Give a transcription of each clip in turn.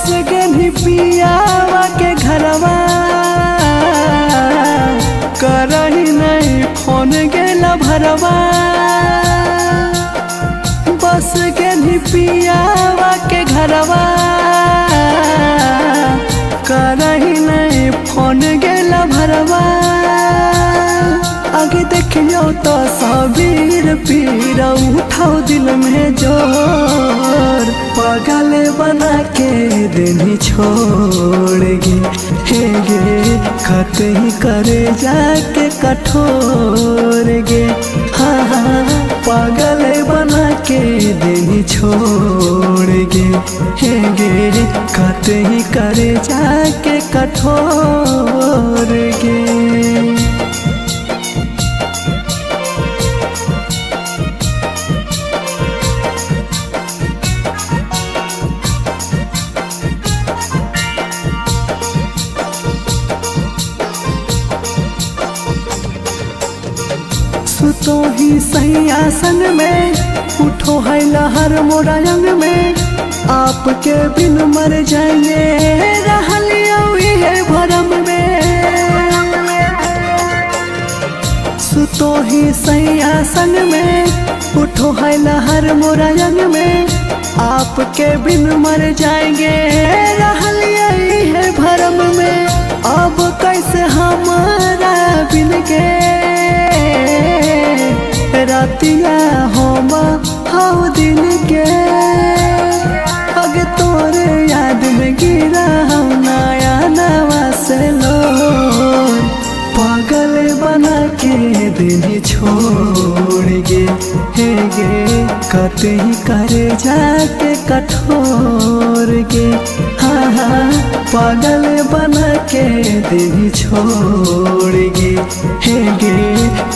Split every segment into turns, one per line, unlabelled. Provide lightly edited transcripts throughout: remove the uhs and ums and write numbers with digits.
बस गनी पियावा के घरवा करही नहीं फोन गेला भरवा। बस गनी पियावा के घरवा करही नहीं फोन गेला भरवा। आगे देखियो तो सबीर पीर उठाओ दिल में जोर। पागल बना के देनी छोड़ेगी हे गे कतई करे जाके कठोर गे। हाँ हाँ पागल बना के देनी छोड़ेगी हे गे कतई करे जाके कठोर गे। सुतो ही सही आसन में उठो है लहर मोरा अंग में। आपके बिन मर जाएंगे रहलिया है भरम में। सुतो ही सही आसन में उठो है लहर मोरा अंग में। आपके बिन मर जाएंगे रहलिया है भरम में। अब कैसे हमारा बिन के रातिया होमा हाउ दिन के। अगे तोरे याद में गिरा हम नया नवा से लो। पागल बना के देनी छोड़ेगे हे गे कतई करे जाके कठोर गे। हाँ हाँ पागल बना के देनी छोड़ेगे हे गे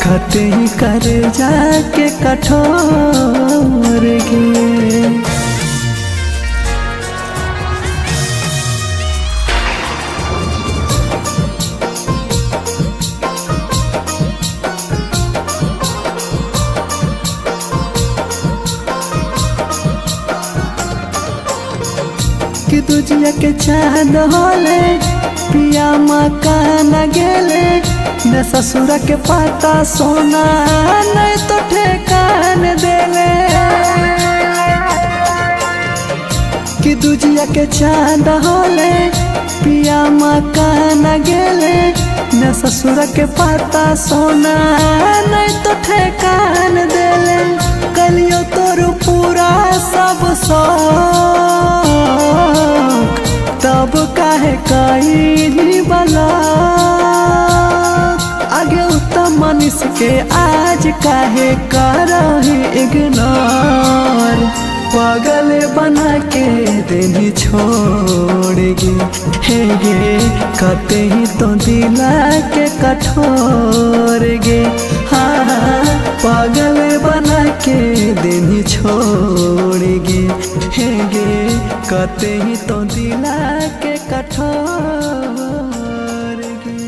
कतई करे जाके कठोर गे। कि दूजिया के चांद होले पिया मकान गेले। न ससुर के पाता सोना नहीं तो ठेकान देले। कि दूजिया के चांद होले पिया मकान गेले। न ससुर के पाता सोना नहीं तो ठेकान देले। कलियो तोर पूरा सब शौक तब काहे कहीं बला। आगे उत्तम मनीष के आज काहे करही इग्नोर। पागल बना के देनी छोड़ेगी हे गे कतई तो दिला के कठोर गे। हाँ पागल बना के देनी छोड़ेगी हे गे कतई तो दिला के कठोर गे।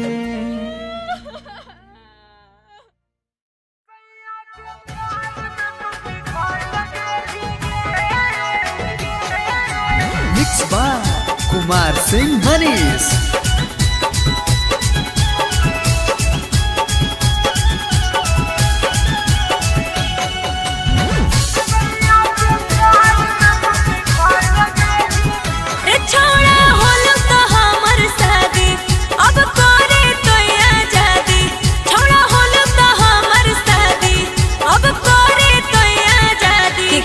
Mix by Kumar Singh Manish.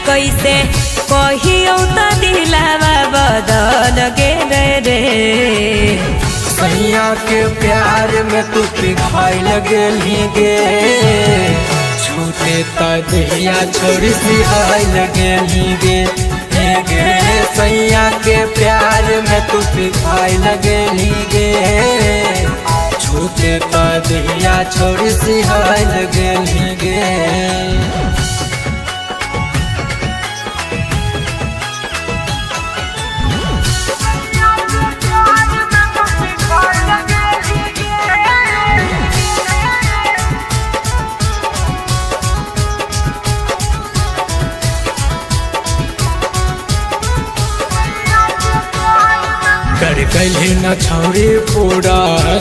कैसे कहियो तो दिलावा बदल गे रे।
सैया के प्यार में तू पिघल गेली गे। छूटे तो दहिया छोड़ सिहाल गेली गे हे गे। सैया के प्यार में तू पिघल गेली गे। छूटे तो दहिया छोड़ सिहाल गेली गे। कर गली न छौरी पूरा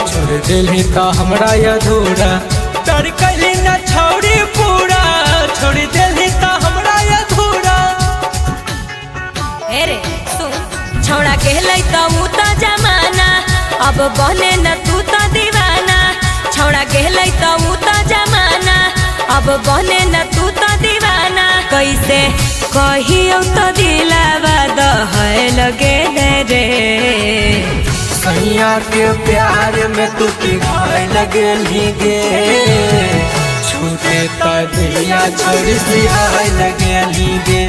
छोड़ दिली तो हमरा अधूरा कर गली न छौरी पूरा छोड़ दिली तो हमरा अधूरा।
ए रे सुन छौड़ा कहलै त उ त जमाना अब बने न तू त दीवाना छौड़ा कहलै त उ त जमाना अब बने न तू त दीवाना कैसे कहियो त दिलावा दहै लगे रे
सैया के प्यार में तू पिघाय लगली गे छूटे त दिया छोड़ सिहाय लगली गे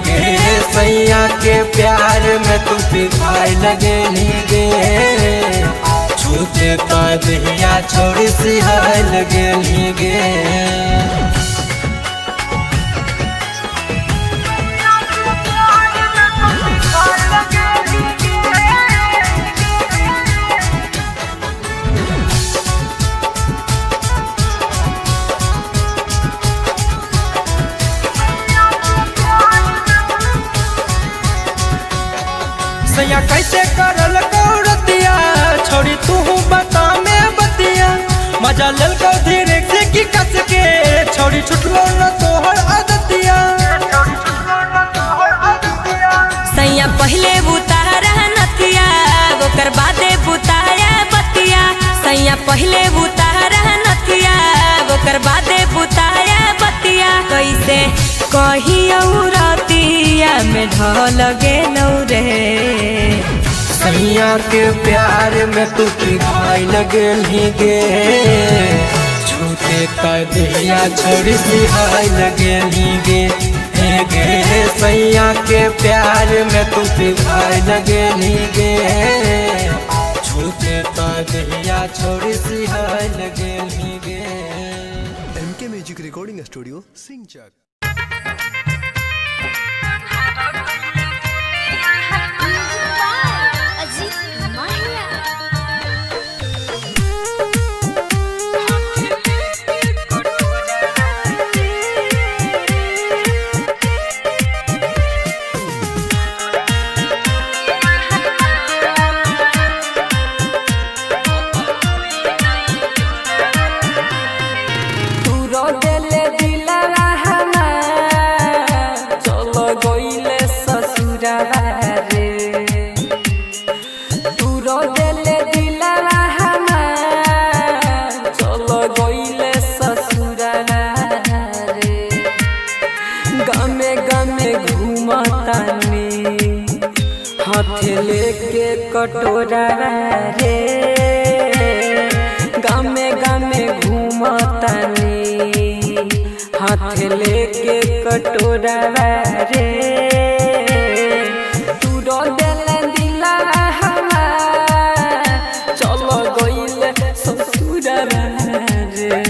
गे सैया के प्यार में तू पिघाय लगली गे छूटे त दिया छोड़ सिहाय लगली गे। सैया कैसे करल गौरतिया छोड़ी तू बता में बतिया मजा लेल को धीरे से की कस के छोड़ी छुटलो न तोहर आदतिया।
सैया पहले बुतारा नथिया ओकर बादे बुताया बतिया सैया पहले बुतारा नथिया ओकर बादे बुताया बतिया कैसे कहियो रतिया में ढल गेलौ रे
सैया के प्यार में तू पिघाय लगली गे छूटे त दिया छोड़ सिहाय लगली गे गे सैया के प्यार में तू पिघाय लगली गे छूटे त दिया छोड़ सिहाय लगली गे।
MK म्यूजिक रिकॉर्डिंग स्टूडियो सिंचक।
हाथ लेके कटोरा रे गामे गामे घूमतानी हाथ लेके कटोरा रे तू रो दिल दिला हमार चलो गइल ससुरा रे।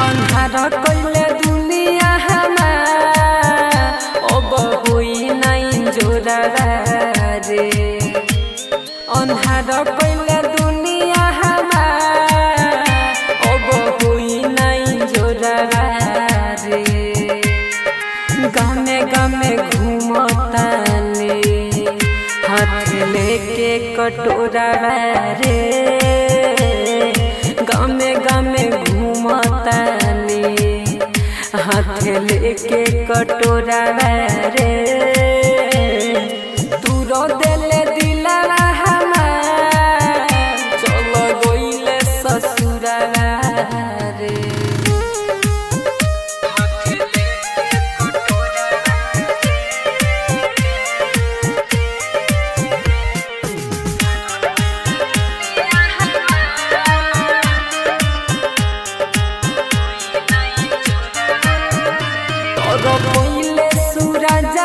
अन्हार कइले दुनिया हमार अब होई नाइ जोरा रे अन्हार कइले दुनिया हमार अब होई नाइ जोरा रे गामे गामे घूमतानी हाथ लेके कटोरा रे गामे गामे घूमतानी हाथ लेके कटोरा रे तू रो दिल दिला हमार चलो गइल ससुरा रे। पहिले सूरज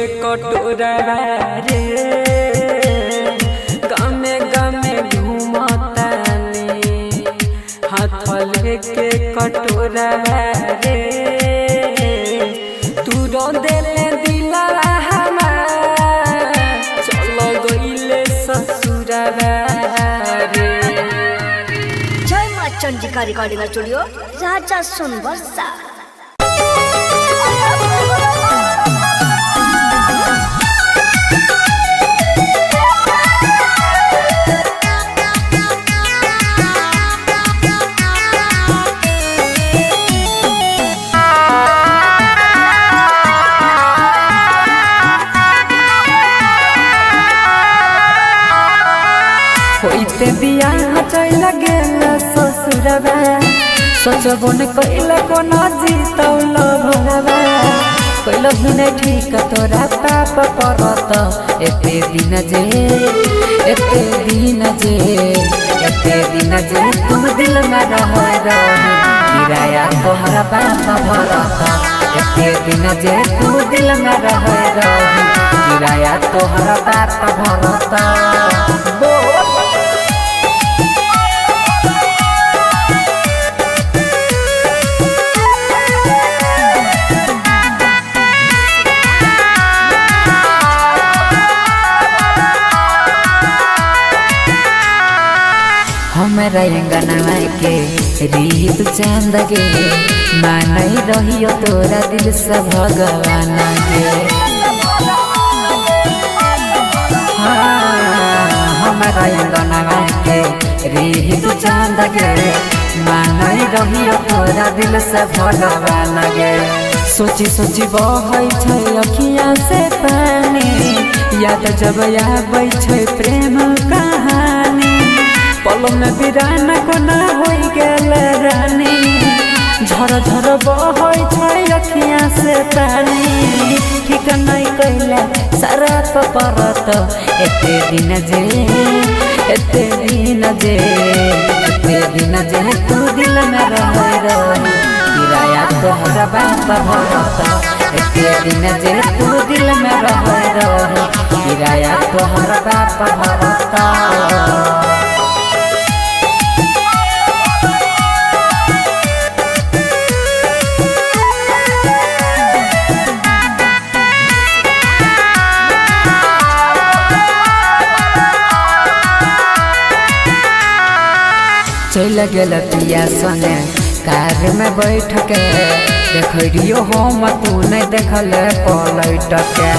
कटोरा रे गमे गमे घूमतानी हाथ लेके कटोरा रे तू रो देले दिला हमार चलो गइले ससुरा रे।
जय मां चंडिका रिकॉर्डिंग स्टूडियो राजा सोनवर्षा।
होइते बियाह चल गेल ससुरबा सोचबो न कइल कोना जीतौल भरबा कइल ही न ठीक तोरा पाप परत एते दिन जे तुम दिल में रह रही किराया तोहरा बाप भरत एते दिन जे तुम दिल में रह रही किराया तोहरा बाप भरत। हमारा अंगनवा के रीत चांद गे मानई रहियो तोरा दिल से भगवान गे। हमारा अंगनवा के रीत चांद गे मानई रहियो तोरा दिल से भगवान गे। सोची सोची बहै छै अखियाँ से पानी याद जब आबै छै प्रेम कहानी पलम में बिराना कोना होई गेल रानी झर झर बहै छै अखियाँ से पानी ठीक नहीं कैला सारा परत एते दिन जे तू दिल में रह रही किराया तोहरा बाप भरत एते दिन जे तू दिल में रह रही किराया तोहरा बाप भरत। चल गेल पिया संगे कार में बैठ के देखियो हम तू नहीं देखल पलट के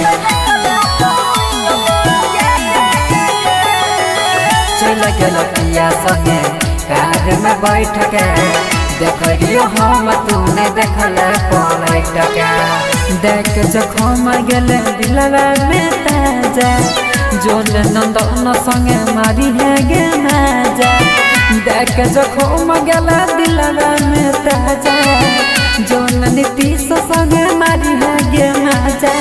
चल गेल पिया संगे कार में बैठ के देखियो हम तू नहीं देखल पलट के देख जखम गेल दिलवा में ताजा जोन नंदन संगे मारी है गे माजा देख जखम गेला दिलवा में ताजा जोन नीतीश संगे मारी है गे माजा।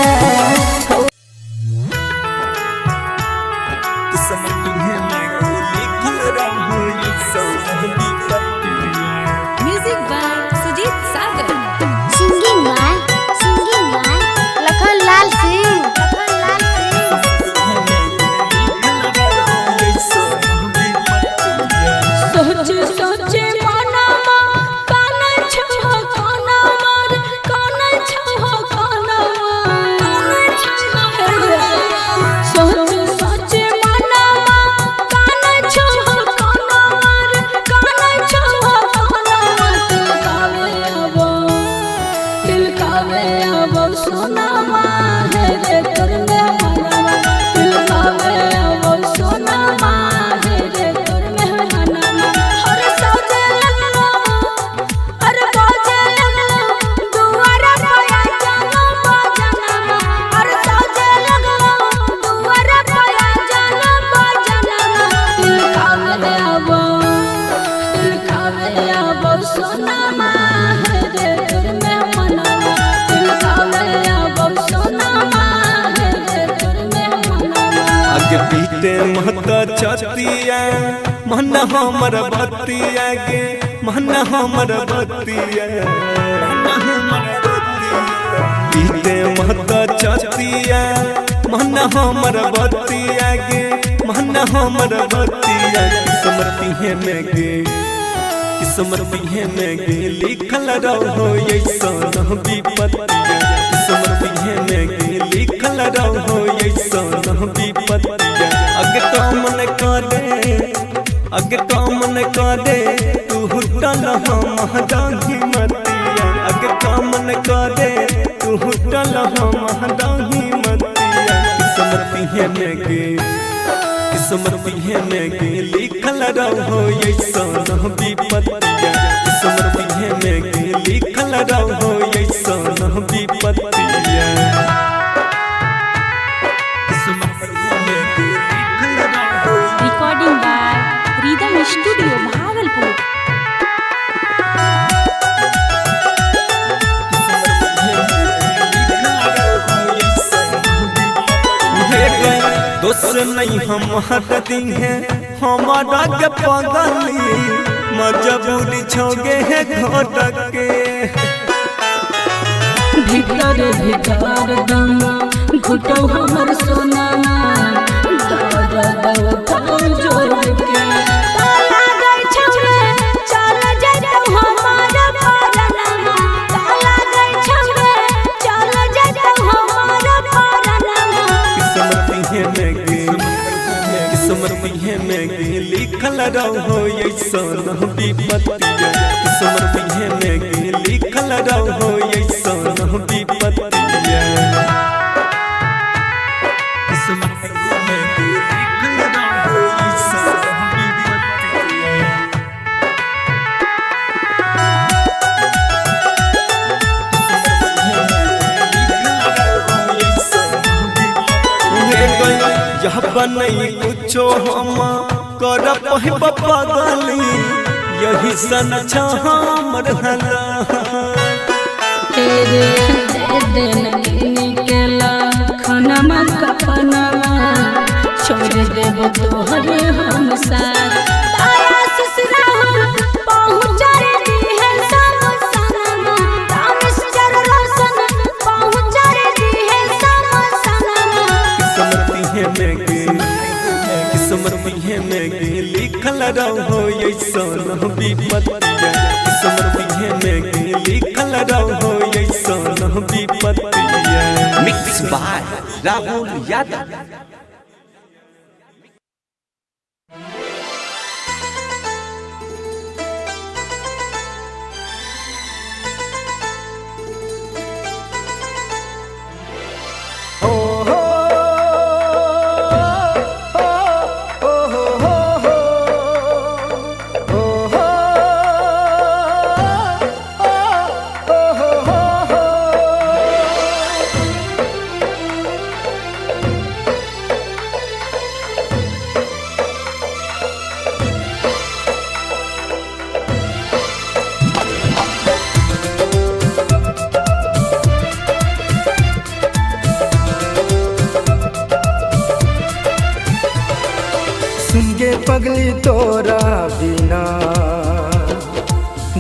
Music by Sujeet Sagar.
Singing by Lakhan Lal Singh.
सोचे सोचे मनमा काना छहो काना मार काना छहो काना सोचे सोचे मनमा काना छहो काना मार काना छहो काना दिल कावे अब सोना माँ है रे कर में मनवा दिल कावे अब सोना माँ है रे कर में मनवा हर सौदे लगलो अरे बाजे लगलो दुआरा पाया जानो बाजना हर सौदे लगलो दुआरा पाया जानो बाजना दिल कावे अब सोना माँ है रे कर में मनवा दिल कावे अब सोना माँ है रे कर में मनवा
आगे पीते महता छतिया मन हमर बतिया गे मन हमर बतिया पीते महता
रतिया मन हमर बतिया गे मन हमर बतिया किस्मती में गे किस्मती में गे लिखल रहो ऐसन विपत्तिया किस्मती में गे लिखल रहो ऐसन विपत्तिया अगर तो मन करे तू हुटल हम दाही मतिया अगर तो मन करे तू हुटल हम दाही मतिया किस्मती में गे लिखल रहो ऐसन विपत्तिया किस्मती में गे लिखल रहो ऐसन विपत्तिया
recording by rhythm studio Bhagalpur.
दोस्त नहीं हम हटती हैं हमारा के पगली मजबूरी छोगे है घोटक के
भीतर भीतर दम घुटो हमर सोनामा जोड़ के
ताला गई छौरे चल जइतौ हमार परनमा ताला गई छौरे चल जइतौ हमार परनमा
किस्मती में गे लिखल रहो ऐसन विपत्तिया किस्मती में गे लिखल रहो ऐसन विपत्तिया किस्मती में गे लिखल रहो ऐसन विपत्तिया यह बनई कुछो हम कर पहिब पगली यही सन हमर हला
तेरे दे देन निकला खनमा कपनमा छोड़ देब तोहरे हम साथ
तारा ससुरा पहुँच रे है सब सनमा तामिस जर रोशन पहुँच रे है सब सनमा
किस्मती में गे लिखल रहो ऐसन विपत्तिया किस्मती में गे लिखल रहो ऐसन विपत्तिया
मिक्स बाय राहुल यादव।
सुनगे पगली तोरा बिना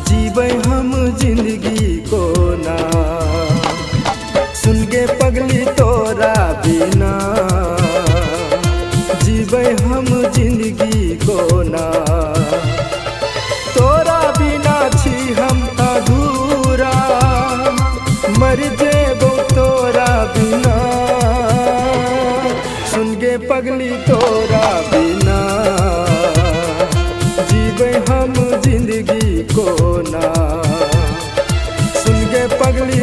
जीवे हम जिंदगी को ना सुनगे पगली तोरा बिना जीवे हम जिंदगी को ना तोरा बिना छी हम अधूरा मर जेबो तोरा बिना सुनगे पगली तोरा बिना जीवे हम जिंदगी को ना सुनगे पगली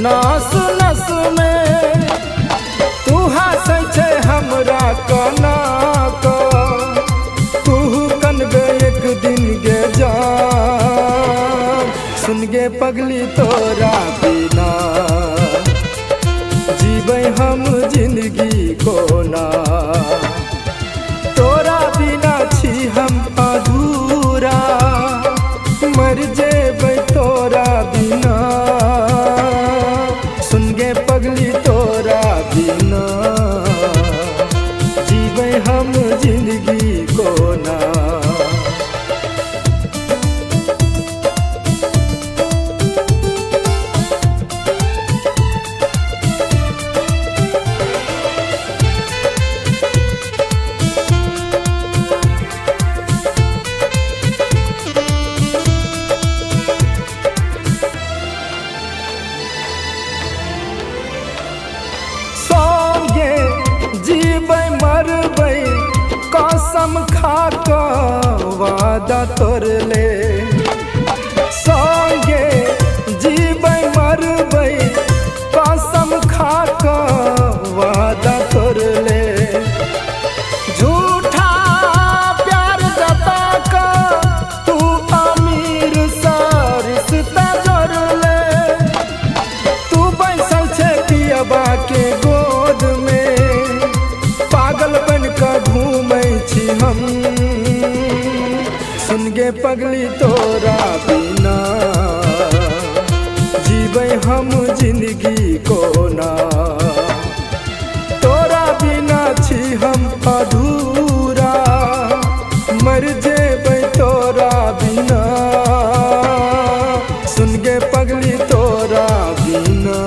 नस नस में तू हंसै छै हमरा कना को तू कनबे एक दिन गे जान सुन गे पगली तोरा बिना जीबै हम जिंदगी कोना तोरा बिना छी हम अधूरा मर जेबै तोरा बिना सुन गे पगली तोरा बिना जीबै हम जिंदगी कोना कसम खाक वादा तोड़ले संगे जीबै मरबै कसम खाक वादा तोड़ले झूठा प्यार जता का तू अमीर सा रिश्ता जोड़ले तू बैसल छे पियबा के गोद में पागल बन के घूमै छी हम सुन गे पगली तोरा बिना जीबै हम जिंदगी कोना तोरा बिना छी हम अधूरा मर जेबै तोरा बिना सुन गे पगली तोरा बिना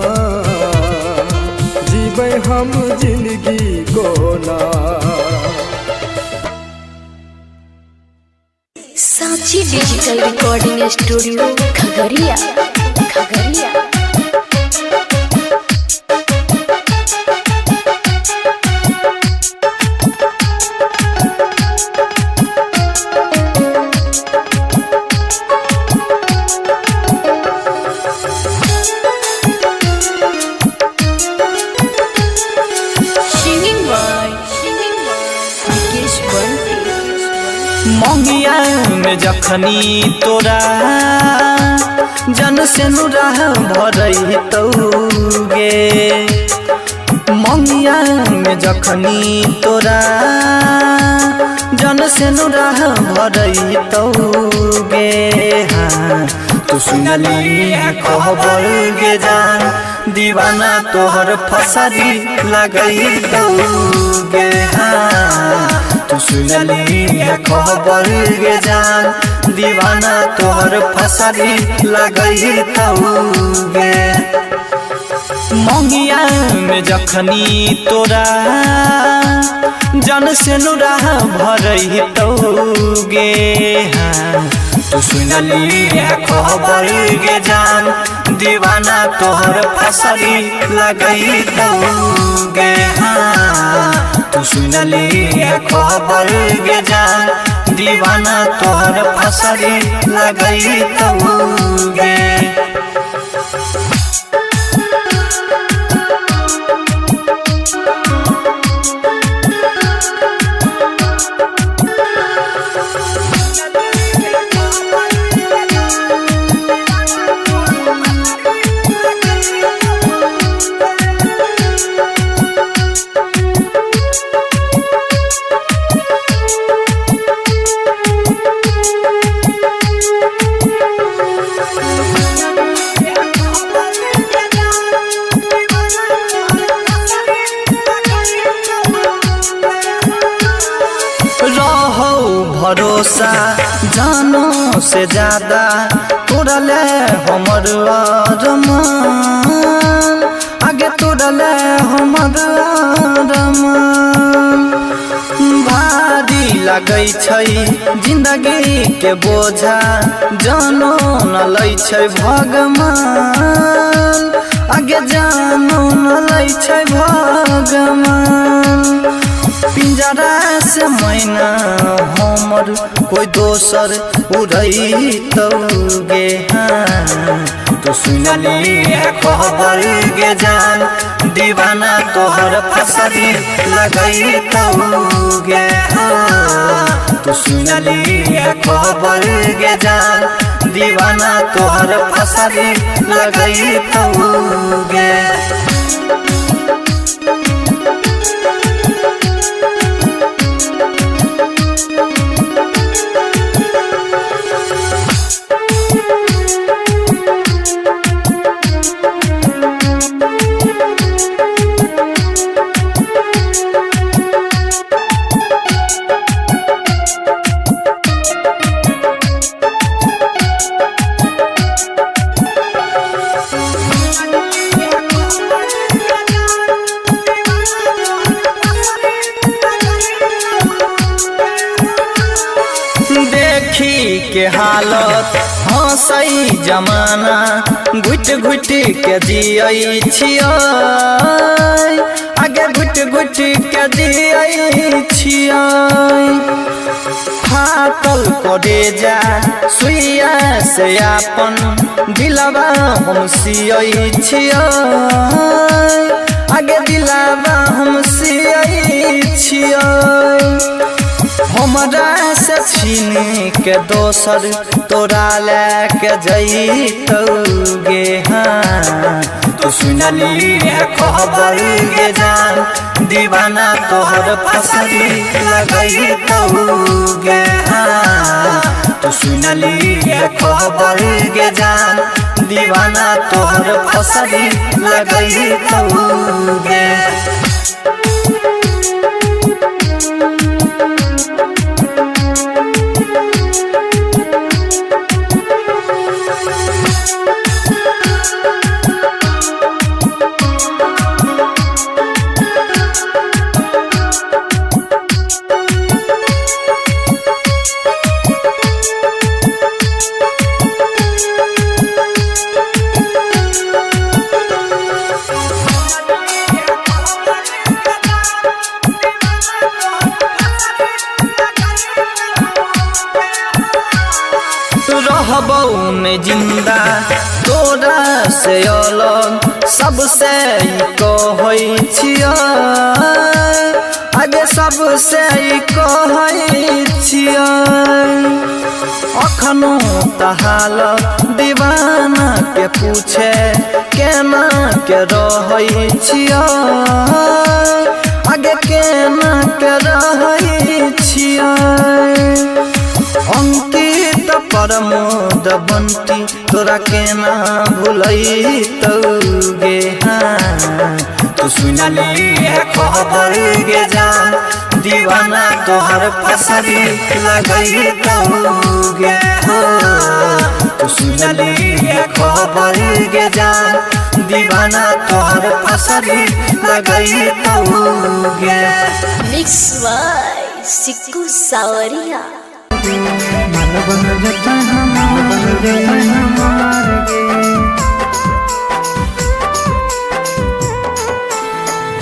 जीबै हम जिंदगी कोना
सांची digital recording studio Khagaria Khagaria.
मंगिया में जखनी तोरा जन से नुराह भरई तौगे मंगिया में जखनी तोरा जन से नुराह भरई तौगे हाँ तू सुनली खबर गे जान दीवाना तोहर फसरी लगई तौगे हाँ तू सुनली खबर गे जान दीवाना तोहर फसरी लगई तौगे मंगिया में जखनी तोरा जन से नुराह भरई तौगे हाँ तू सुनली खबर गे जान दीवाना तोहर फसरी लगई तौगे हाँ तू सुनली खबर गे जान दीवाना तोहर फसरी लगई तौगे भरोसा जानो से ज्यादा तोरा ले हमर अरमान आगे तोरा ले हमर अरमान भारी लगै छै जिंदगी के बोझा जानो न लै छै भगवान आगे जानो न लै छै भगवान पिंजरा से मैना हमर कोई दोसर उड़ई तौगे तो सुनली खबर गे जान दीवाना तोहर फसरी लगई तौगे तो सुनली खबर गे जान दीवाना तोहर फसरी लगई तौगे के हालत हंसई जमाना घुट घुट के जियई छियै आगे घुट घुट के जियई छियै फाटल करे जा सुइया से अपन दिलवा हम सियई छियै आगे दिलवा हम सियई छियै हमरा से छीन के दोसर तोरा लेके जइतौगे तो सुनली खबर गे जान दीवाना तोहर फसरी लगइतौगे तो सुनली खबर गे जान दीवाना तोहर फसरी लगइतौगे में जिंदा तोरा से अलग सबसे कहै छियै आगे सबसे कहै छियै अखनो तहाल दीवाना के पूछे केना के रहै छियै आगे केना के रहै छियै अंकित प्रमोद बंटी तोरा केना भूलैतौगे तू सुनली खबर गे जान दीवाना तोहर फसरी लगैतौगे तू सुनली खबर गे जान दीवाना तोहर फसरी लगैतौगे
मिक्स बाय सिक्कू सावरिया
मन बन जाता हमार गे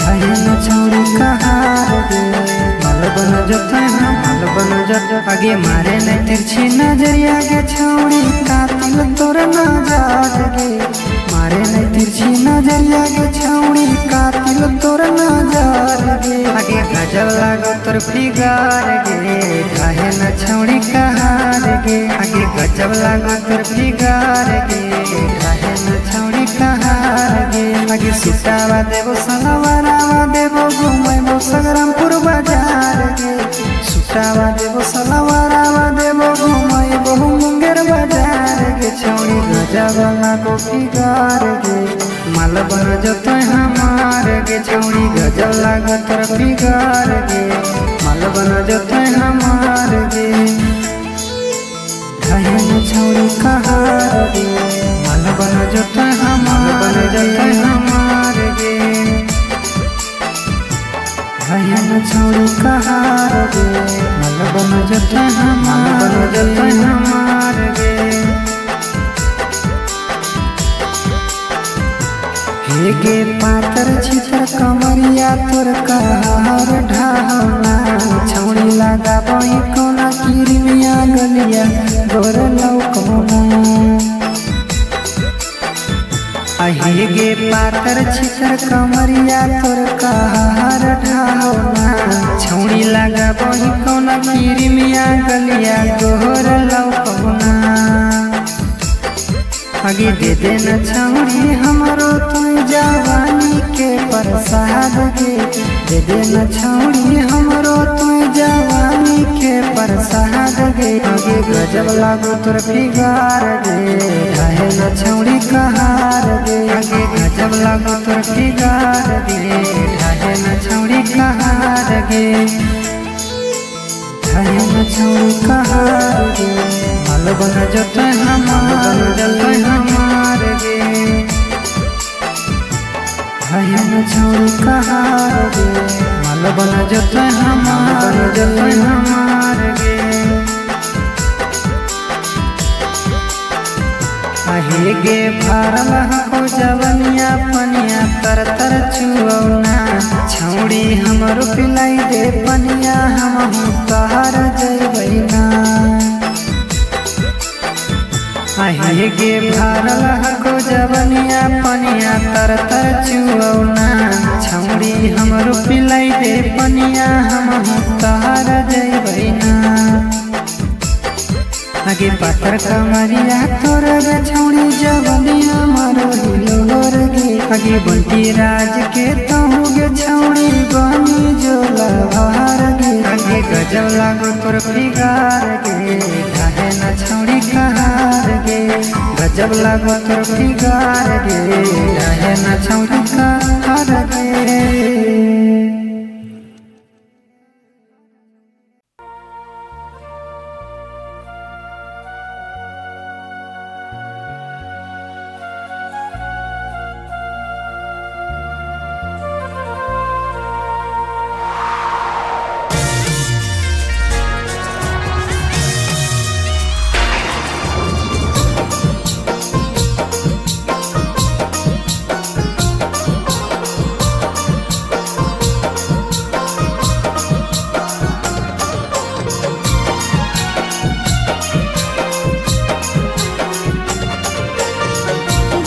भैया छोड़ी कहार गे मल बन जाता आगे मारे न तिरछी नजरिया गे छोड़ी कातिल तोर नजर गे मारे न तिरछी नजरिया गे छोड़ी कातिल तोर नजर गे आगे गजब लागो तोर फिगार गे काहे न छोड़ी कहार गे आगे गजब लागो तोर फिगार गे काहे न छोड़ी कहार गे आगे सुटावा देबो सलवारावा देबो घुमैबो संग्रामपुर बाजार गे सुटावा देबो सलवारावा देबो घुमैबो मुंगेर बाजार गे छोड़ी गजब लागो फिगार गे माल बन जतो हमार गे छोड़ी गजब लागो तोर फिगार गे माल बन जतो हमार गे कहन छोड़ी कहार गे माल बन जतो हमार गे कहन छोड़ी कहार गे माल बन जतो हमार गे गे पातर छितर कमरिया तोर कहर ढाहना छौड़ी लगा बई कोना किरमिया गलिया गोर लौकौना आहे गे पातर छितर कमरिया तोर कहर ढाहना छौड़ी लगा बई कोना किरमिया गलिया गोर लौकौना आगे दे देना छौड़ी हमरो तू जवानी के प्रसाद गे दे देना छौड़ी हमरो तू जवानी के प्रसाद गे आगे गजब लागो तोर फिगार गे ढाहे न छौड़ी कहार गे आगे गजब लागो तोर फिगार गे ढाहे न छौड़ी कहार गे ढाहे न छौड़ी कहार गे मालबन जते हमार जते हमार गे हयन छोड़ कहार गे मालबन जते हमार गे आहे गे भरल हको जवनिया पनिया तर तर छुऔना छौड़ी हमरो पिलाई दे पनिया हम तहर जइबैना आहे गे भरल हको जवनिया पनिया तर तर छुऔना छौड़ी हमरो पिलाई दे पनिया हम तहर जइबैना आगे पातर कमरिया तोर गे छौड़ी जवनिया मारो हिलोर गे आगे बंटी राज के तहु गे छौड़ी बनी जोला भार गे आगे गजब लागो तोर फिगार गे ढाहे न छौड़ी कहार गे गजब लागो तोर फिगार गे ढाहे न छौड़ी कहार गे।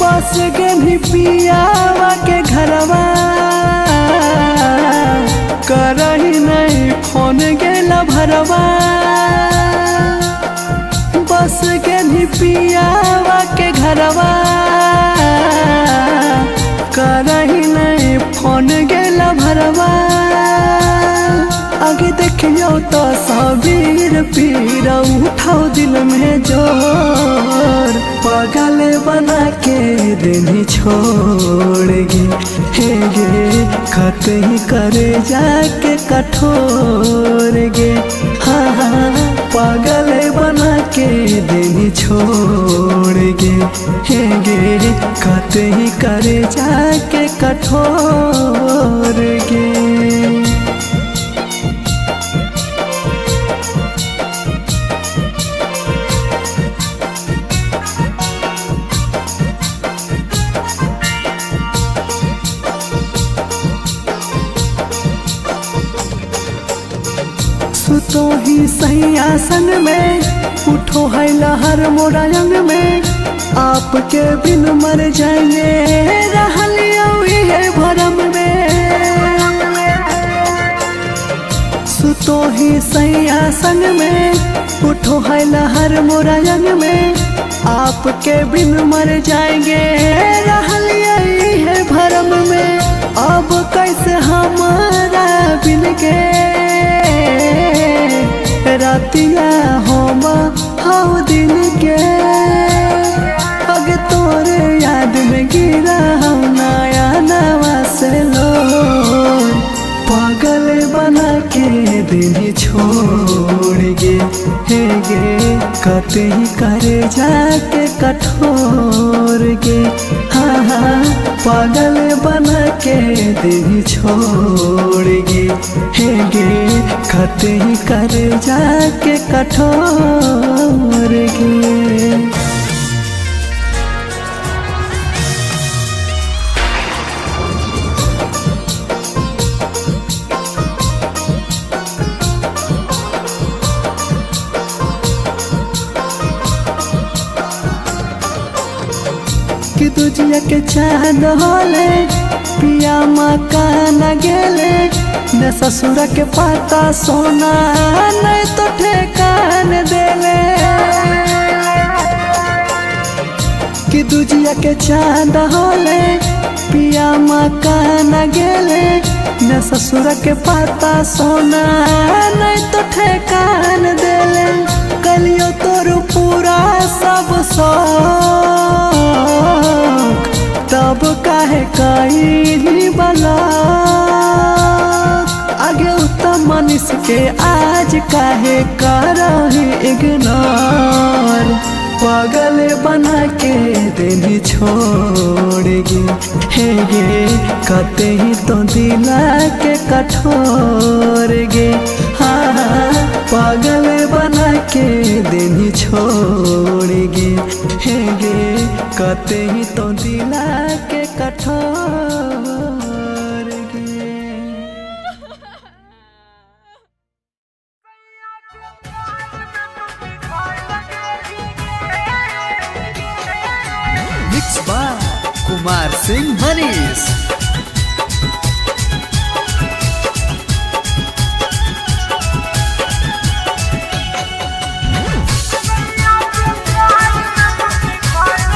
बस गेली पियावा के घरवा करही नहीं फोन गेला भरवा बस गेली पियावा के घरवा करही नहीं फोन गेला भरवा आगे देखियो तो सबीर पीर उठाओ दिल में जोर पागल बना के देनी छोड़ेगी हे गे खत ही करे जाके कठोर गे हाँ हाँ पागल बना के देनी छोड़ेगी हे गे खत ही करे जाके कठोर गे। तो ही सही आसन में उठो है लहर मोरा अंग में आपके बिन मर जाएंगे रहलिया है भरम में सुतो ही सही आसन में उठो है लहर मोरा अंग में आपके बिन मर जाएंगे रहलिया है भरम में अब कैसे हमारा बिन के रातिया होमा हाउ दिन के अगे तोरे याद में गिरा हम नया नवा से लो पागल बना के दिन छोड़ गे हे गे कते ही करे जाके कठोर गे हाँ हाँ पागल बना के दिन छोड़ गे हे गे खत ही करे जाके कठोर गे। तुझिया के चांद होले पिया मकान गेले न ससुर के पाता सोना नहीं तो ठेकान देले कि तुझिया के चांद होले पिया मकान गेले न ससुर के पाता सोना नहीं तो ठेकान देले कलियो तोर पूरा सब शौक तब काहे कई बला आगे उत्तम मनुष्य के आज काहे करही इग्नोर पागल बना के देनी छोड़ेगी हे गे कहते ही तो दिला के कठोर गे हाँ पागल बना के देनी छोड़ेगी हे गे कहते ही तो दिला के कठोर गे।
Mix by Kumar Singh Manish.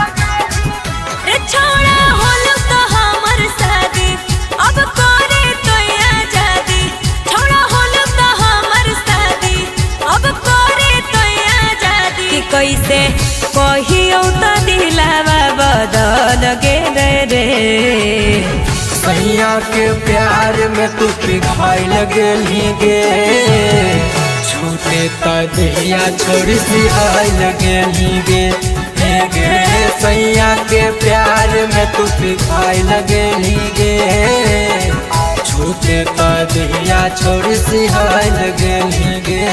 रे छोड़ा होल तो हमर शादी अब करे तो आजादी छोड़ा होल तो हमर शादी अब करे तो आजादी कि कैसे कहियो तो दिलावा बदल गेले रे
सैया के प्यार में तू पिघाई लगेली गे छूटे तहिया छोड़ सी आई लगेली गे हे गे सैया के प्यार में तू पिघाई लगेली गे छूटे तहिया छोड़ सी आई लगेली गे।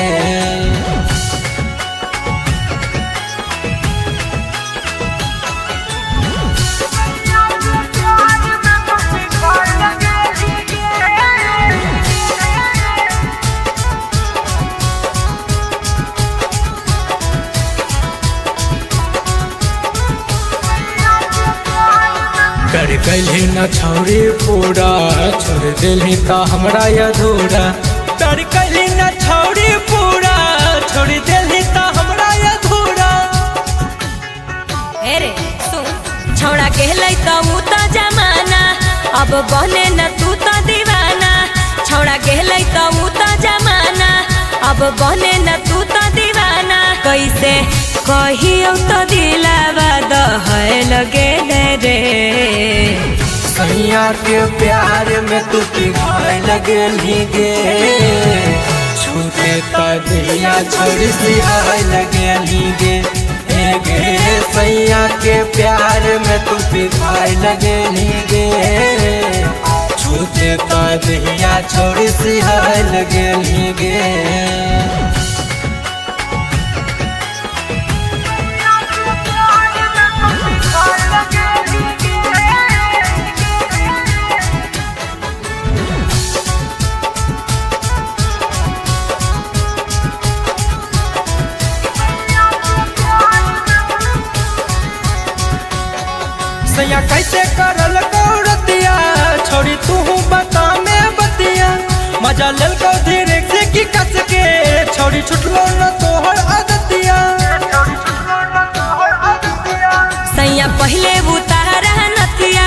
कर गली न छोड़ी पूरा छोड़ दिली तो हमरा अधूरा कर गली न छोड़ी पूरा छोड़ दिली तो हमरा अधूरा।
हे रे सुन छोड़ा कहले तो ऊ तो जमाना अब बने न तू तो दीवाना छोड़ा कहले तो ऊ तो जमाना अब बने न तू तो दीवाना कैसे कहियो तो दिलावा दहै लगेले रे
सैया के प्यार में तू पिघाई लगेली गे छूटे तहिया छोड़ सी आई लगेली गे हे गे सैया के प्यार में तू पिघाई लगेली गे छूटे तहिया छोड़ सी आई लगेली गे। सैया कैसे करल गौरतिया छोड़ी तू बता में बतिया मजा लेल को धीरे से की कस के छोड़ी छुटलो न तोहर आदतिया
सैया पहले बुतारा नथिया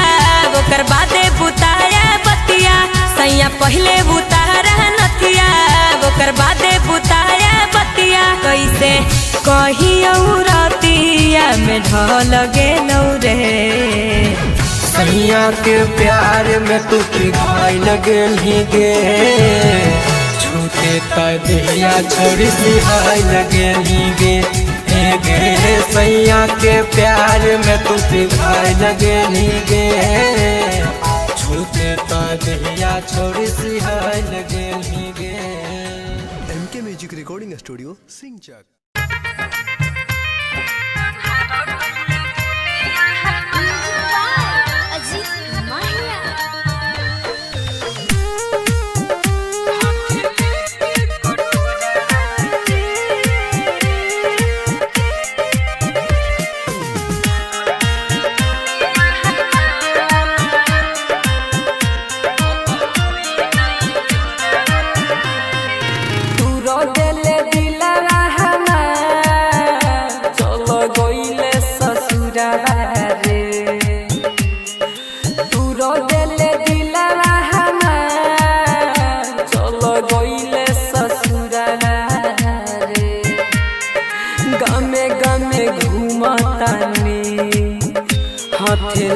ओकर बादे बुताया बतिया सैया पहले बुतारा नथिया ओकर बादे बुताया बतिया कैसे कहियो रतिया में ढल गेलौ रे
सैया के प्यार में तू पिघाई लगेली गे छूटे तहिया छोड़ सी आई लगेली गे हे गे सैया के प्यार में तू पिघाई लगेली गे छूटे तहिया छोड़ सी आई लगेली गे।
MK म्यूजिक रिकॉर्डिंग स्टूडियो सिंचक।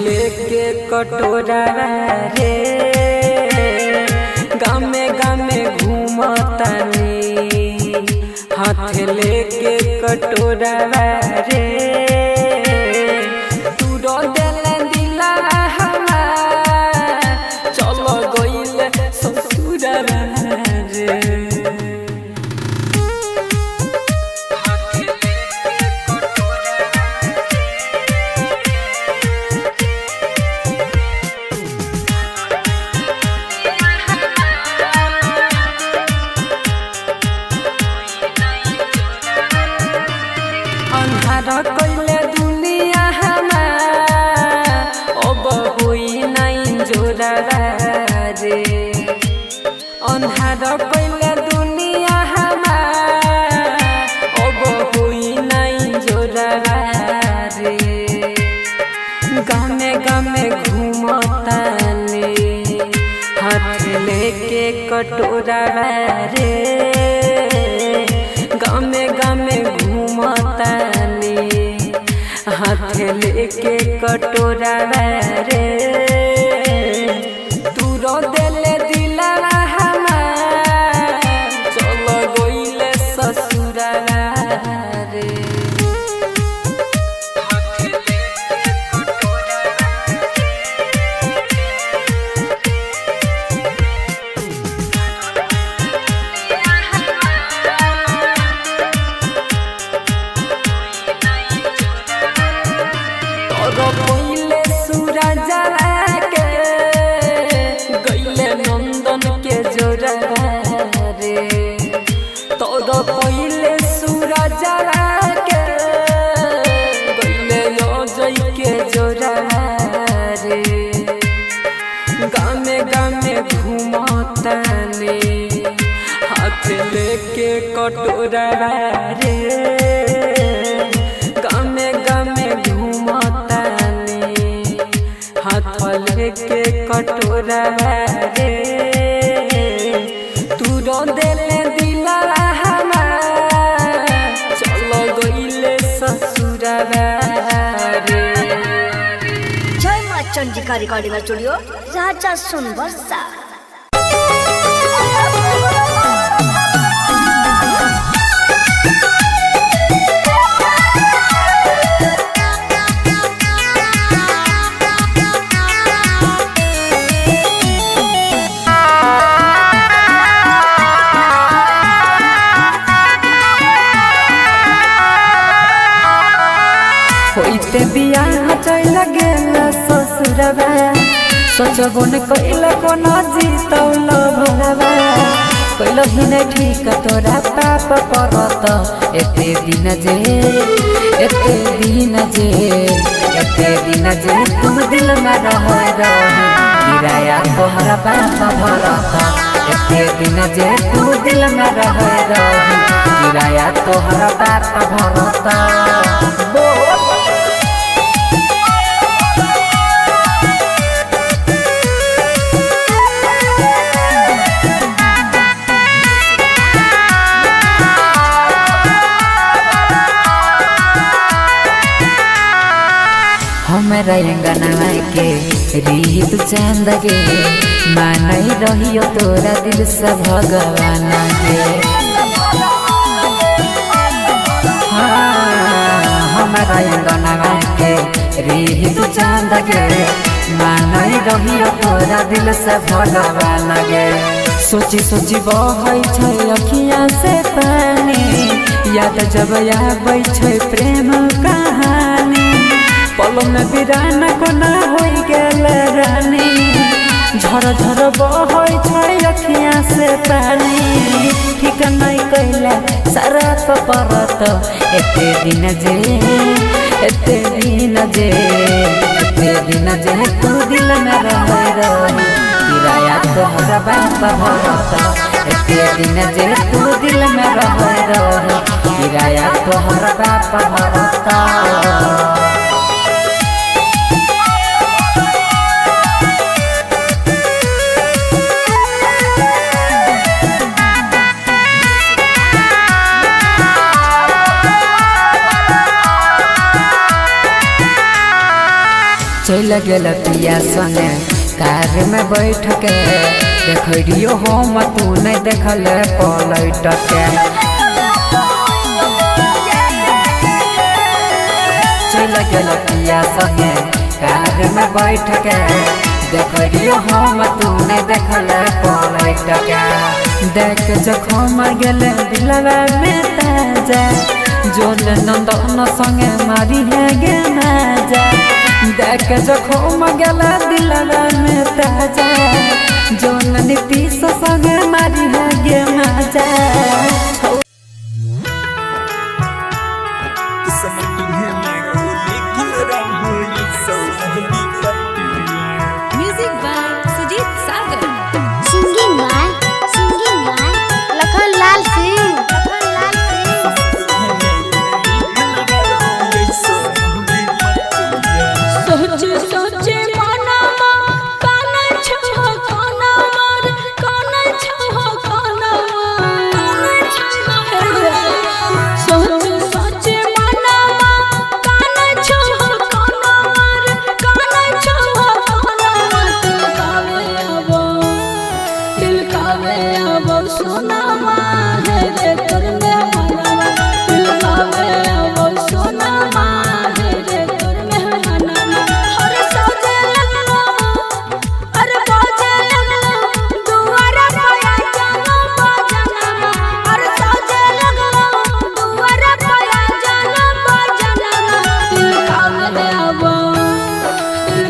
लेके कटोरा रे गामे गामे घूमतानी हाथ लेके कटोरा रे तू रो देले दिला हमार चलो गइले ससुरा रे कइले दुनिया हमार अब होई नाइन जोरा रे अन्हार कइले दुनिया हमार अब होई नाइन जोरा रे गामे गामे घूमतानी हाथ लेके कटोरा रे गामे गामे घूमतानी हाथ लेके कटोरा रे तू रो देले दिला हमार चलो गइले ससुरा रे पहिले सूरज के गइले नंदन के जोरा रे तोर पहिले सूरज के गइले अजय के जोरा रे गामे गामे घूमतानी हाथ लेके कटोरा रे गामे गामे हाथ लेके कटोरा रे तू रो देले दिला हमार चलो गइले ससुरा रे
जय माँ चंडिका रिकॉर्डिंग स्टूडियो राजा सुनबरसा।
होइते बियाह चल गेल ससुरबा सोचबो न कइले कोनो जीतौल भरबा कइलो ही न ठीक तोरा पाप परत एते दिन जे तुम दिल में रह गिराया तोहरा पाप भरत एते दिन जे तुम दिल में रह गिराया तोहरा पाप भरत हमरा अंगना के रीत चांद गे मानई रहियो तोरा दिल से भगवान गे हमरा अंगना के रीत चांद गे मानई रहियो तोरा दिल से भगवान गे सोची सोची बहै छै अखियाँ से पानी याद जब आबै छै प्रेम कहानी पलो में बिरान कोना होई गेल रानी झर झर बहै छै अखियाँ से पानी ठीक नहीं कैला सारा परत एते दिन जे तू दिल में रह किराया तोहरा बाप भरत एते दिन जे तू दिल में रह किराया तोहरा बाप भरत चल चल गेल पिया संगे कार में बैठ के देखियो हम तू नहीं देखल पलट के चल गेल पिया संगे कार में बैठ के देखियो हम तू नहीं देखल पलट के देख जखम गेल दिलवा में ताजा जोन नंदन संगे मारी है गे नाजा देख जखम गेल दिलवा में ताजा जोन नीतीश संगे मारी है गे नाजा
music by Sujeet Sagar.
Singing by Lakhan Lal Singh
सोचे सोचे मनमा काना छहो काना मार काना छहो काना सोचे सोचे मनमा काना छहो काना मार काना छहो काना दिल कावे आबो सोना माँ है रे तोर में मनवा दिल कावे आबो सोना माँ है रे तोर में मनवा हर सजे लगलो हर बाजे लगलो दुआरा पाया जानो बाजनवा हर सजे लगलो दुआरा पाया जानो बाजनवा दिल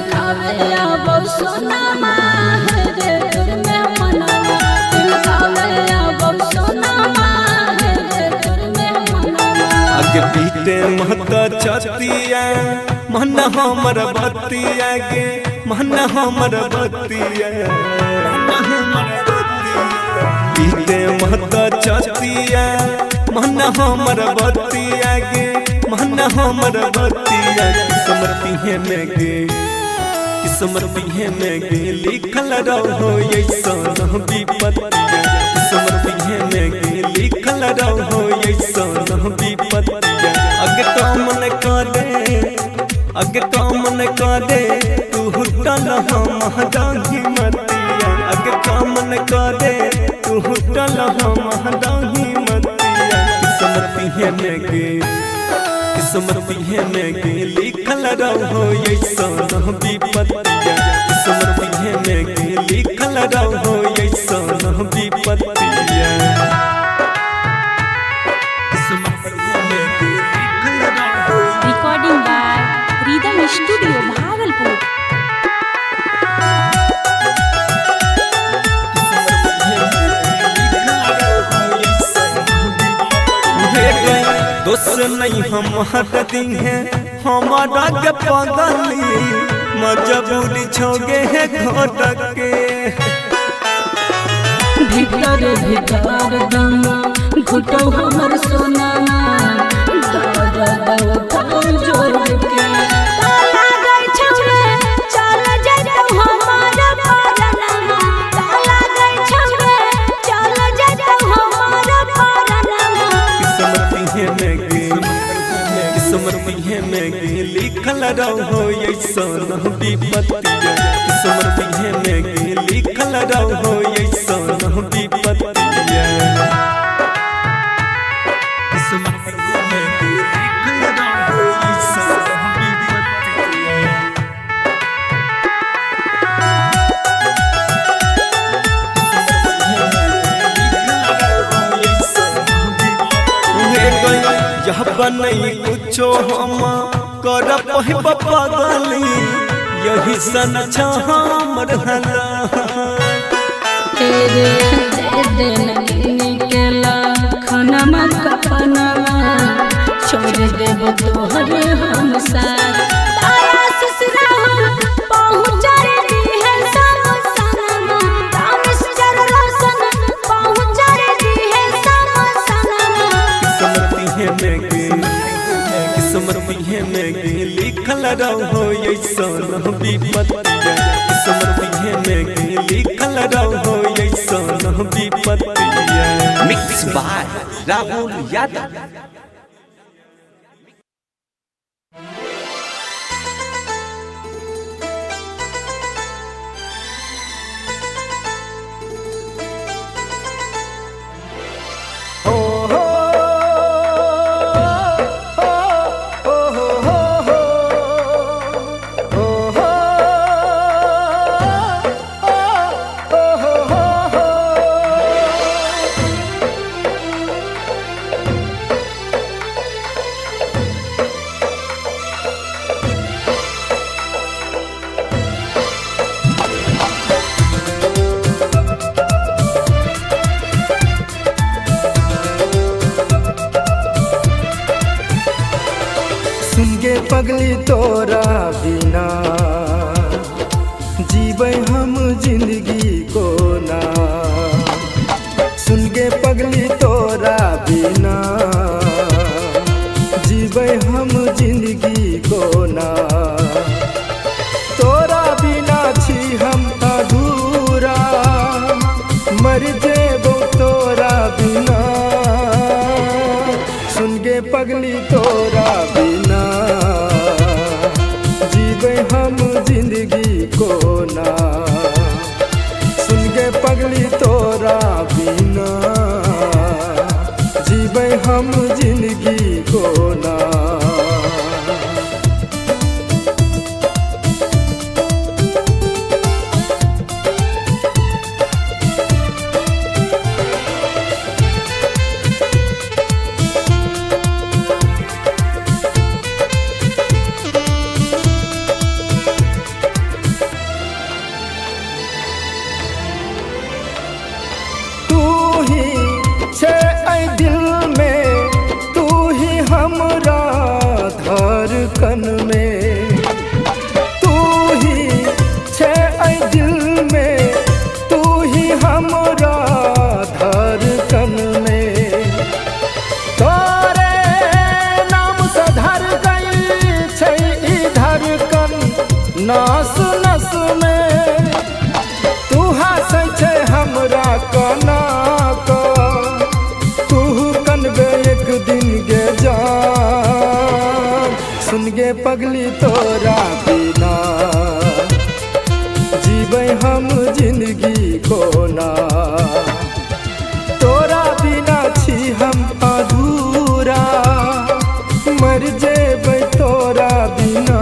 कावे आबो सोना माँ है रे तोर में मनवा दिल कावे आबो सोना माँ है रे तोर में मनवा
आगे पीते महता छतिया मन हमर बतिया गे मन हमर बतिया पीते महता छतिया मन हमर बतिया गे मन हमर बतिया किस्मती है में गे किस्मती है में गे लिखल रहो ऐसन विपत्तिया किस्मती है में गे लिखल रहो ऐसन विपत्तिया अगे काम न करे तू हुटल हम दाही मतिया अगे काम न करे तू हुटल हम दाही मतिया किस्मती है में गे किस्मती है में गे लिखल रहो ऐसन विपत्तिया किस्मती है में गे लिखल रहो ऐसन विपत्तिया
recording by rhythm studio Bhagalpur.
दोस्त नहीं हम हटती हैं हमारा के पगली मजबूरी छोगे है घोटक के
भीतर भीतर दम घुटो हमर सोना जोर के ताला गई छमरे चल जतो हमार परनमा ताला गई छमरे चल जतो हमार परनमा
किस्मती है में गे किस्मती है में गे लिखल रहो ऐसन विपत्तिया किस्मती है में गे लिखल रहो ऐसन विपत्तिया किस्मती है में गे लिखल रहो ऐसन विपत्तिया यह बनई कुछो हम कर पहिब पगली यही सन हमर हला
तेरे दे निकला खनमा कपनवा छोड़ देब तोहरे हम साथ तारा ससुरा पहुँच रे है सब सनमा तामिस जर रोशन पहुँच रे है सब सनमा
किस्मती है में गे लिखल रहो ऐसन विपत्तिया किस्मती है में गे लिखल रहो ऐसन विपत्तिया
मिक्स बाय राहुल यादव।
तोरा बिना जीवे हम जिंदगी को ना सुन गे पगली तोरा बिना जीवे हम जिंदगी को ना तोरा बिना छी हम अधूरा मर जेबो तोरा बिना सुन गे पगली तोरा बिना जीवे हम जिंदगी को ना सुन गे पगली तोरा बिना जीवे हम जिंदगी को ना धड़कन में तू ही छे ऐ दिल में तू ही हमरा धड़कन में तोरे नाम से धर गई छे ई धड़कन नास नस में तू हंसै छे हमरा कना को तू कनबे एक दिन गे जा सुन गे पगली तोरा बिना जीवे हम जिंदगी को ना तोरा बिना छी हम अधूरा मर जेबै तोरा बिना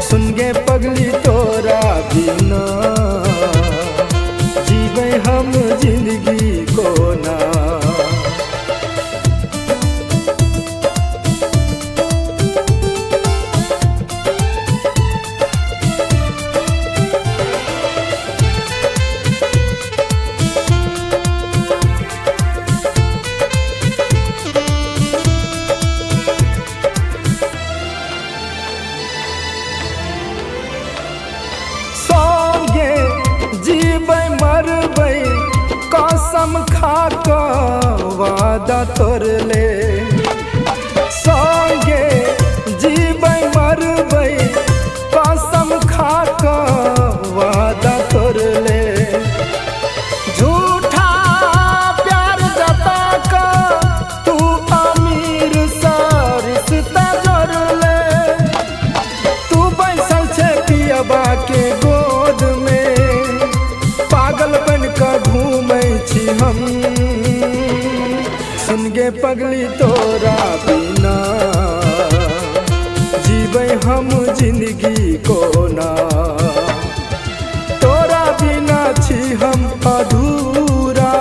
सुन गे पगली तोरा बिना जीवे हम जिंदगी को ना कसम खा के वादा तोड़ले संगे जीबै मरबै कसम खा के वादा तोड़ले झूठा प्यार जता के तू अमीर सा रिश्ता जोड़ले तू बैसल छे पियबा के गोद में पागल बन के घूमै छी हम सुन गे पगली तोरा बिना जीवे हम जिंदगी को ना तोरा बिना छी हम अधूरा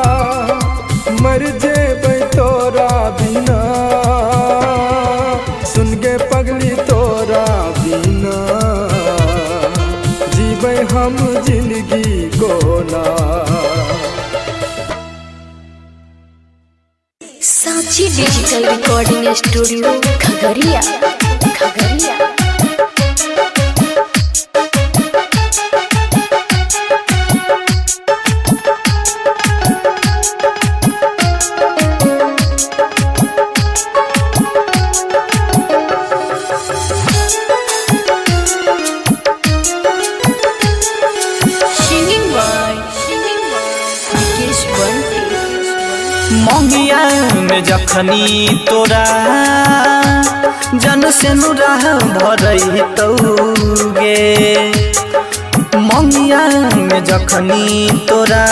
मर जेबै तोरा बिना सुन गे पगली तोरा बिना जीवे हम जिंदगी को ना
साची digital recording studio Khagaria Khagaria
मंगिया में जखनी तोरा जन से नुराह भरई तौगे मंगिया में जखनी तोरा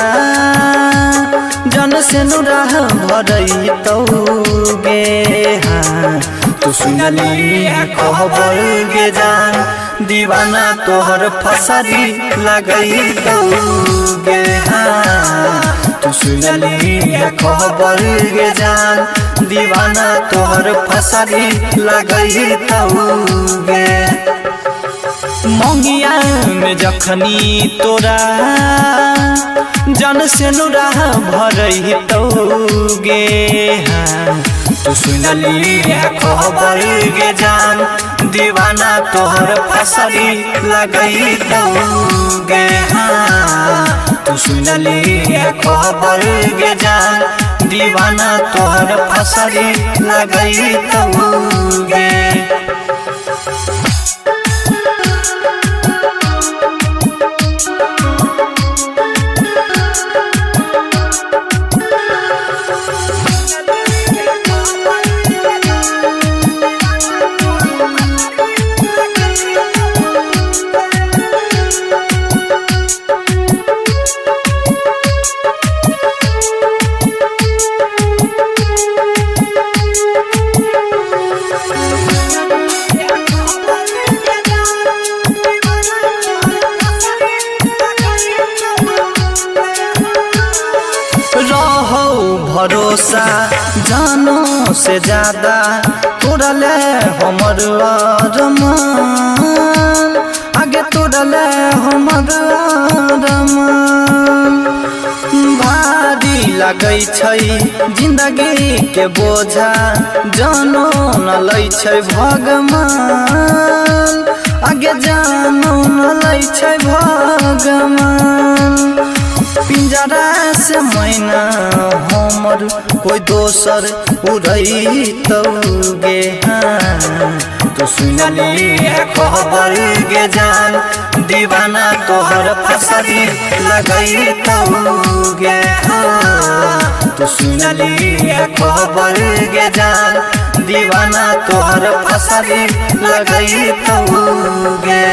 जन से नुराह भरई तौगे हाँ तू सुनली खबर गे जान दीवाना तोहर फसरी लगई तौगे हाँ तू सुनली खबर गे जान दीवाना तोहर फसरी लगई तौगे मंगिया में जखनी तोरा जन से नुराह भरई तौगे हाँ
तू सुनली है खबर गे जान दीवाना तोहर फसरी लगई दोगे हाँ तू सुनली है खबर गे जान दीवाना तोहर फसरी लगई दोगे
भरोसा जानो से ज्यादा तोड़ले हमर अरमान आगे तोड़ले हमर अरमान भारी लगै छै जिंदगी के बोझा जानो न लै छै भगवान आगे जानो न लै छै भगवान पिंजरा से मैना हमर कोई दोसर उड़ई तौगे हाँ तो सुनली है खबर गे जान दीवाना तोहर फसरी लगई तौगे हाँ तो सुनली है खबर गे जान दीवाना तोहर फसरी लगई तौगे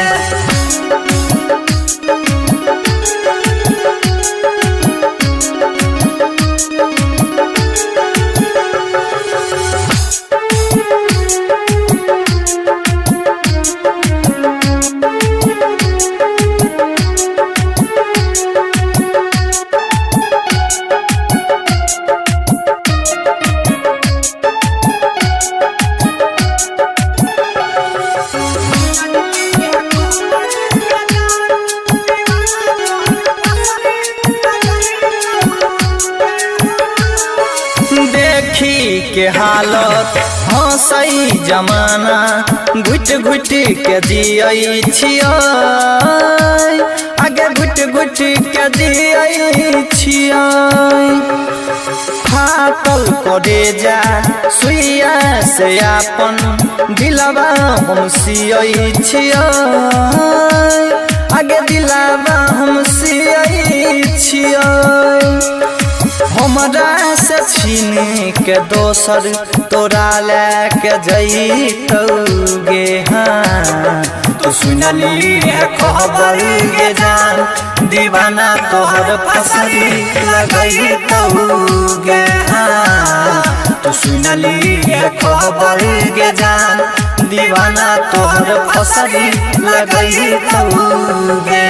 के हालत हंसई जमाना घुट घुट के जियई छियै आगे घुट घुट के जियई छियै फाटल करे जा सुइया से अपन दिलवा हम सियई छियै आगे दिलवा हम सियई छियै हमरा से छीन के दोसर तोरा लेके जइतौगे हाँ तू सुनली है खबर गे जान दीवाना तोहर फसरी लगइतौगे हाँ तू सुनली है खबर गे जान दीवाना तोहर फसरी लगइतौगे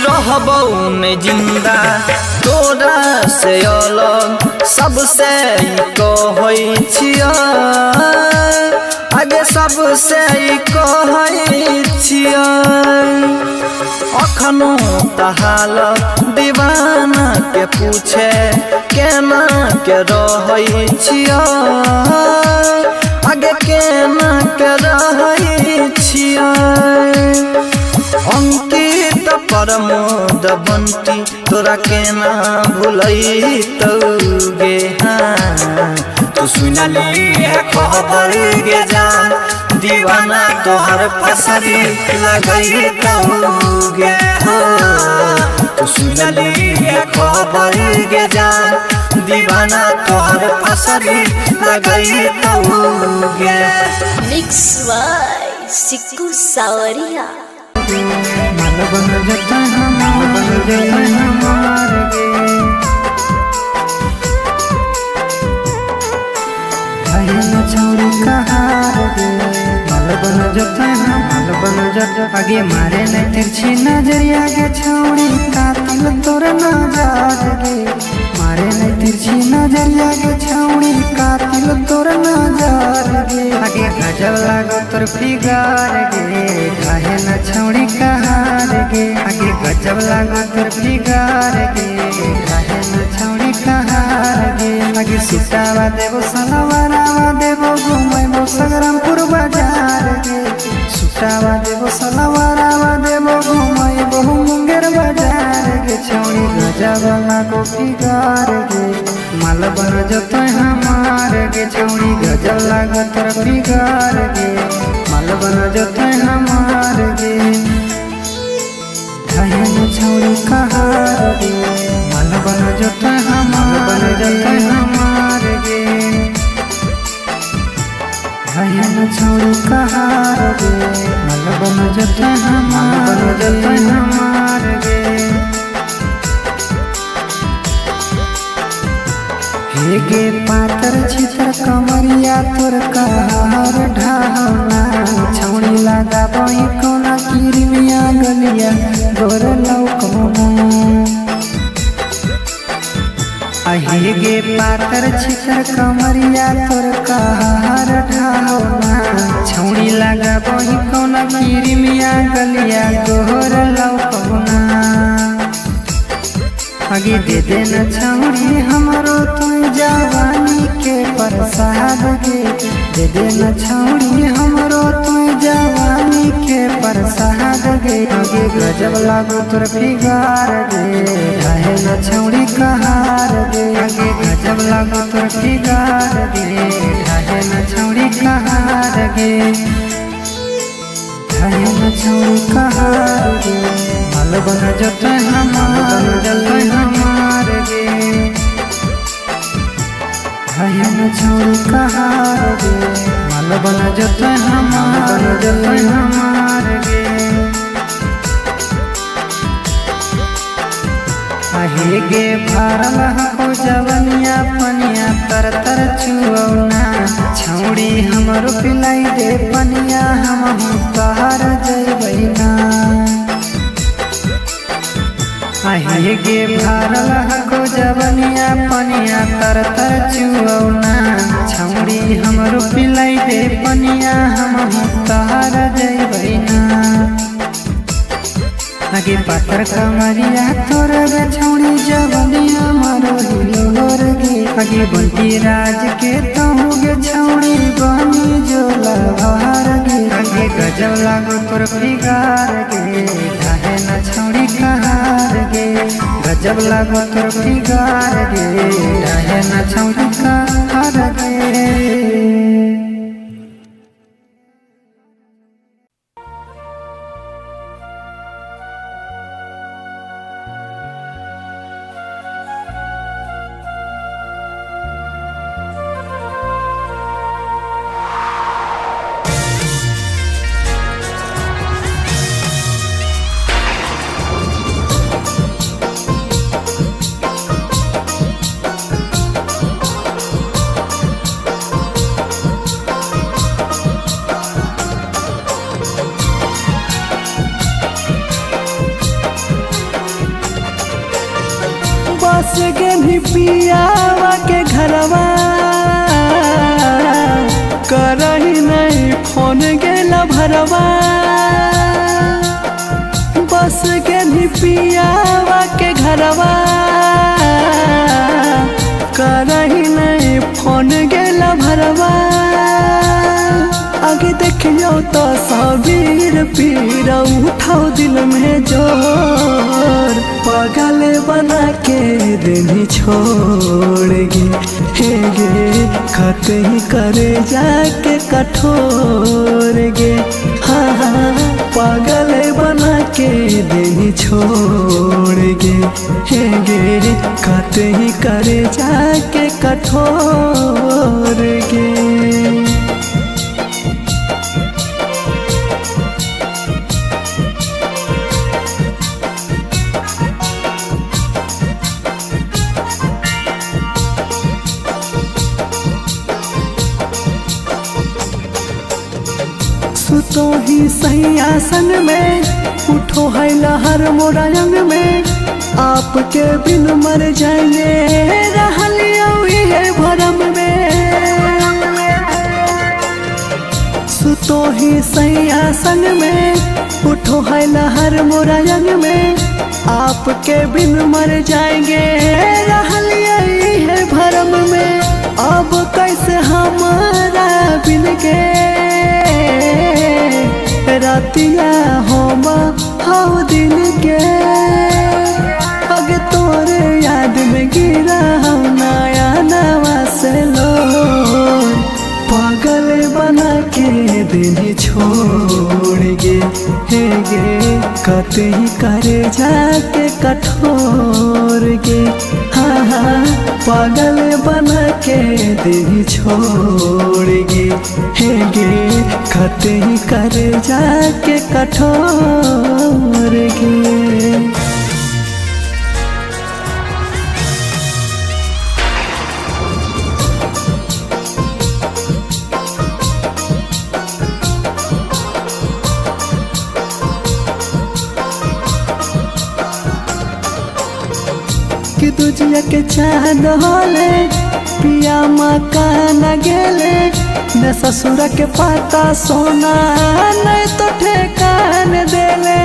रहबौन जिंदा तोरा से अलग सबसे कहै छियै आगे सबसे कहै छियै अखनो तहाल दीवाना के पूछे केना के रहै छियै आगे केना के रहै छियै अंकित प्रमोद बंटी तोरा केना भूलैतौगे हाँ तू सुनली है खबर गे जान दीवाना तोहर फसरी लगइतौगे हाँ तू सुनली है खबर गे जान दीवाना तोहर फसरी लगइतौगे
मिक्स बाय सिक्कू सावरिया।
माल बन जता हमार गे हमार गे काहे न छौड़ी कहार गे माल बन जता माल बन जता आगे मारे न तिरछी नजरिया गे छौड़ी कातिल तोर नजर गे मारे न तिरछी नजरिया गे छौड़ी कातिल तोर नजर गे आगे गजब लागो तोर फिगार गे काहे न छौड़ी कहार गे आगे गजब लागो तोर फिगार गे काहे न छौड़ी कहार गे आगे सुटावा देबो सलवारावा देबो घुमैबो संग्रामपुर बाजार गे सुटावा देबो सलवारावा देबो घुमैबो मुंगेर बाजार गे छौड़ी गजब लागो फिगार गे माल बन जतो हमार गे छौड़ी गजब लागो तोर फिगार गे माल बन जतो हमार गे काहे न छौड़ी कहार गे माल बन जतो हमार गे काहे न छौड़ी कहार गे माल बन जतो हमार गे हे गे पातर छितर कमरिया तोर कहार ढाहना छौड़ी लगा बही कोना किरमिया गलिया गोर लौकना हे गे पातर छितर कमरिया तोर कहार ढाहना छौड़ी लगा बही कोना किरमिया गलिया गोर लौकना आगे दे देना छौड़ी हमरो तू जवानी के प्रसाद गे दे देना छौड़ी हमरो तू जवानी के प्रसाद गे आगे गजब लागो तोर फिगार गे काहे न छौड़ी कहार गे आगे गजब लागो तोर फिगार गे काहे न छौड़ी कहार गे काहे न छौड़ी कहार गे माल बन जतो हमार गे काहे न छौड़ी कहार गे माल बन जतो हमार गे आहे गे फारल हो जवनिया पनिया तर तर छुऔना छौड़ी हमरो पिलाई दे पनिया हम तोहर जइबै ना आहे गे फारल हो जवनिया पनिया तर तर छुऔना छौड़ी हमरो पिलाई दे पनिया हम तोहर जइबै ना आगे पातर कमरिया तोर गे छौड़ी जवनिया मारो हिलोर गे आगे बंटी राज के तहु गे छौड़ी बनी जो लहर गे आगे गजब लागो तोर फिगार गे काहे न छौड़ी कहार गे गजब लागो तोर फिगार गे काहे न छौड़ी कहार गे।
बस गे भी पियावा के घरवा करही नहीं फोन गेला भरवा बस के भी पियावा के घरवा करही नहीं फोन गेला भरवा आगे देखियो तो सबीर पीर उठाओ दिल में जोर पागल बना के देनी छोड़ गे हे गे खत ही करे जाके कठोर गे हाँ हाँ पागल बना के देनी छोड़ गे हे गे खत ही करे जाके कठोर गे। सुतो ही सैया संग में उठो है लहर मोरा अंग में आपके बिन मर जाएंगे रहलिया है भरम में सुतो ही सैया संग में उठो है लहर मोरा अंग में आपके बिन मर जाएंगे रहलिया है भरम में अब कैसे हमारा बिन के रातिया होमा हाउ दिन के अग तोरे याद में गिरा हम नया नवा से लो पागल बना के दिन छोड़ गे हे गे कतई करे जाके कठोर गे हाँ हाँ पागल बना के दिन छोड़ गे हे गे कतई करे जाके कठोर गे। कि दुजिया के चांद होले पिया मकान गेले न ससुर के पाता सोना नहीं तो ठेकान देले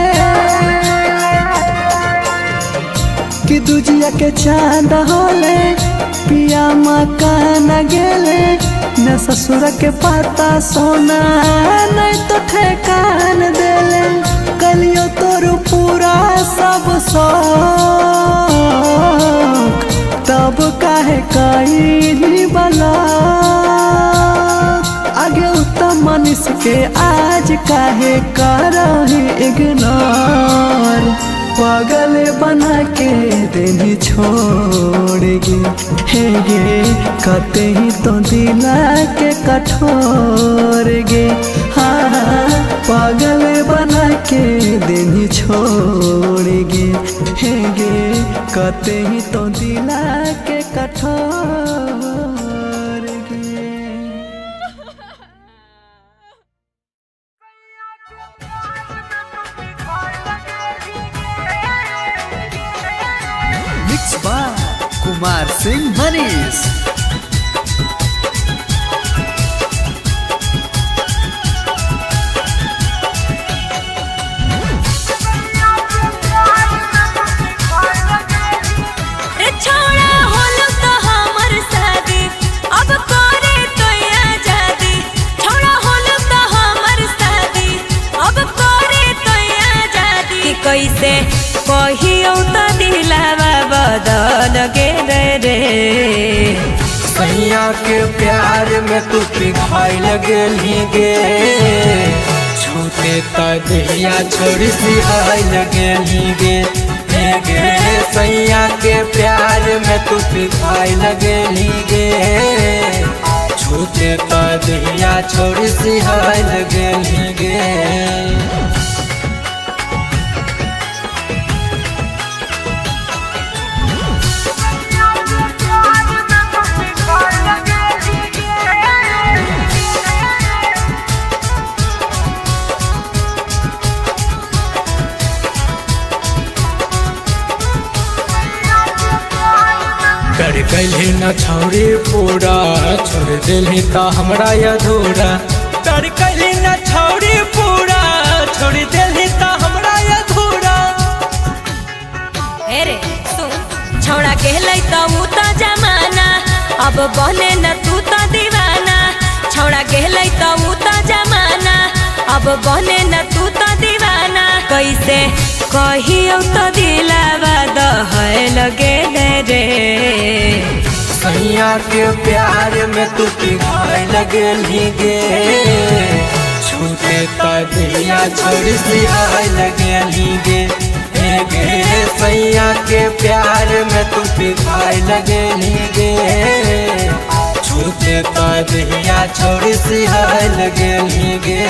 कि दुजिया के चांद होले पिया मकान गेले न ससुर के पाता सोना नहीं तो ठेकान देले कलियो तोर पूरा सब सो तब काहे कई बला आगे उत्तम मनुष्य के आज काहे करही इग्नोर पागल बना के देनी छोड़ गे हे गे कतई तो दिला के कठोर गे हाँ पागल बना के देनी छोड़ गे हे गे कतई तो दिला के कठोर गे।
Mix by Kumar Singh Manish.
कैसे कहियो तो दिलावा बदल गे रे
सैया के प्यार में तू पिघाइल गेली गे छूटे त दहिया छोड़ सिहाइल गेली गे हे गे सैया के प्यार में तू पिघाइल गेली गे छूटे त दहिया छोड़ सिहाइल गेली गे। कर गई न छौरी पूरा छोड़ दिली त हमरा अधूरा कर गई न छौरी पूरा छोड़ दिली त हमरा अधूरा।
हे रे सुन छौड़ा कहलै त उ त जमाना अब बने न तू त दीवाना छौड़ा कहलै त उ त जमाना अब बने न तू त दीवाना कैसे कहियो तो दिलावा दहल गेले रे
सैया के प्यार में तू पिघाइल गेली गे छूटे त दहिया छोड़ सिहाइल गेली गे हे गे सैया के प्यार में तू पिघाइल गेली गे छूटे त दहिया छोड़ सिहाइल गेली गे।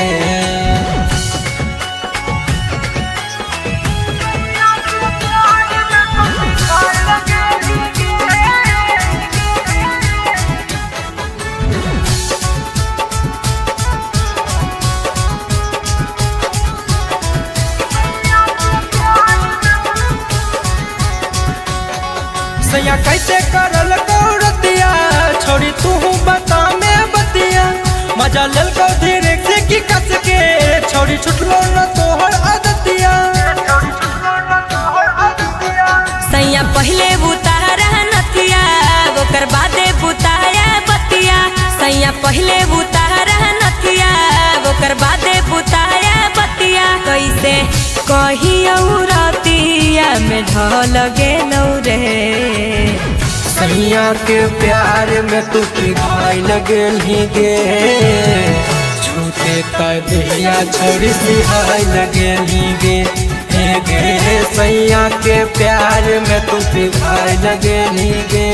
कैसे करल गौरतिया छोड़ी तू बता में बतिया मजा लेल को धीरे से की कस के छोड़ी छुटलो न तोहर आदतिया
सैया पहले बुतारा नथिया ओकर बादे बुताया बतिया सैया पहले बुतारा नथिया ओकर बादे बुताया बतिया कैसे कहियो रतिया में ढल गेलौ रे
सैया के प्यार में तू पिघाई लगेली गे छूटे तहिया छोड़ी सिहाई लगेली गे हे गे सैया के प्यार में तू पिघाई लगेली गे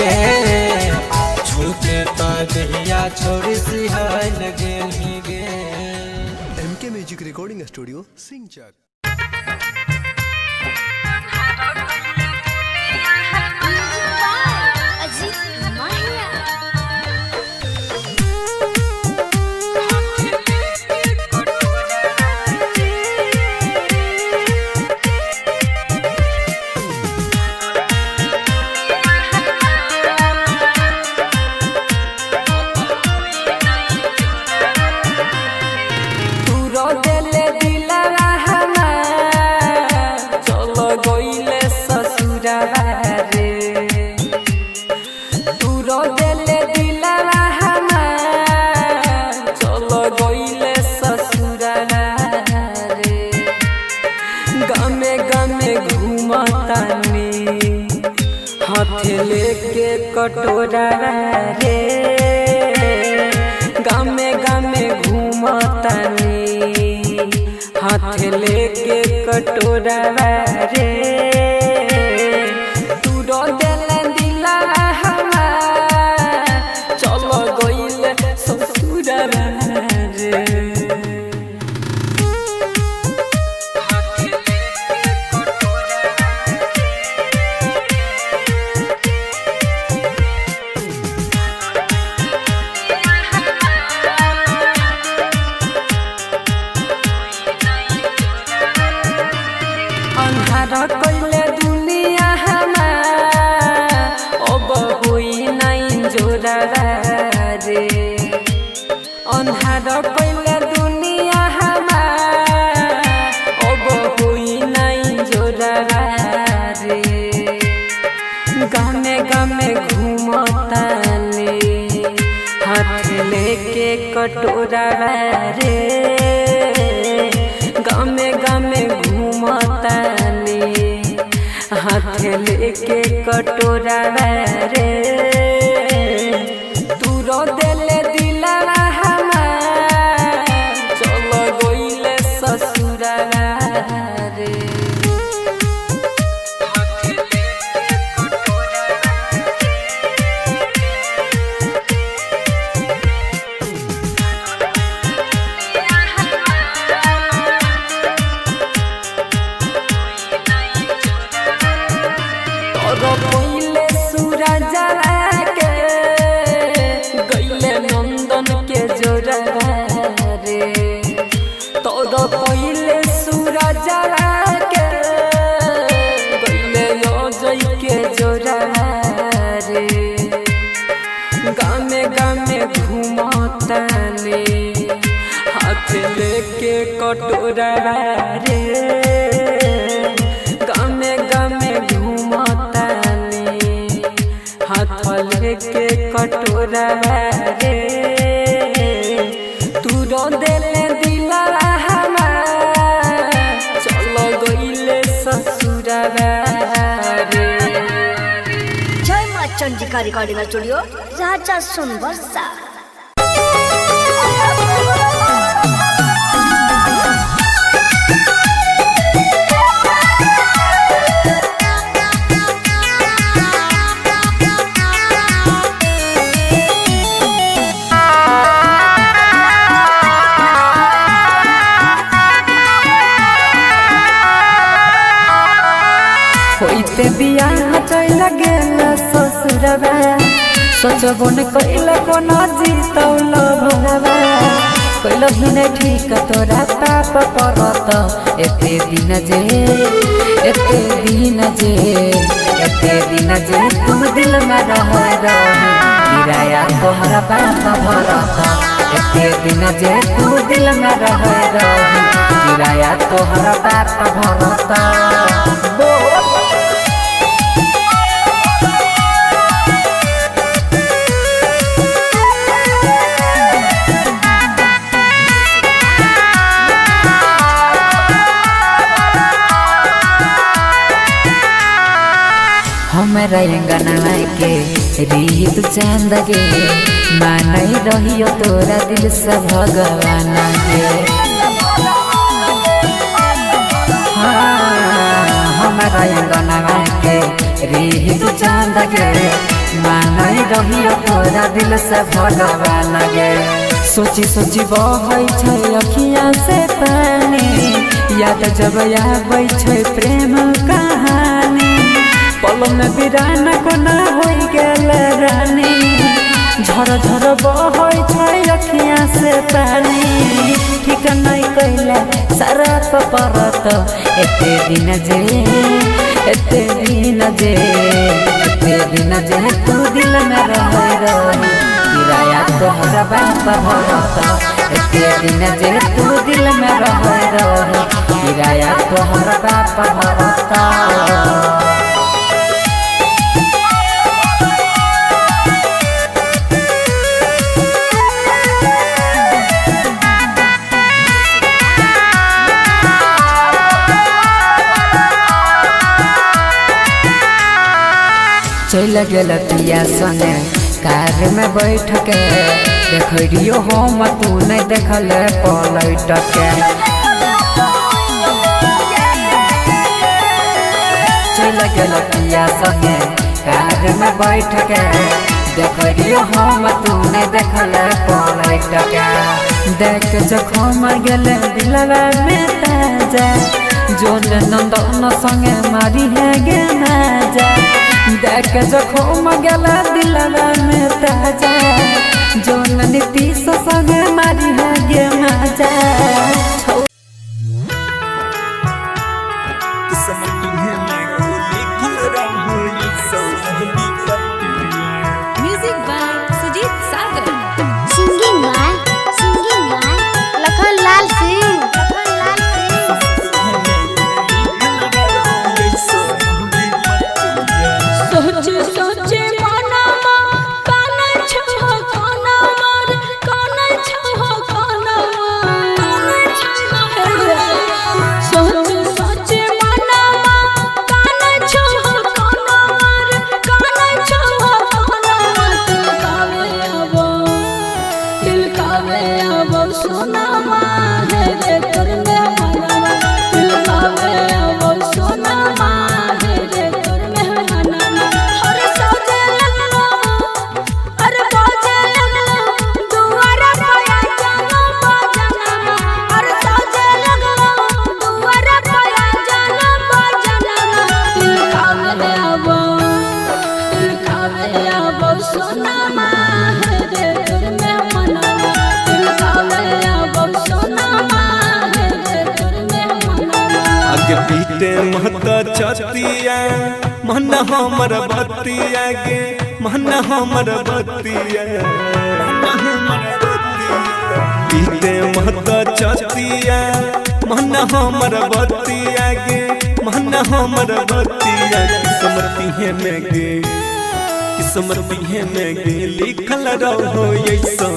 छूटे तहिया छोड़ी सिहाई लगेली गे।
MK म्यूजिक रिकॉर्डिंग स्टूडियो सिंचक।
लेके कटोरा रे गामे गामे घूमतानी हाथ लेके कटोरा रे तू रो दिल दिला हमार चलो गइले ससुरा रे कैले दुनिया हमार अब हुई नहीं जोरा रे अन्हार कैले दुनिया हमार अब हुई नहीं जोरा रे गामे गामे घूमतानी हाथ लेके कटोरा रे गामे गामे घूमतानी हाथ लेके कटोरा रे तू रो दिले दिला हमार चलो गइले ससुरा रे पहिले सूरज के गइले नंदन के जोरा रे तोर पहिले सूरज के गइले अजय के जोरा रे गामे गामे घूमतानी हाथ लेके कटोरा रे गामे गामे हाथ लेके कटोरा रे तू रो दिले दिला हमार चलो गइले ससुरा रे।
जय मां चंडिका रिकॉर्डिंग स्टूडियो राजा सोनबरसा।
होइते बियाह चल गेल ससुरवा सोचबो न कइल कोना जीतौल भरवा कइल भिने ठीक तोरा पाप परत एते दिन जे एते दिन जे तू दिल में रह रही किराया तोहरा बाप भरता एते दिन जे तू दिल में रह रही किराया तोहरा बाप भरता हमरा अंगना के रीत चांद गे मानई रहियो तोरा दिल से भगवान गे हमरा अंगना के रीत चांद गे मानई रहियो तोरा दिल से भगवान गे सोची सोची बहै छै अखियाँ से पानी याद जब आबै छै प्रेम कहानी पल में बिराना कोना हो गेल रानी झर झर बहै छै अखियाँ से पानी ठीक नहीं कैले सारा परत एते दिन जे तू दिल में रह रही किराया तोहरा बाप भरता एते दिन जे तू दिल में रह रही किराया तोहरा बाप भरता चल गेल पिया संगे कार में बैठ के देखियो हम तू नहीं देखल पलट के चल गेल पिया संगे कार में बैठ के देखियो हम तू नहीं देखल पलट के देख जखम गेल दिलवा में ताजा जोन नंदन संगे मारी है गे नाजा देख जखम गेला दिलवा में ताजा जोन नीतीश संगे मारी है गे माजा
music by Sujeet Sagar
singing by Lakhanlal Singh
सोचे सोचे मनमा काना छह काना मार काना छह काना सोचे सोचे मनमा काना छह काना मार काना छह काना तिलकावे अब सोनामा है रे तोर में मनवा तिलकावे अब सोनामा है रे तोर में मनवा हर सौजे लगलो अरे बाजे लगलो दुआरा पाया जानो बाजनमा हर सौजे लगलो दुआरा पाया जानो बाजनमा तिलकावे अब सोनामा है रे तोर में मनवा तिलकावे अब सोनामा है रे तोर में मनवा
आगे पीते महता छतिया मन हमर बतिया गे मन हमर बतिया पीते महता छतिया मन हमर बतिया गे मन हमर बतिया किस्मती है में गे किस्मती है में गे लिखल रहो ऐसा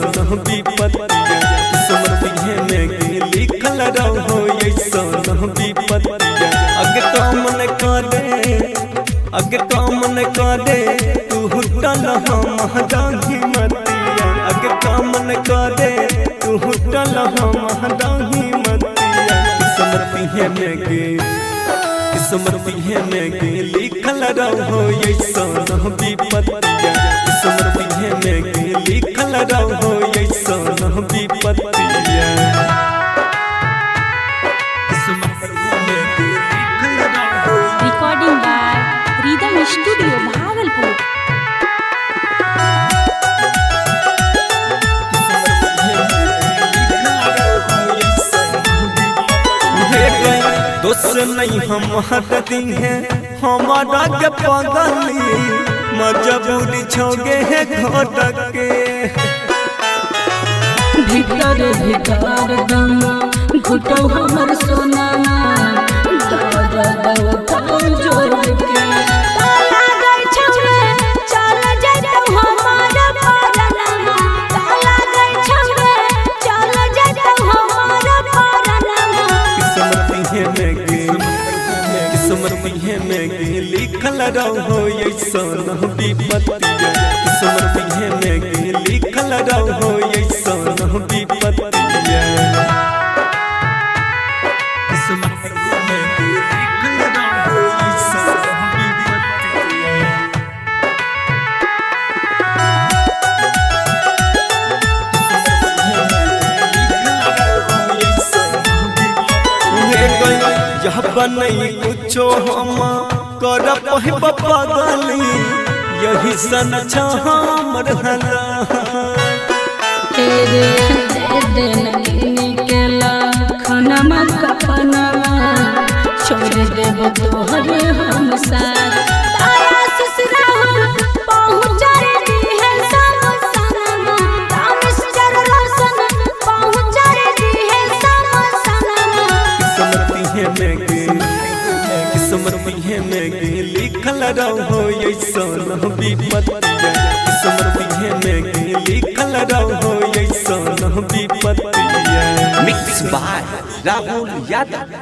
विपत्तिया किस्मती है में गे लिखल रहो ऐसा विपत्तिया अगे काम न करे तू हुटल हम दाही मतिया अगे काम न करे तू हुटल हम दाही मतिया किस्मती है में गे किस्मती है में गे लिखल रहो ऐसा विपत्तिया किस्मती है में गे लिखल रहो ऐसा विपत्तिया
recording by rhythm studio Bhagalpur
दोस्त नहीं हम हटती हैं
हमारा के पगली मजबूरी छोगे है घोटक के
भीतर भीतर दम घुटो हमर सोना जोड़ के ताला गई छौरे चल जइतौ हमार परनमा ताला गई छौरे चल जइतौ हमार परनमा
किस्मत में लिखल रहो ऐसन विपत्तिया किस्मत में लिखल रहो ऐसन विपत्तिया किस्मत में लिखल रहो ऐसन विपत्तिया यह बनई कुछो हम कर पहिब पगली यही सन हमर हला
तेरे दे निकला खनमा कपनवा छोड़ देब तोहर हम साथ तारा ससुरा पहुँच दी है सब सनमा तामिस जर रोशन पहुँच दी है सब सनमा
किस्मत में लिखल रहो ऐसन विपत्तिया किस्मत में लिखल रहो ऐसन विपत्तिया
मिक्स बाय राहुल यादव।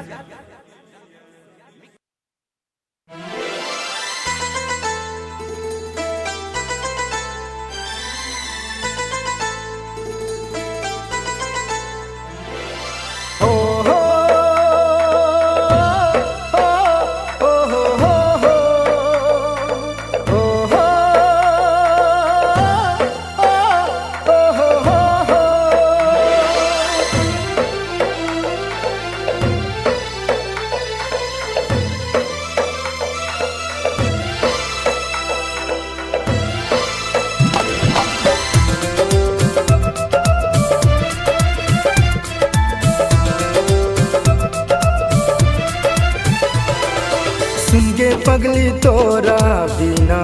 सुनगे पगली तोरा बिना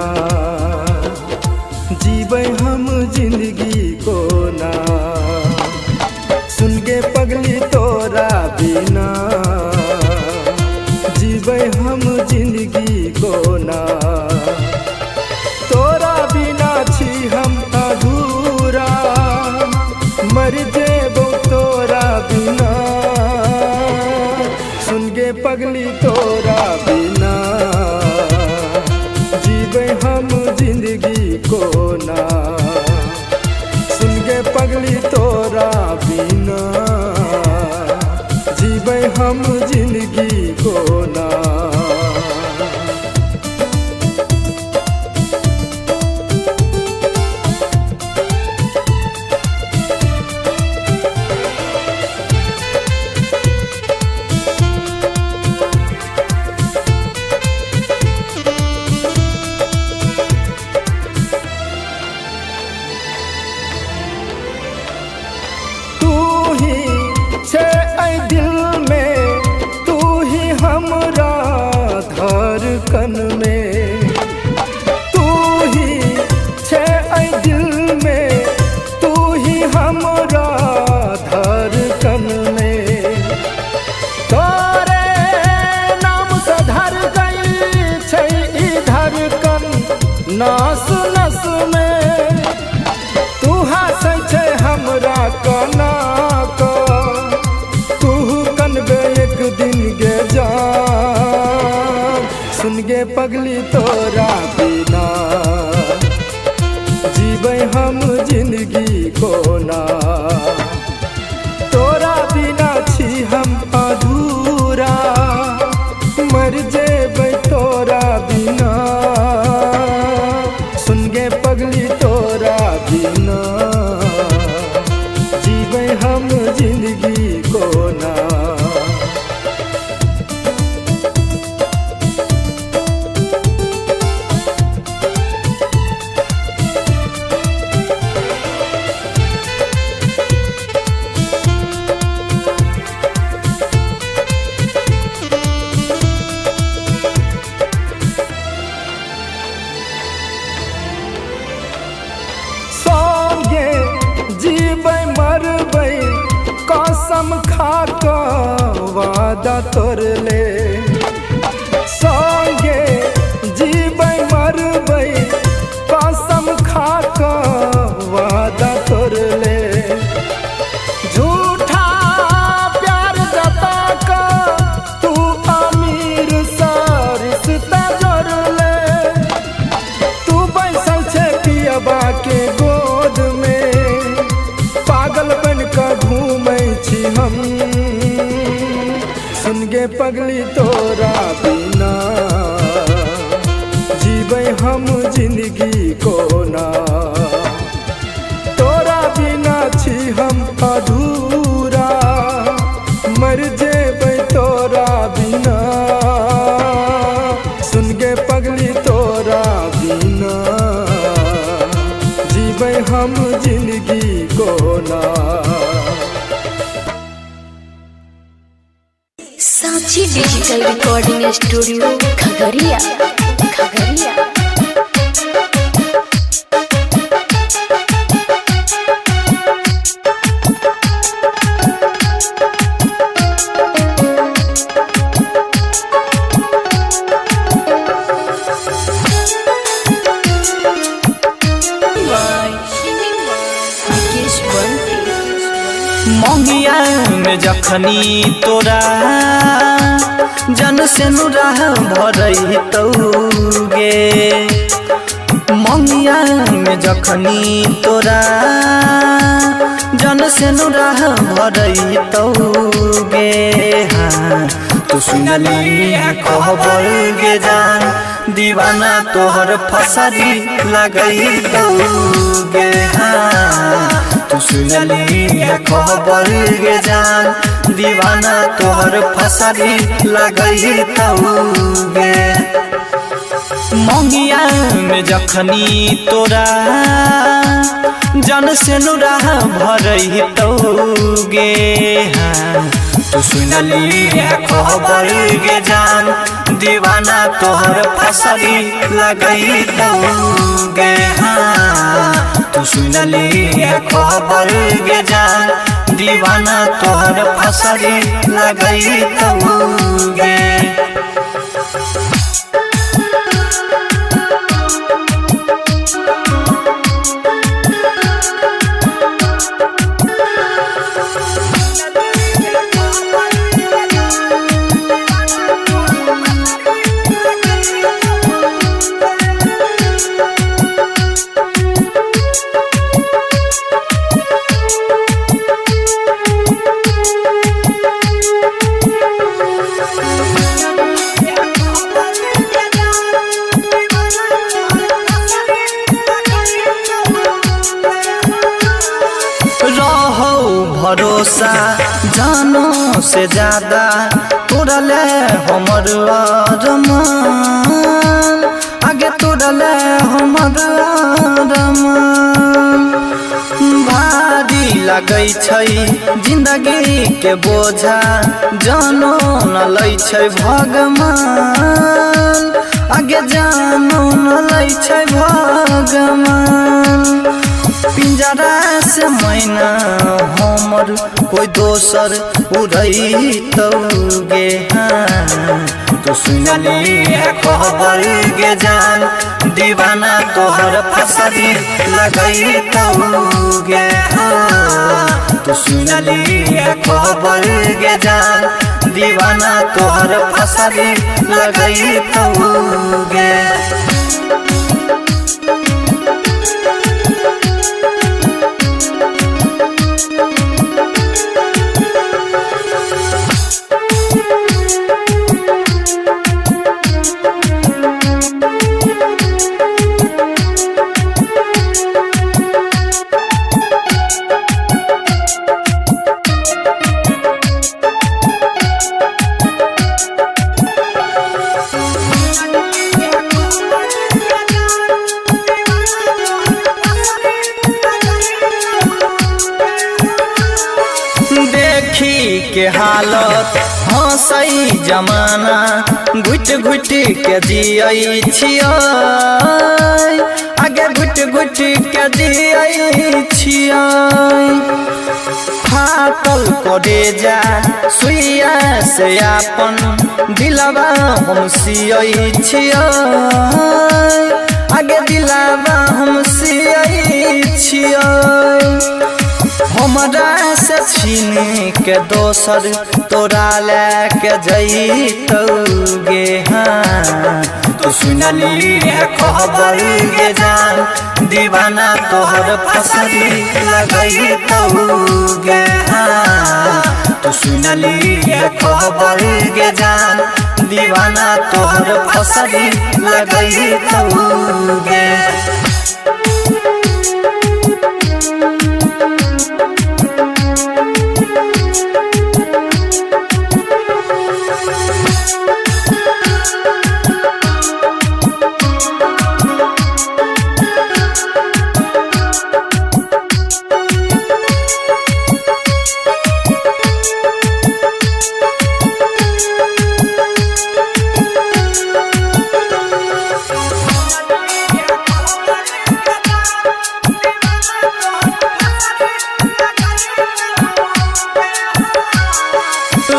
जीवे हम जिंदगी को ना सुनगे पगली तोरा बिना जीवे हम जिंदगी को ना तोरा बिना छी हम अधूरा मर जेबो तोरा बिना सुनगे पगली तोरा बिना जीवे हम जिंदगी को ना सुनगे पगली तोरा बिना जीवे हम जिंदगी को ना धड़कन में तू ही छे ऐ दिल में तू ही हमरा धड़कन में तोरे नाम से धर गई छे ई धड़कन नस नस में तू हंसै छे हमरा कना तू कनबे एक दिन गे जा सुनगे पगली तोरा बिना जीवे हम जिंदगी को ना तोरा बिना छी हम अधूरा मर जेबै तोरा बिना सुनगे पगली तोरा बिना जीवे हम जिंदगी को ना
खाक वादा तोरले संगे जीबै मरबै कसम खाक वादा तोरले झूठा प्यार जता का तू अमीर सा रिश्ता जोड़ले तू बैसल छे पियबा के गोद में पागल बन का घूमै छी हम सुन गे पगली तोरा बिना जीबै हम जिंदगी कोना तोरा बिना छी हम अधूरा मर जेबै तोरा बिना सुन गे पगली तोरा बिना जीबै हम जिंदगी कोना
साक्षी digital recording studio Khagaria Khagaria.
मंगिया में जखनी तोरा जन से नुरा भरई तौगे मंगिया में जखनी तोरा जन से नुरा भरई तौगे हाँ तू सुनली खबर गे जान दीवाना तोहर फसरी लगई तौगे हाँ तू सुनली खबर गे जान दीवाना तोहर फसरी लगई तौगे मंगिया में जखनी तोरा जन से नुरा भरई तौगे हाँ तू सुनली खबर गे जान दीवाना तोहर फसरी लगई तौगे हाँ तू सुनली खबर गे जान दीवाना तोहर फसरी लगई तौगे भरोसा जानो से ज्यादा तोरा ले हमर अरमान आगे तोरा ले हमर अरमान भारी लगै छै जिंदगी के बोझा जानो न लै छै भगवान आगे जानो न लै छै भगवान पिंजरा से मैना हमर कोई दोसर उड़ई तौगे हाँ तो सुनली खबर गे जान दीवाना तोहर फसरी लगई तौगे हाँ तो सुनली खबर गे जान दीवाना तोहर फसरी लगई तौगे के हालत हंसई जमाना घुट घुट के जियई छियै आगे घुट घुट के जियई छियै फाटल करे जा सुइया से अपन दिलवा हम सियई छियै आगे दिलवा हम सियई छियै हमरा से छीन के दोसर तोरा लेके जइतौगे हाँ तू सुनली है खबर गे जान दीवाना तोहर फसली लगइतौगे हाँ तू सुनली है खबर गे जान दीवाना तोहर फसली लगइतौगे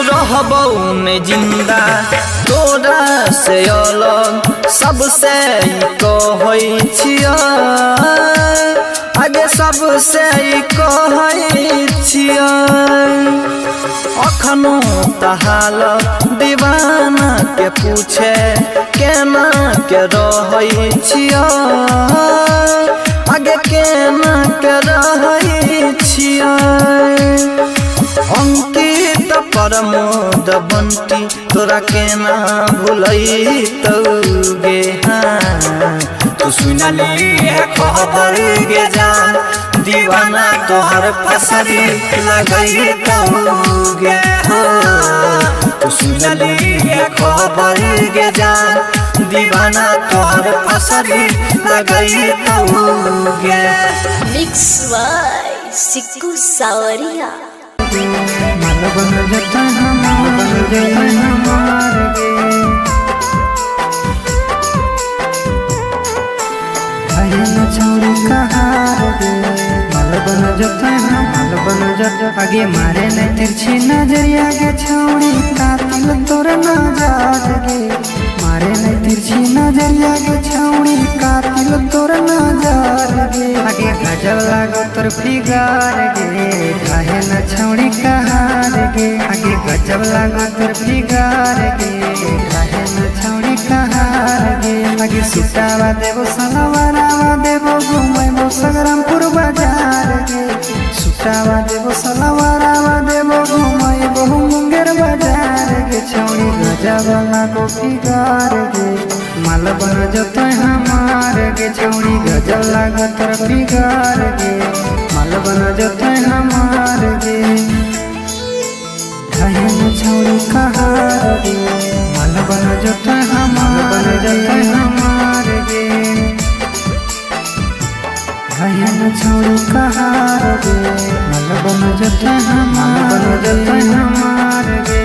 रहबौ में जिंदा तोरा से अलग सबसे कहै छियै आगे सबसे कहै छियै अखनो तहाल दीवाना के पूछे केना के रहै छियै आगे केना के रहै छियै अंकित प्रमोद बंटी तोरा केना भूलैतौगे हाँ तू सुनली है खबर गे जान दीवाना तोहर फसली लगइतौगे हाँ तू सुनली है खबर गे जान दीवाना तोहर फसली लगइतौगे
मिक्स बाय सिक्कू सावरिया
मालबन जता हमार गे भयन छोड़ी कहार गे मालबन जता आगे मारे न तिरछी नजरिया गे छौड़ी कातिल तोर नजर गे मारे न तिरछी नजरिया गे छौड़ी कातिल तोर नजर गे आगे गजब लागो तोर फिगर गे काहे न छौड़ी कहार गे आगे गजब लागो तोर फिगर गे काहे न छौड़ी कहार गे आगे सुटावा देबो सलवारावा देबो घुमैबो संग्रामपुर बाजार गे सुटावा देबो सलवारावा देबो घुमैबो मुंगेर बाजार गे छौड़ी गजब लागो फिगर गे मालबन जतै हमार गे छौड़ी गजब लागो तोर फिगर गे मालबन जतै हमार गे काहे न छौड़ी कहार गे मालबन जतै हमार गे काहे न छौड़ी कहार गे मालबन जतै हमार गे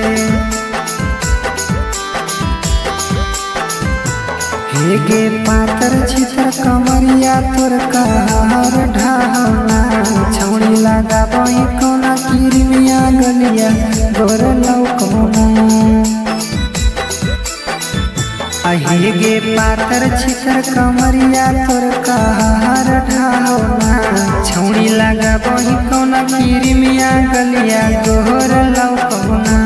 हे गे पातर छितर कमरिया तोर कहार ढाहना छौड़ी लगाबई कोना किरमिया गलिया गोर लौकौना हे गे पातर छितर कमरिया तोर कहार ढाहना छौड़ी लगाबई कोना किरमिया गलिया गोर लौकौना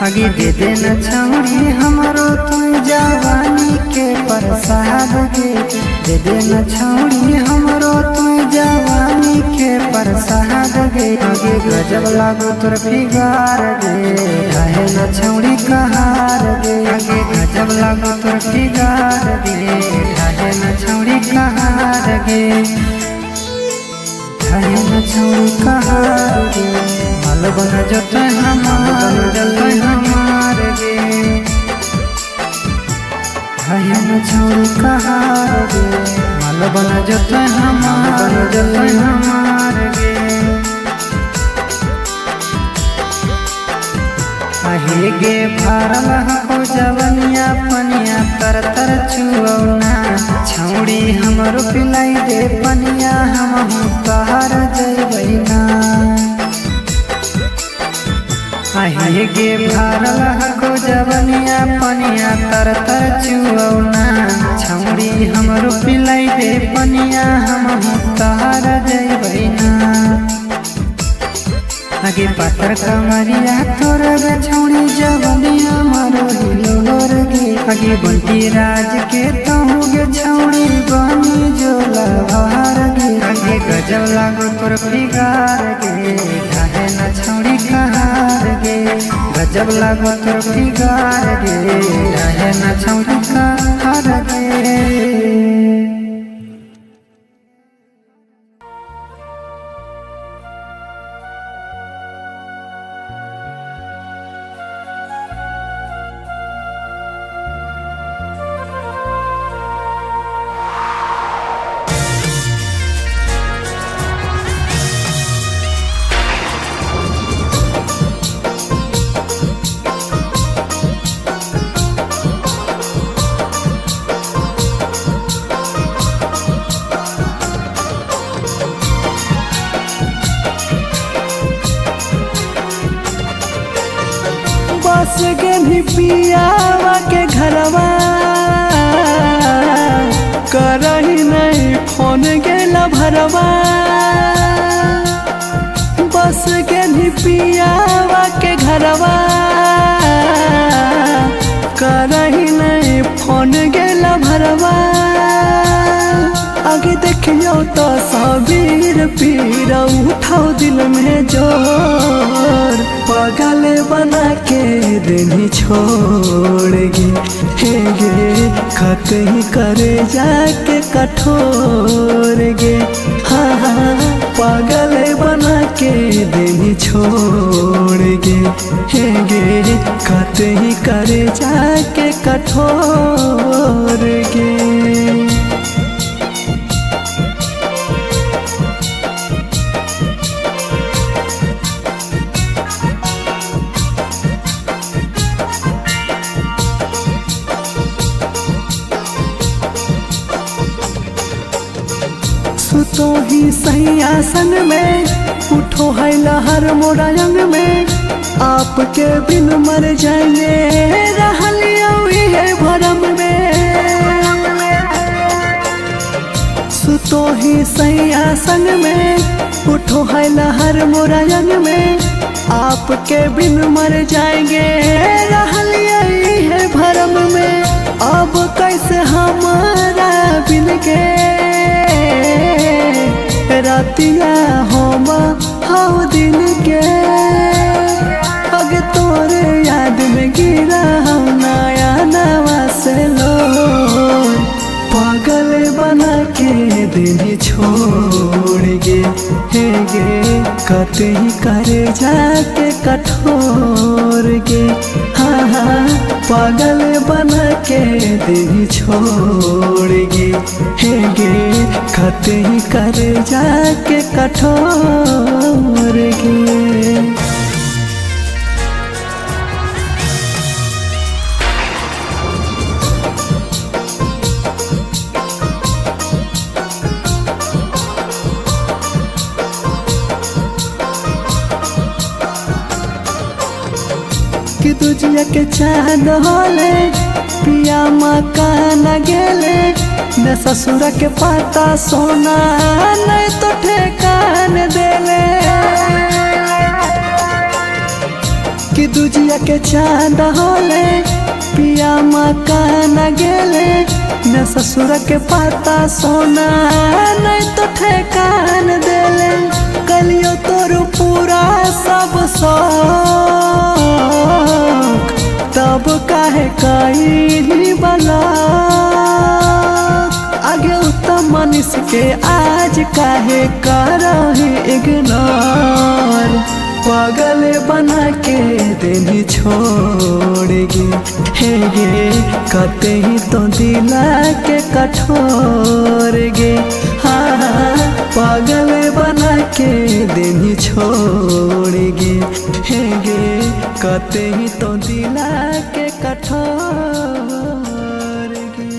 आगे दे देना छौड़ी हमरो तू जवानी के प्रसाद गे दे देना छौड़ी हमरो तू जवानी के प्रसाद गे आगे गजब लागो तोर फिगर गे काहे न छौड़ी कहार गे आगे गजब लागो तोर फिगर गे काहे न छौड़ी कहार गे काहे न छौड़ी कहार गे मालबन जतै हमार गे काहे न छौड़ी कहार गे मालबन जतै हमार गे आहे गे फारल हो जवनिया पनिया तर तर छुऔना छौड़ी हमरो पिलाई दे पनिया हम तोहर जइबैना
काहे गे भारल हको जवनिया पनिया तर तर चुऔना छौड़ी हमरो पिलाई दे पनिया हम तहार जइबैना आगे पातर कमरिया तोर गे छौड़ी जवनिया मारो हिलोर गे आगे बंटी राज के तहु गे छौड़ी बनी जोला भार गे आगे गजब लागो तोर फिगार गे काहे न छौड़ी कहार गे गजब लागो तोर फिगार गे काहे न छौड़ी कहार गे।
बस गेली पियावा के घरवा करही नहीं फोन गेला भरवा बस गेली पियावा के घरवा करही नहीं फोन गेला भरवा आगे देखियो तो सबीर पीर उठाओ दिल में जोर पागल बना के देनी छोड़गी हे गे खत ही करे जाके कठोर गे हाँ हाँ पागल बना के देनी छोड़गी हे गे खत ही करे जाके कठोर गे। सुतो ही सैया संग में उठो है लहर मोरा अंग में आपके बिन मर जाएंगे रहलिया है भरम में सुतो ही सैया संग में उठो है लहर मोरा अंग में आपके बिन मर जाएंगे रहलिया है भरम में अब कैसे हमारा बिन के रातिया होमा हाउ दिन के अगे तोरे याद में गिरा हम नया नवा से लो पागल बना के दिन छोड़ गे हे गे कते ही करे जाके कठोर गे हाँ हाँ पागल बना के दिन छोड़ गे हे गे कते ही करे जाके कठोर गे। कि तुझिया के चांद होले पिया मकान गेले न ससुर के पाता सोना नहीं तो ठेकान देले कि तुझिया के चांद होले पिया मकान गेले न ससुर के पाता सोना नहीं तो ठेकान देले कलियो तोर पूरा सब तब काहे कई बला आगे उत्तम मनुष्य के आज काहे करही इग्नोर पागल बना के देनी छोड़गी हे गे कते ही तो दिला के कठोर गे हाँ पागल बना के देनी छोड़गी हे गे कते ही तो दिला के कठोर गे।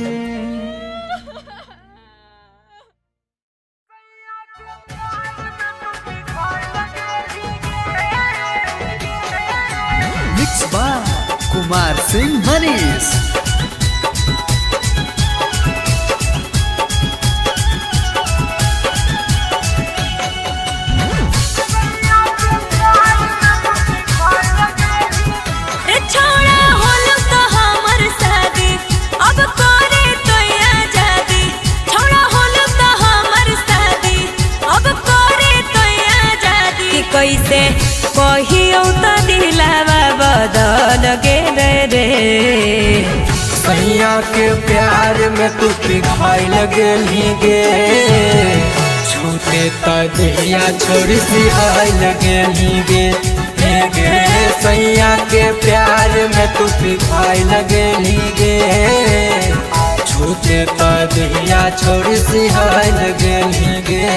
Mix by Kumar Singh Manish.
रे छोड़ा होलो तो हमर शादी अब करे तो आजादी। छोड़ा होलो तो हमर शादी अब करे तो आजादी। कि कैसे कहियो तो दिलावा बदल गेले रे।
सैया के प्यार में तू पिघल गेली गे। छूटे त दहिया छोड़ सिहाय गेली गे। गे सैया के प्यार में तू पिघल गेली गे। छूटे त दहिया छोड़ सिहाय गेली गे।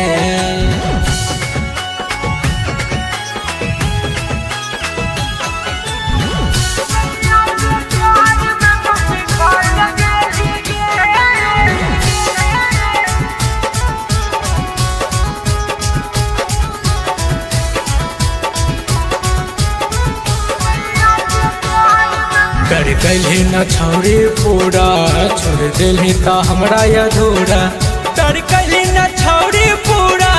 कर गली न छौरी पूरा छोड़ दिली त हमरा अधूरा। कर गली न छौरी पूरा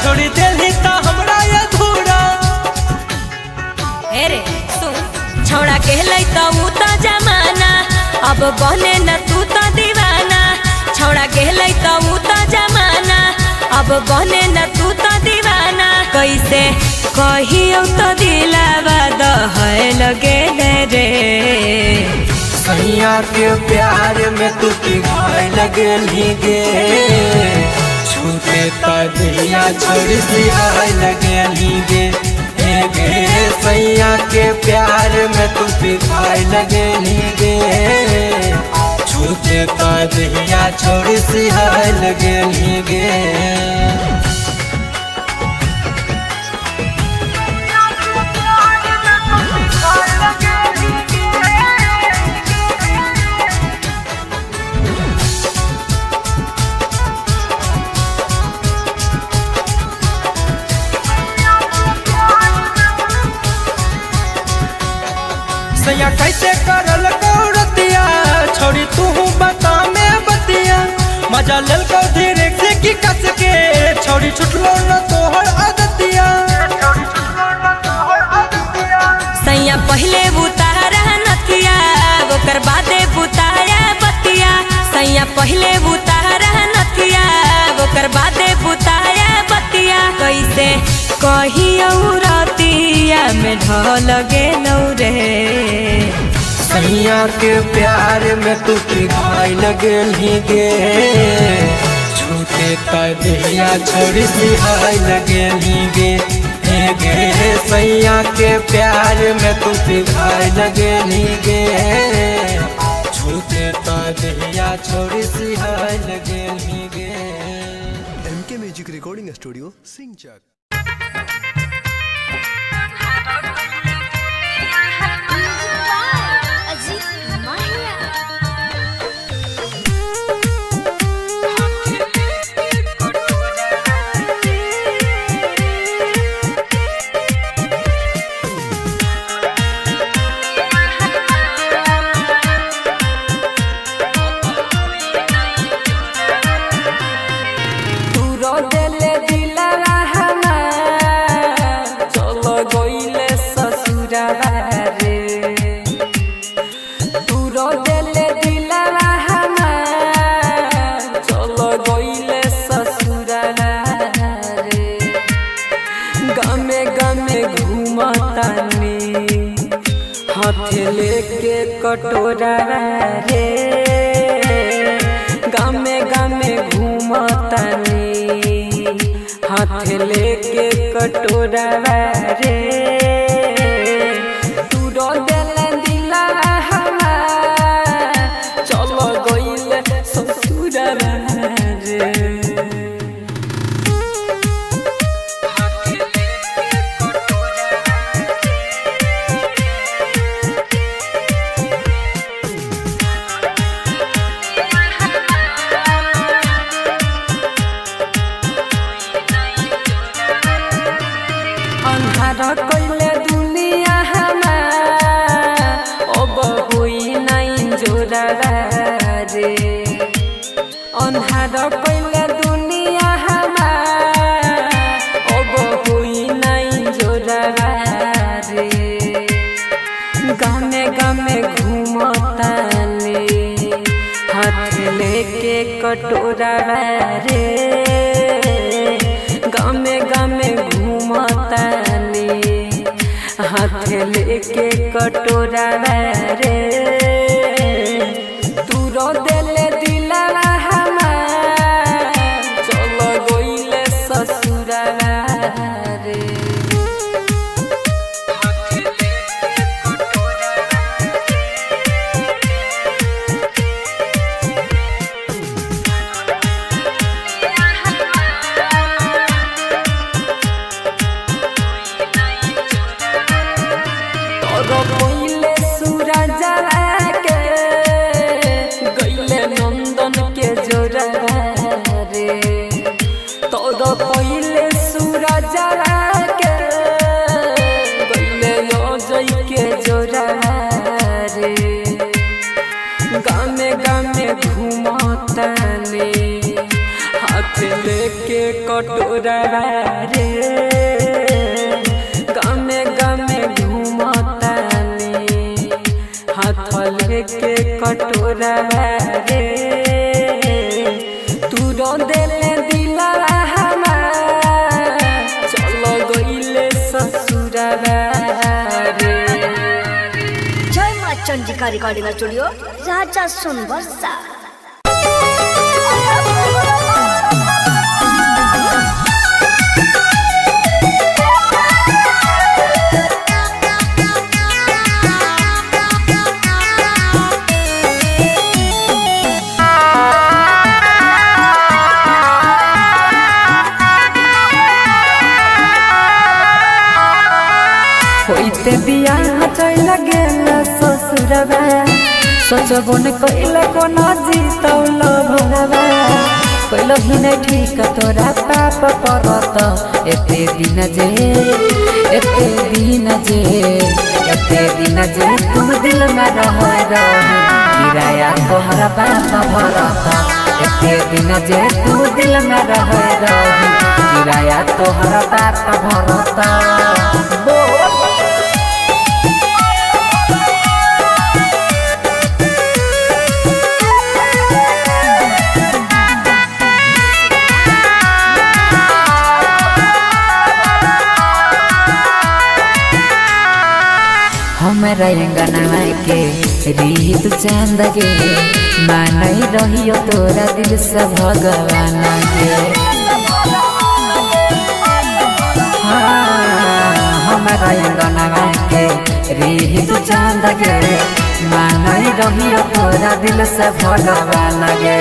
छोड़ दिली त हमरा अधूरा।
रे सुन छोड़ा कहलै तो ऊ तो जमाना अब बने न तू तो दीवाना। छोड़ा कहलै तो ऊ तो जमाना अब बने न तू तो दीवाना। कैसे कहियो तो दिलावा दहल गेले रे।
सैया के प्यार में तू पिघल गेली गे। छूटे त दहिया छोड़ सिहाय गेली गे। गे सैया के प्यार में तू पिघल गेली गे। छूटे त दहिया छोड़ सिहाय गेली गे। सैया कैसे करल गौरतिया छोड़ी तू बता में बतिया। मजा लेल को धीरे से की कस के छोड़ी छुटलो न तोहर आदतिया।
सैया पहले बुतारा नथिया ओकर बादे बुताया बतिया। सैया पहले बुतारा नथिया ओकर बादे बुताया बतिया। कैसे कहियो रतिया में ढल गेलौ रे।
सैया के प्यार में तू पिघल गेली गे। छूटे त दहिया छोड़ सिहाय गेली गे। गे सैया के प्यार में तू पिघल गेली गे। छूटे त दहिया छोड़ सिहाय गेली गे।
MK म्यूजिक रिकॉर्डिंग स्टूडियो सिंचक।
हाथ लेके कटोरा रे गामे गामे घूमतानी। हाथ लेके कटोरा रे तू रो दिल दिला चलो गइल ससुरा रे। अंधार कइले दुनिया हमार अन्हार कइले दुनिया हमार अब होई नहीं जोरवा रे गामे गामे घूमतानी हाथ लेके कटोरा रे गामे गामे घूमतानी हाथ लेके कटोरा रे तू रो देले दिलवा हमार चल गइले ससुरा रे गइले सूरज के गइले नंदन के जोरा रे तोर पहिले सूरज के गइले अजय के जोरा रे गामे गामे घूमतानी हाथ लेके कटोरा रे गामे गामे घूमतानी हाथ लेके कटोरा रे तू रो देले दिलवा हमार चल गइले ससुरा रे
जय माँ चंडिका रिकॉर्डिंग स्टूडियो राजा सोनबरसा।
होइते बियाह चल गेल ससुरवा सोचबो न कइला कोना जीतौल भरवा कइल ही नहीं ठीक तोरा पाप परत एते दिन जे तुम दिल में रह किराया तोहरा पाप भरत एते दिन जे तू दिल में रह किराया तोहरा पाप भरत हमारा अंगना के रीत चांद के मानई रहियो तोरा दिल से भगवान के हमारा अंगना के रीत चांद के मानई रहियो तोरा दिल से भगवान के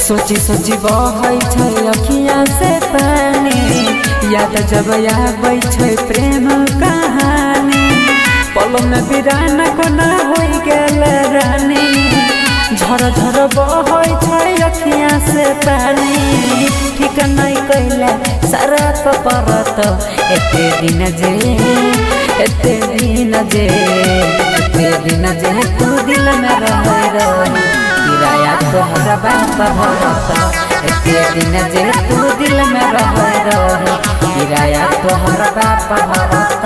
सोची सोची बहै छै अखियाँ से पानी याद जब आबै छै प्रेम कहानी पल में बिरान कोना होई गेल रानी झर झर बहै छै अखियाँ से पानी ठीक नहीं कैला सारा परत एते दिन जे तू दिल में रह किराया तोहरा बाप भरत एते दिन जे तू दिल में रह किराया तोहरा बाप भरत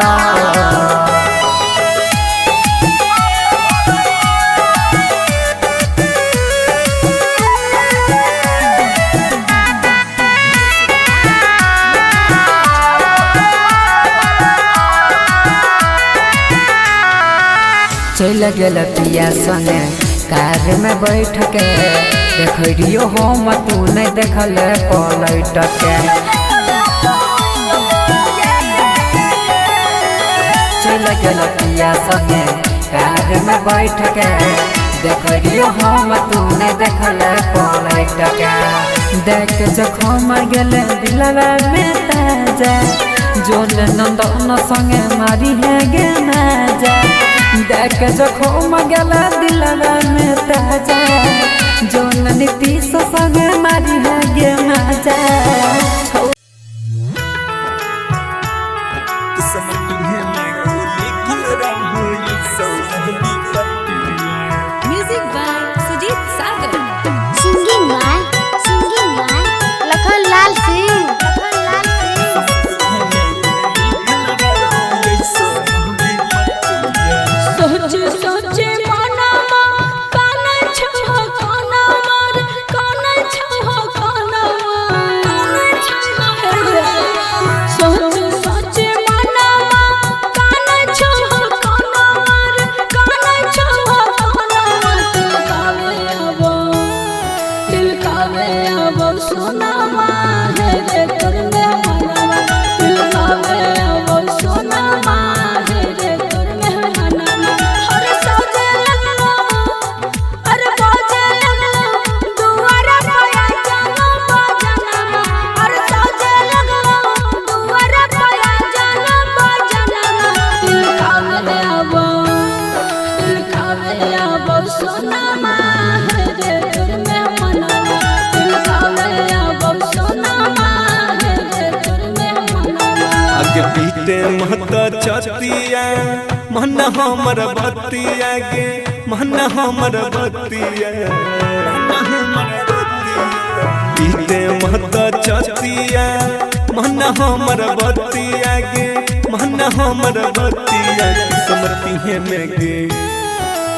चल गेल पिया संगे कार में बैठ के देखियो हम तू नहीं देखल पलट के चल गेल पिया संगे कार में बैठ के देखियो हम तू नहीं देखल पलट के देख जखम गेल दिलवा में ताजा जोन नंदन संगे मारी है गे नाजा देख जखम गेला दिलवा में ताजा जोन नीतीश संगे मारी है गे नाजा
music by Sujeet Sagar.
Singing by
बीते मत छतिया मन हमर बतिया गे मन हमर बतिया बीते मत छतिया मन हमर बतिया गे मन हमर बतिया किस्मतिये में गे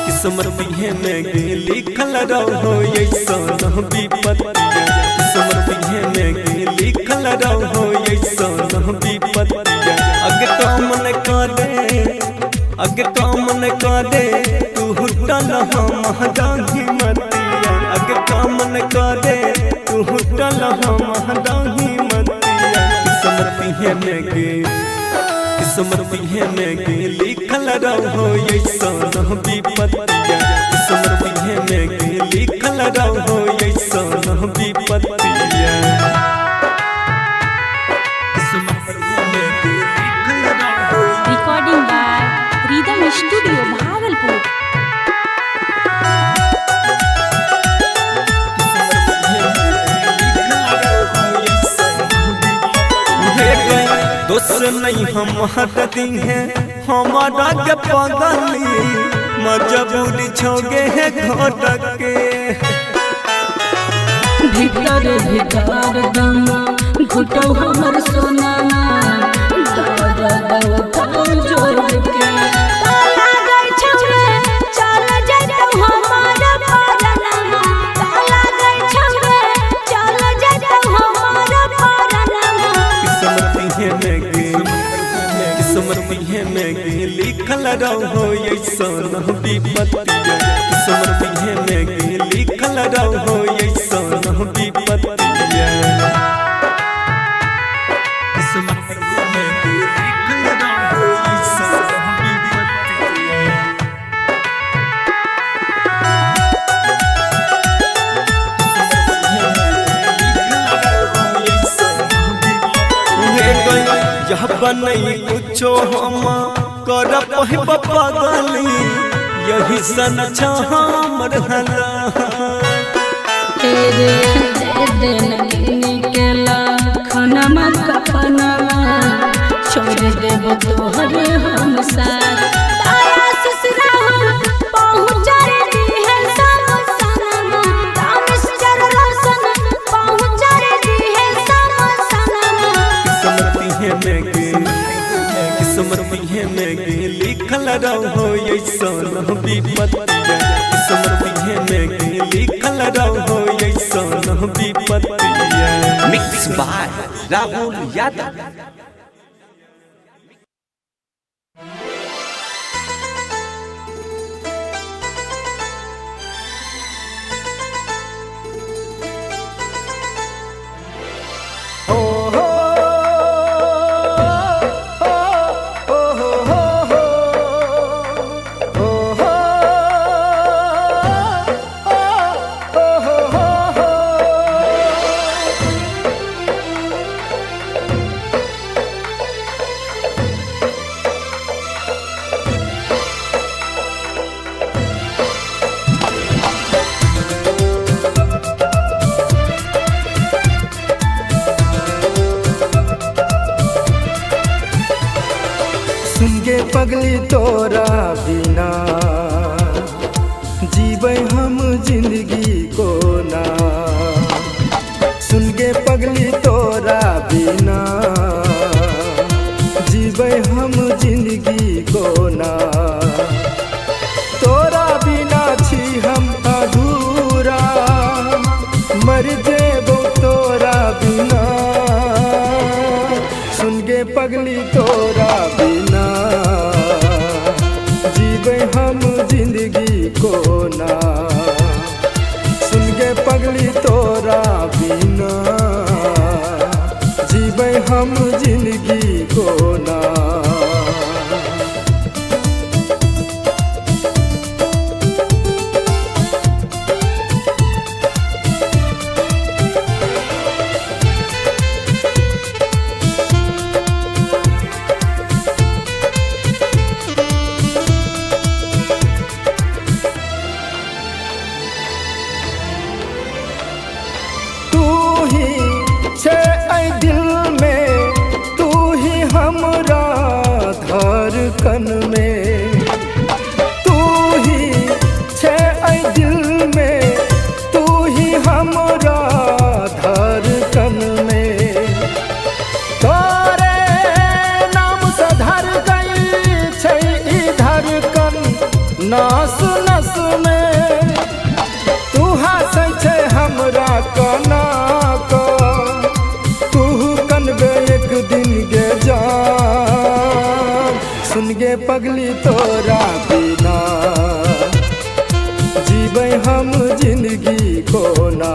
किस्मतिये में गे लिखल रहो ऐसन विपत्तिया किस्मतिये में गे लिखल रहो ऐसन विपत्तिया अगे काम न करे अगे काम न करे तू हुटल हम डाही मतिया अगे काम न करे तू हुटल हम डाही मतिया किस्मतिये में गे किस्मतिये में गे लिखल रहो ऐसन विपत्तिया किस्मतिये में गे लिखल रहो ऐसन विपत्तिया
recording by rhythm studio Bhagalpur.
दोस्त नहीं हम हटती हैं हमारा के पगली मजबूरी छोगे है घोटक के
भीतर भीतर दम घुटो हमर सोना जोड़ के
ताला गई छौरे चल जैतौ हमार परनमा ताला गई छौरे चल जैतौ हमार परनमा
किस्मतिये में गे किस्मतिये में गे लिखल रहो ऐसन विपत्तिया किस्मतिये में गे लिखल रहो ऐसन विपत्तिया किस्मतिये में गे लिखल रहो ऐसन विपत्तिया यह बनई कुछो हम कर पहिब पगली यही सन हमर हला
तेरे दे देनी केला खाना कफनवा छोड़ देब तोहर हम साथ
ताया ससुरा पहुँच रे है सब सनमा रामेश्वर रोशन पहुँच रे है सब सनमा
किस्मतिये में गे किस्मतिये में गे लिखल रहो ऐसन विपत्तिया किस्मतिये में गे लिखल रहो ऐसन विपत्तिया
मिक्स बाय राहुल यादव।
सुन गे पगली तोरा बिना जीवे हम जिंदगी को ना सुन गे पगली तोरा बिना जीवे हम जिंदगी को ना तोरा बिना छी हम अधूरा मर जेबो तोरा बिना सुन गे पगली तोरा बिना जीवे हम जिंदगी को ना सुन गे पगली तोरा बिना जीवे हम जिंदगी को ना दिल में तू ही
सुन गे पगली तोरा बिना जीबै हम जिंदगी कोना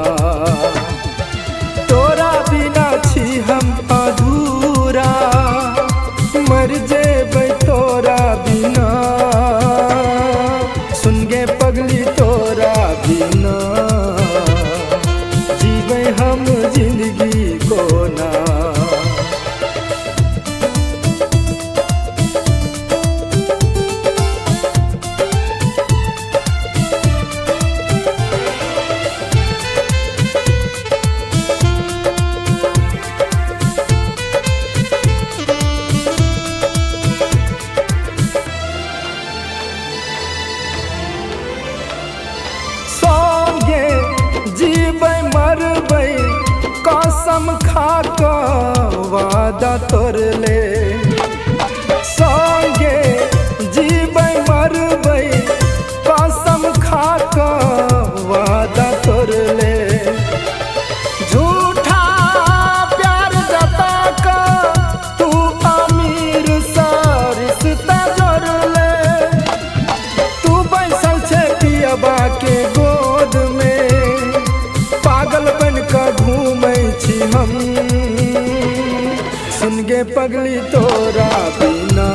तोरा बिना छी हम अधूरा मर जेबै तोरा बिना सुन गे पगली तोरा बिना जीबै हम जिंदगी कोना कसम खा कऽ वादा तोड़ले संगे जीबै मरबै कसम खा कऽ वादा तोड़ले झूठा प्यार जता कऽ तू अमीर सा रिश्ता जोड़ले तू बैसल छे पियबा के गोद में पागल बन कऽ घूमै छी हम सुन गे पगली तोरा बिना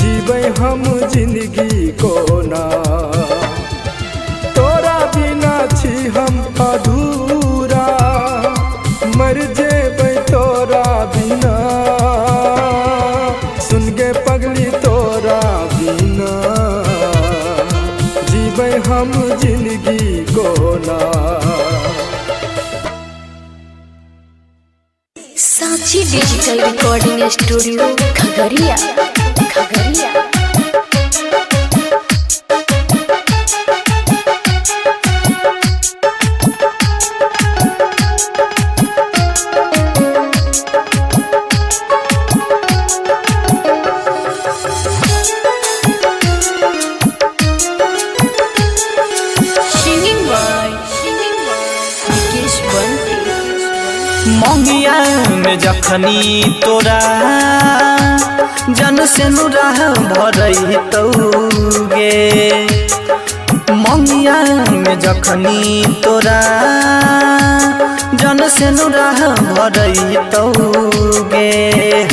जीबै हम जिंदगी कोना तोरा बिना छी हम अधूरा मर जेबै तोरा बिना सुन गे पगली तोरा बिना जीबै हम जिंदगी कोना
साक्षी digital recording studio Khagaria Khagaria.
मंगिया में जखनी तोरा जन से नुराह भरई तौगे मंगिया में जखनी तोरा जन से नुराह भरई तौगे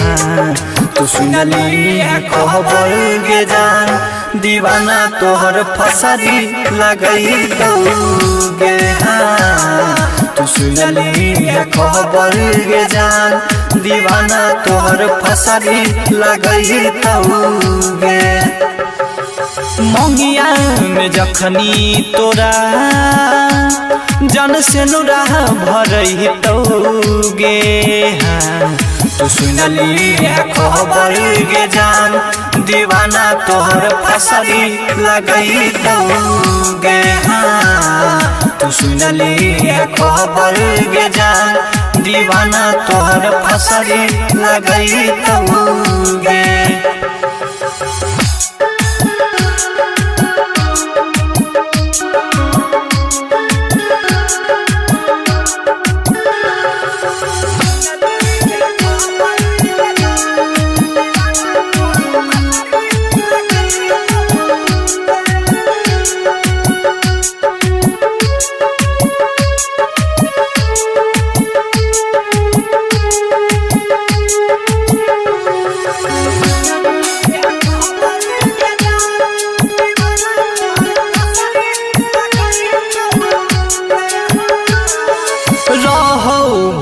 हाँ तू सुनली खबर गे जान दीवाना तोहर फसरी लगई तौगे हाँ तू सुनली खबर गे जान दीवाना तोहर फसरी लगई तौगे मंगिया में जखनी तोरा जन से नुराह भरई तौगे हाँ तू सुनली खबर गे जान दीवाना तोहर फसरी लगई तौगे हाँ तू सुनली खबर गे जान दीवाना तोहर फसरी लगई तौगे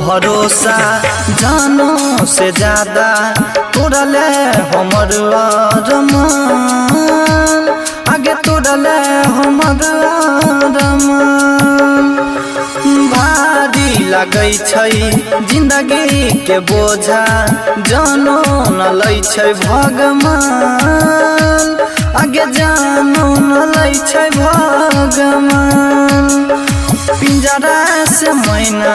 भरोसा जानो से ज्यादा तोरा ले हमर अरमान आगे तोरा ले हमर अरमान भारी लगै छै जिंदगी के बोझा जानो न लै छै भगवान आगे जानो न लै छै भगवान पिंजरा से मैना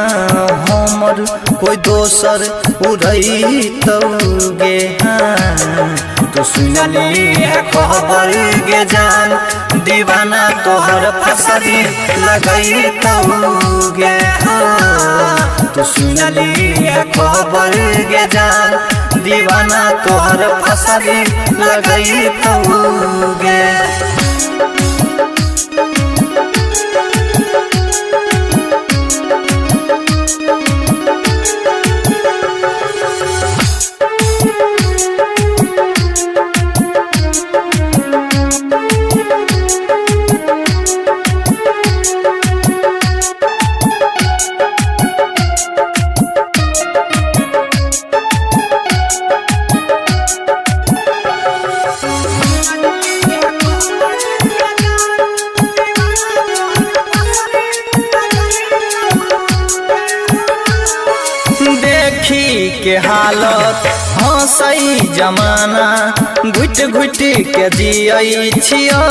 हमर कोई दोसर उड़ई तौगे हाँ तो सुनली खबर गे जान दीवाना तोहर फसरी लगई तौगे हाँ तो सुनली खबर गे जान
दीवाना तोहर फसरी लगई तौगे। देखी के हालत हंसई जमाना घुट घुट के जियई छियै,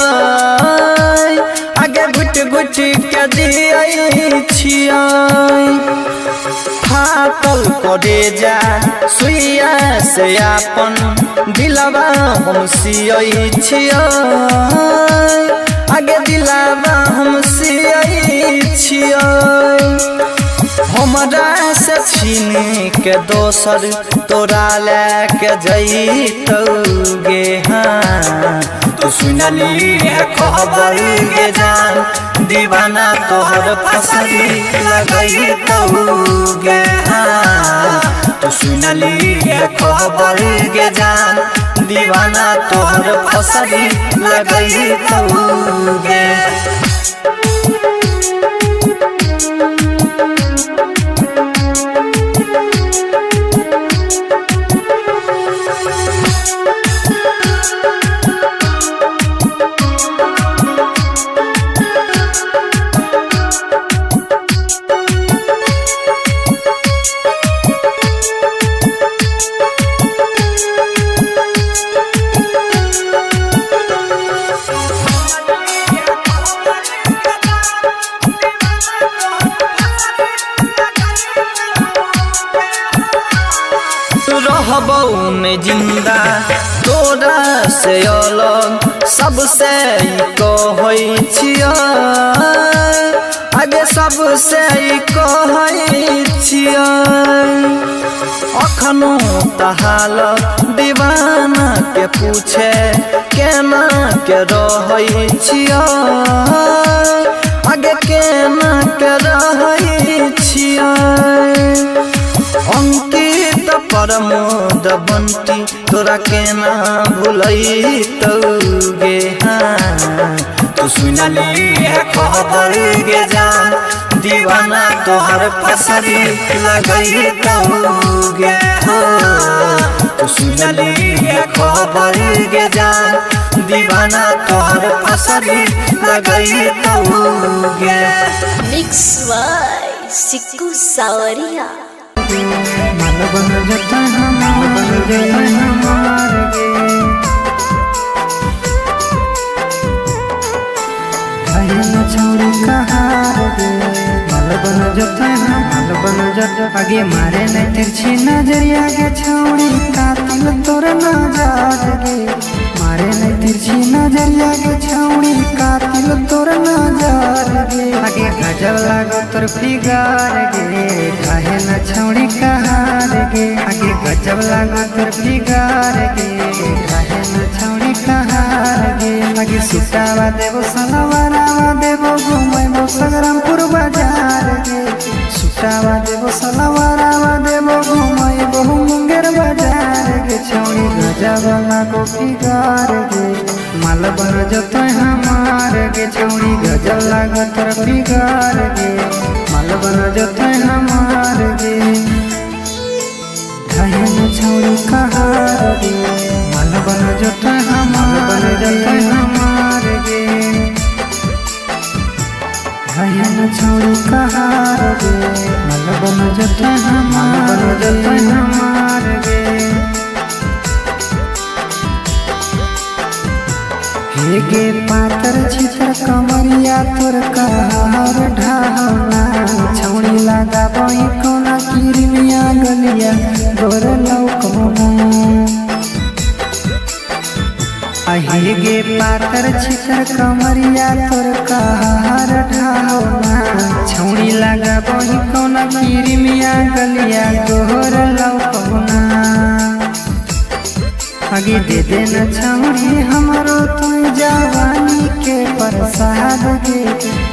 आगे घुट घुट के जियई छियै। फाटल करे जा सुइया से अपन दिलवा हम सियई छियै, आगे दिलवा हम सियई छियै। हमरा से छीन के दोसर तोरा लेके जइतौगे। हाँ तू सुनली है खबर गे जान, दीवाना तोहर फसरी लगइतौगे। हाँ तू सुनली है खबर गे जान, दीवाना तोहर फसरी लगइतौगे। रहबौ में जिंदा तोरा से अलग सबसे कहै छियै, आगे सबसे कहै छियै। अखनो तहाल दीवाना के पूछे केना के रहै छियै, आगे केना के रहै छियै। अंकित प्रमोद बंटी तोरा केना भूलैतौगे। हाँ तू सुनली है खबर गे जान, दीवाना तोहर फसरी लगइतौगे। तू सुनली है खबर गे जान, दीवाना तोहर फसरी लगइतौगे।
मिक्स बाय सिक्कू सावरिया।
मालबन जता हमार गे भैन छोड़ी कहार गे। मालबन जता आगे मारे न तिरछी नजरिया गे छौड़ी कातिल तोर नजर गे। मारे न तिरछी नजरिया गे छौड़ी कातिल तोर नजर गे। आगे गजब लागो तोर फिगर गे, काहे न छौड़ी कहार गे। आगे गजब लागो तोर फिगर गे, काहे न छौड़ी कहार गे। आगे सुटावा देबो सलवारावा देबो घुमैबो संग्रामपुर बाजार गे। सुटावा देबो सलवारावा देबो घुमैबो मुंगेर बाजार गे। छौड़ी गजब लागो फिगर गे, मालबन जतै हमार गे। छौड़ी गजब लागो तोर फिगर गे, मालबन जतै हमार गे। कहन छौड़ी कहार गे, मालबन जतै हमार गे। कहन छौड़ी कहार गे, मालबन जतै हमार गे। हे गे पातर छितर कमरिया तोर कहार ढावना। छौड़ी लगा बई कोना किरमिया गलिया गोर लौकौना। हे गे पातर छितर कमरिया तोर कहार ढावना। छौड़ी लगा बई कोना किरमिया गलिया गोर लौकौना। आगे दे देना छौड़ी हमरो तू जवानी के प्रसाद गे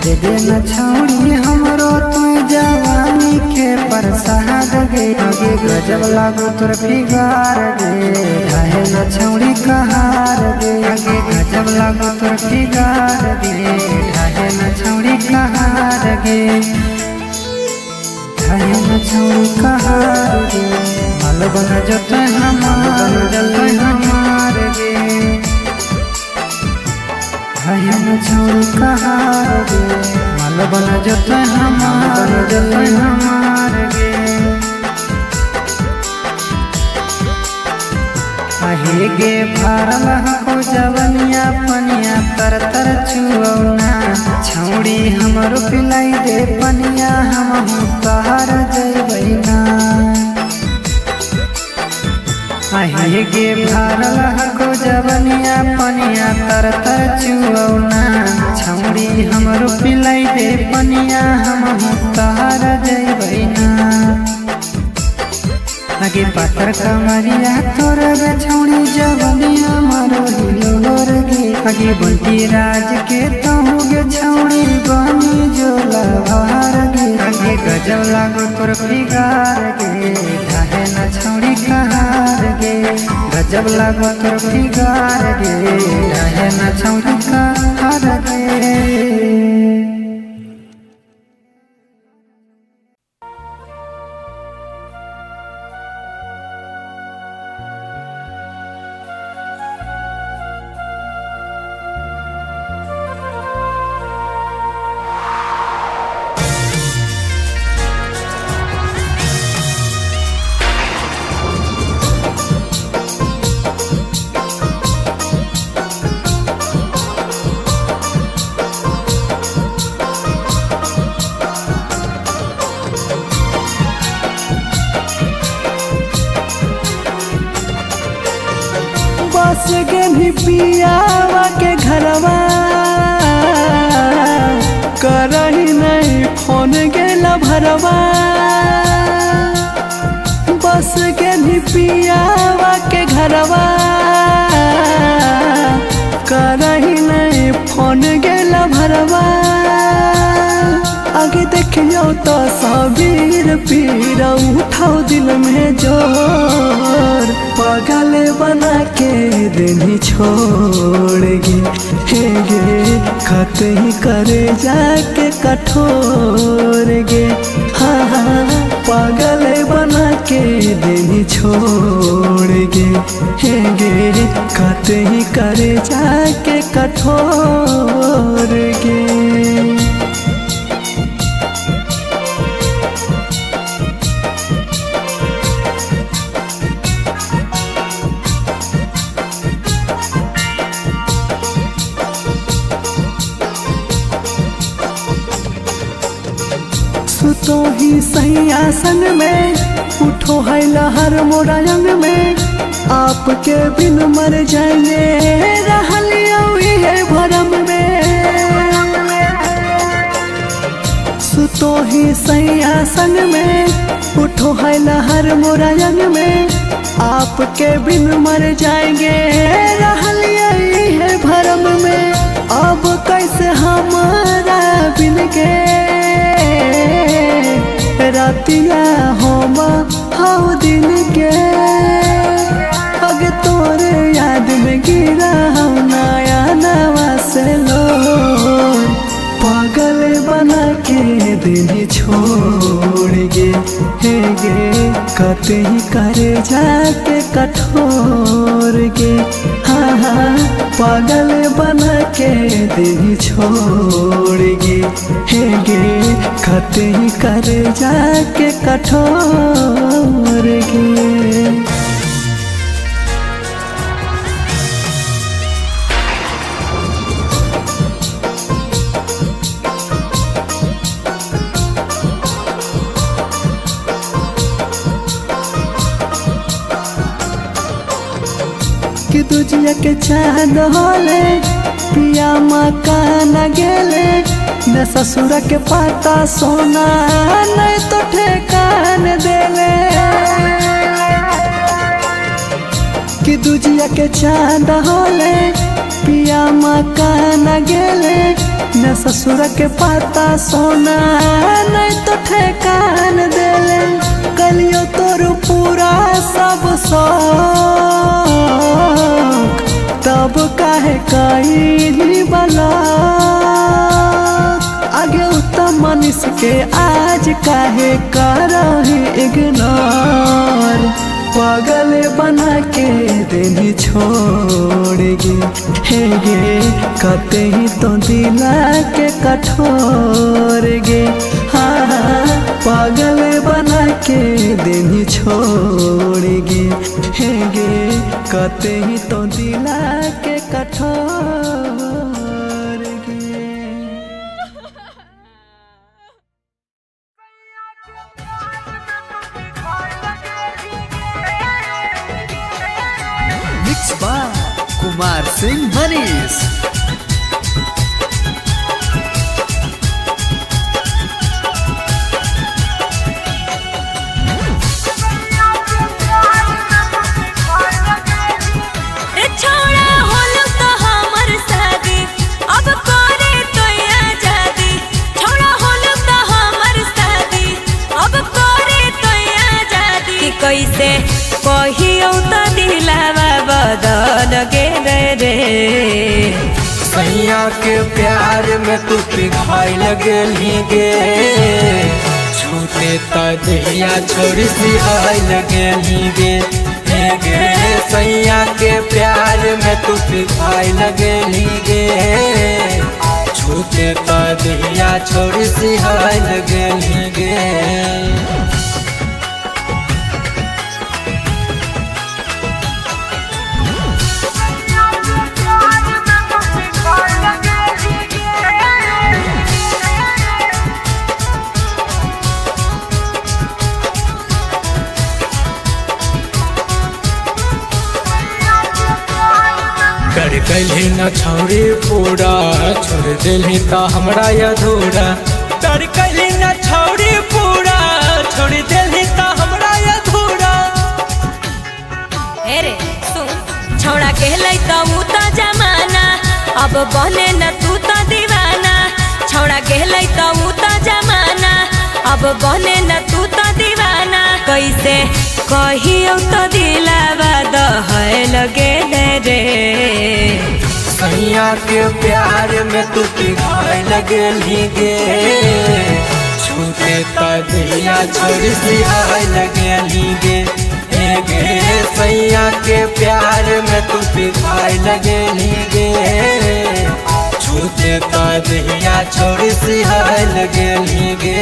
दे देना छौड़ी हमरो तू जवानी के प्रसाद गे आगे गजब लागो तोर फिगार गे ढाहे न छौड़ी कहार गे आगे गजब लागो तोर फिगार गे ढाहे न छौड़ी कहार गे ढाहे न छौड़ी कहार गे माल बना जते हमार जलते हमार गे ढाहे न छौड़ी कहार गे माल बना जते हमार जलते हमार गे आहे गे भरल हो जवनिया पनिया तर तर छुऔना छौड़ी हमरो पिलाई दे पनिया हम तहर जइबैना आहे गे भरल हो जवनिया पनिया तर तर छुऔना छौड़ी हमरो पिलाई दे पनिया हम तहर जइबैना आगे पातर कमरिया तोर गे छौड़ी जवनिया मारो हिलोर गे आगे बंटी राज के तहु गे छौड़ी बनी जोला भार गे आगे गजब लागो तोर फिगार गे ढाहे न छौड़ी कहार गे गजब लागो तोर फिगार गे ढाहे न छौड़ी कहार गे। बस गेली पियावा के घरवा करही नहीं फोन गेला भरवा बस गेली पियावा के घरवा करही नहीं फोन गेला भरवा आगे देखियो तो सबीर पीर उठाओ दिल में जोर पागल बना के देनी छोड़गी हे गे खत ही करे जाके कठोर गे हाँ हाँ पागल बना के देनी छोड़गी हे गे खत ही करे जाके कठोर गे। सुतो ही सैया संग में उठो है लहर मोरा अंग में आपके बिन मर जाएंगे रहलिया है भरम में सुतो ही सैया संग में उठो है लहर मोरा अंग में आपके बिन मर जाएंगे रहलिया है भरम में अब कैसे हमारा बिन के रातिया होमा हाउ दिन के अगे तोरे याद में गिरा हम नया नवा से लो पागल बना के दिन छोड़ गे हे गे कते ही करे जाके कठोर गे हाँ हाँ पागल बना के दिन छोड़ गे हे गे कते ही करे जाके कठोर गे। कि तुझिया के चांद होले पिया मकान गेले न ससुर के पाता सोना नहीं तो ठेकान देले कि दुजिया के चांद होले पिया मकान गेले न ससुर के पाता सोना नहीं तो ठेकान देले कलियो तोर पूरा सब शौक तब काहे कहीं बला आगे उत्तम मनुष्य के आज काहे करही इग्नोर पागल बना के देनी छोड़ेगी हे गे कहते ही तो दिला के कठोर गे हाँ पागल बना के देनी छोड़ेगी हे गे कहते ही तो दिला के कठोर गे।
Mix by Kumar Singh Manish.
छोड़ा होलू तो हमर शादी अब करे तो आजादी छोड़ा होलू तो हमर शादी अब करे तो आजादी कि कैसे कहियो तो दिलावा बदल गे रे
सैया के प्यार में तू पिघाई लगेली गे छूटे तो दहिया छोड़ी सी आई लगेली गे गे सैया के प्यार में तू पिघाई लगेली गे छूटे तो दहिया छोड़ी सी आई लगेली गे। कर गली न छौरी पूरा छोड़ दिली तो हमरा अधूरा कर गली न छौरी पूरा छोड़ दिली तो हमरा अधूरा।
रे सुन छोड़ा कहलै तो ऊ तो जमाना अब बने न तू तो दीवाना छोड़ा कहलै तो ऊ तो जमाना अब बने न तू तो दीवाना कैसे कहियो तो दिलावा दहै लगे रे
सैया के प्यार में तू पिघाई लगेली गे छूटे तो दहिया छोड़ी सी आई लगेली गे गे सैया के प्यार में तू पिघाई लगेली गे छूटे तो दहिया छोड़ी सी आई लगेली गे।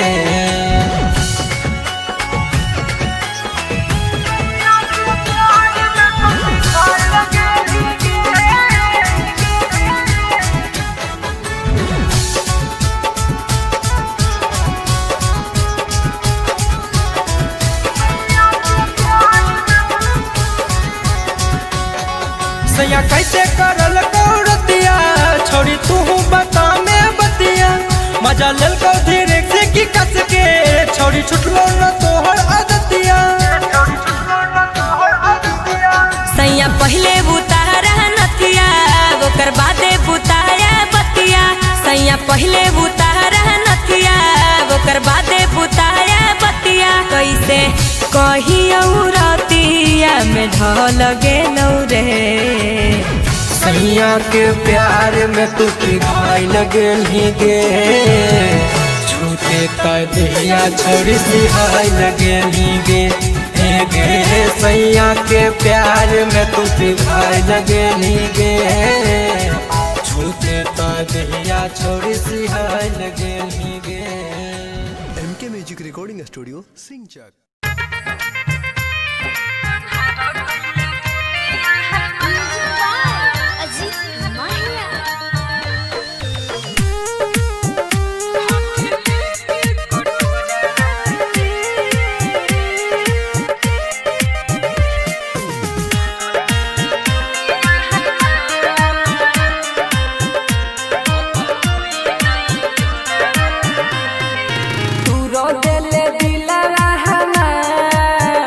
सैया कैसे करल गौरतिया छोड़ी तू बता में बतिया मजा लेल को धीरे से की कस के छोड़ी छुटलो न तोहर आदतिया
सैया पहले बुतारा नथिया ओकर बादे बुताया बतिया सैया पहले बुतारा नथिया ओकर बादे बुताया बतिया कैसे कहियो रतिया में ढल गेलौ रे
सैया के प्यार में तू पिघाई लगेली गे छूटे तो दहिया छोड़ी सी आई लगेली गे गे सैया के प्यार में तू पिघाई लगेली गे छूटे तो दहिया छोड़ी सी आई लगेली गे।
MK म्यूजिक रिकॉर्डिंग स्टूडियो सिंचक।
तू रो दिल दिलवा हमार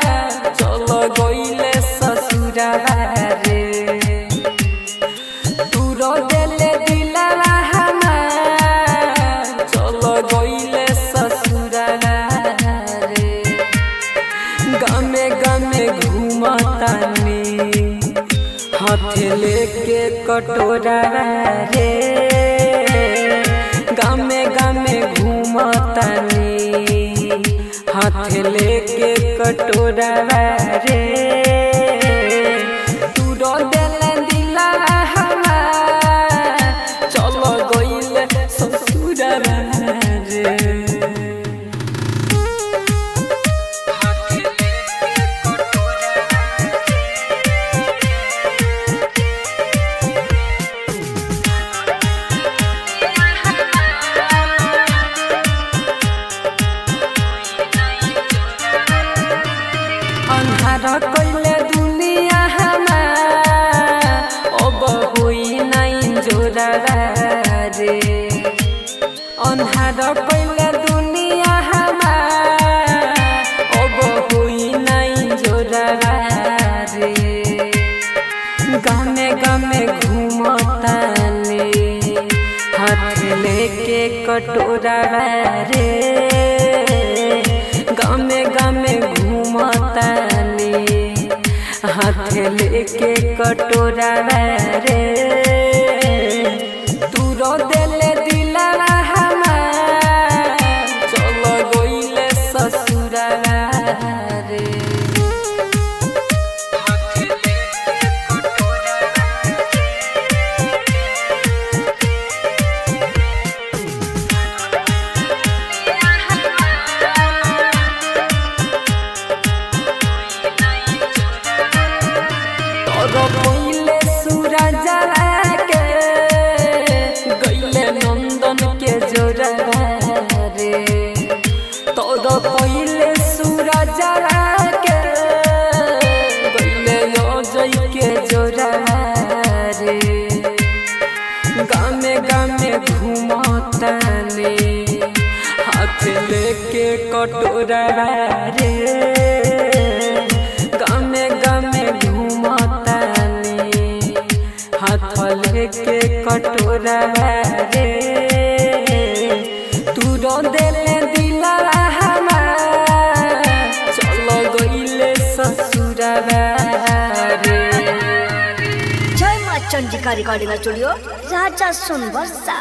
हाथ लेके कटोरा रे गामे गामे घूमतानी हाथ लेके कटोरा रे तू रो देले दिला हमार चलो गइले ससुरा रे अन्हार कइले दुनिया हमार अब होई नाइन जोरा रे अन्हार कइले दुनिया हमार अब होई नाइन जोरा रे गामे गामे घूमतानी हाथ लेके कटोरा रे गामे गामे घूमतानी हाथ लेके कटोरा रे तू रो देले दिला हमार चलो गइले ससुरा रे पहिले सूरज के गइले नंदन के जोरा रे तोर पहिले सूरज के गइले अजय के जोरा रे गामे गामे घूमतानी हाथ लेके कटोरा रे गामे गामे घूमतानी हाथ लेके कटोरा रे तू रो देले दिला हमार चलो गइले ससुरा रे
जय माँ चंडिका रिकॉर्डिंग स्टूडियो राजा सोनबरसा।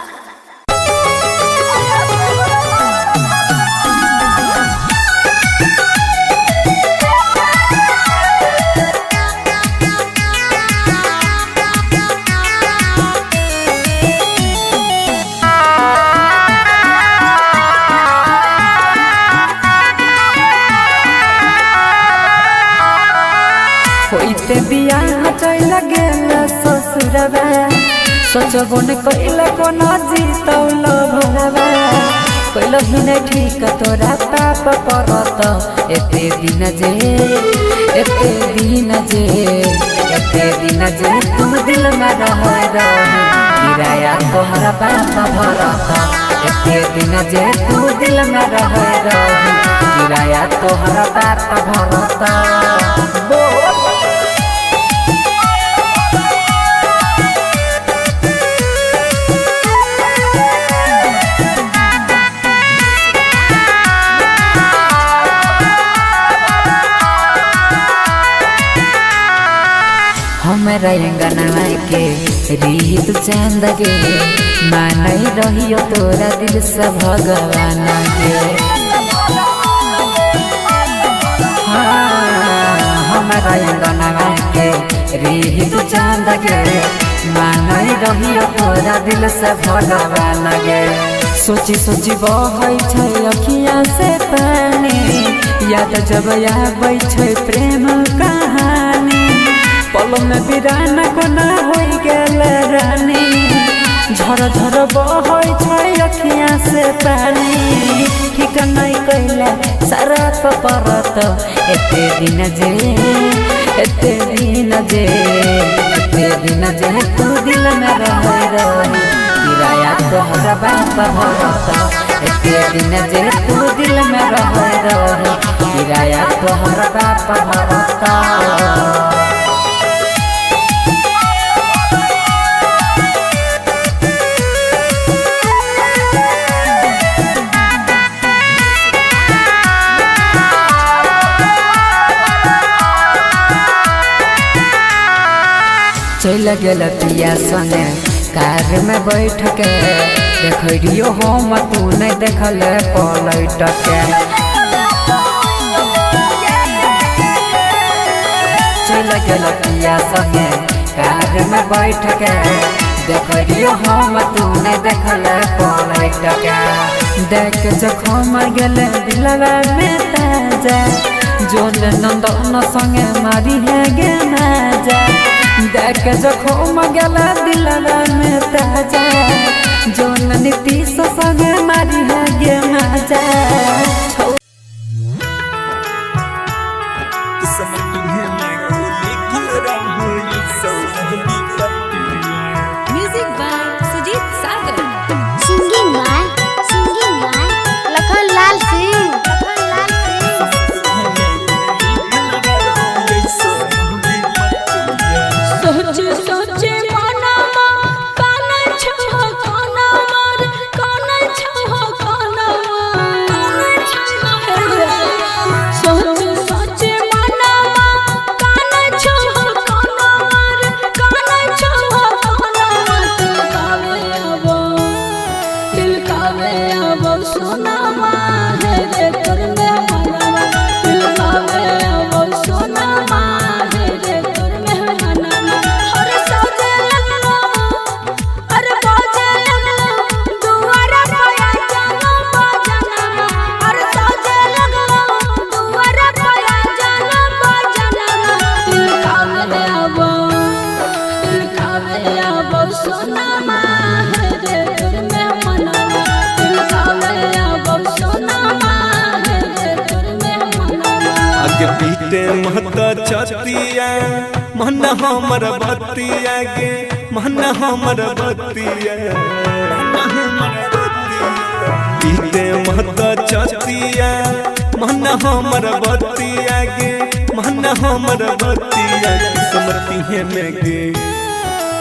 होइते बियाह चल गेल ससुरबा सोचबो न कइला कोना जीतौल भरबा कइल ही न ठीक तोरा पाप परत एते दिन जे तू दिल में रह किराया तोहरा पाप भरत एते दिन जे तू दिल में रह किराया तोहरा पाप भरत हमरा अंगना के रीत चांद गे मानई रहियो तोरा दिल से भगवान गे हमरा अंगना के रीत चांद गे मानई रहियो तोरा दिल से भगवान गे सोची सोची बहै छै अखियाँ से पानी याद जब आबै छै प्रेम कहानी पल में बिरान कोना होई गेल रानी झर झर बहै छै अखियाँ से पानी ठीक नहीं कैला सारा परत एते दिन जे तू दिल में रह किराया तोहरा बाप भरत एते दिन जे तू दिल में रह किराया तोहरा बाप भरत चल गेल पिया संगे कार में बैठ के देखियो हम तू नहीं देखल पलट के चल गेल पिया संगे कार में बैठ के देखियो हम तू नहीं देखल पलट के देख जखम गेल दिलवा में ताजा जोन नंदन संगे मारी है गे नाजा देख जखम गेल दिलवा में ताजा जोन नीतीश संगे मारी है गे नाजा
music by Sujeet Sagar
singing by Lakhan Lal Singh
सोचे सोचे मनमा काना छह काना मार काना छह काना सोचे सोचे मनमा काना छह काना मार काना छह काना दिल कावे आबो सोना माँ है रे तोर में मनवा दिल कावे आबो सोना माँ है रे तोर में मनवा हर सजे लगलो अरे बाजे लगलो दुआरा पाया जानो बाजना हर सजे लगलो दुआरा पाया जानो बाजना दिल कावे आबो सोना माँ है रे तोर में मनवा दिल कावे आबो सोना माँ है रे तोर में मनवा
आगे पीते महता छतिया मन हमर बतिया गे मन हमर बतिया पीते महता छतिया मन हमर बतिया गे मन हमर बतिया किस्मती है में गे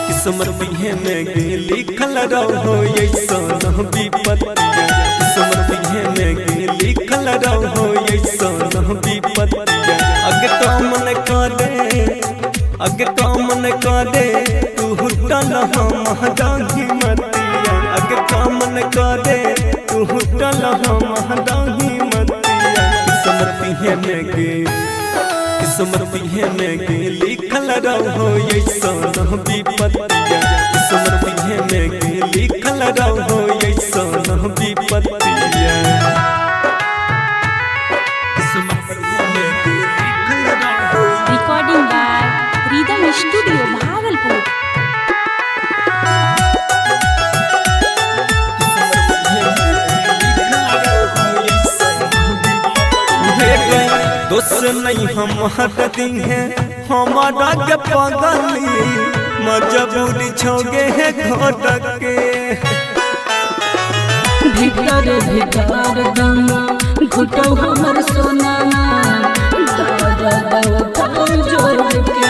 किस्मती है में गे लिखल रहो ऐसा विपत्तिया किस्मती है में गे लिखल रहो ऐसा विपत्तिया अगे कामन करे तू हुटल हम डाही मतिया अगे कामन करे तू हुटल हम डाही मतिया किस्मती है में गे किस्मती है में गे लिखल रहो ऐसा विपत्तिया किस्मती है में गे लिखल रहो ऐसा विपत्तिया
recording by rhythm studio Bhagalpur
दोस्त नहीं हम हटती हैं हमारा के पगली मजबूरी छोगे है घोटक के
भीतर भीतर दम घुटो हमर सोना जोर के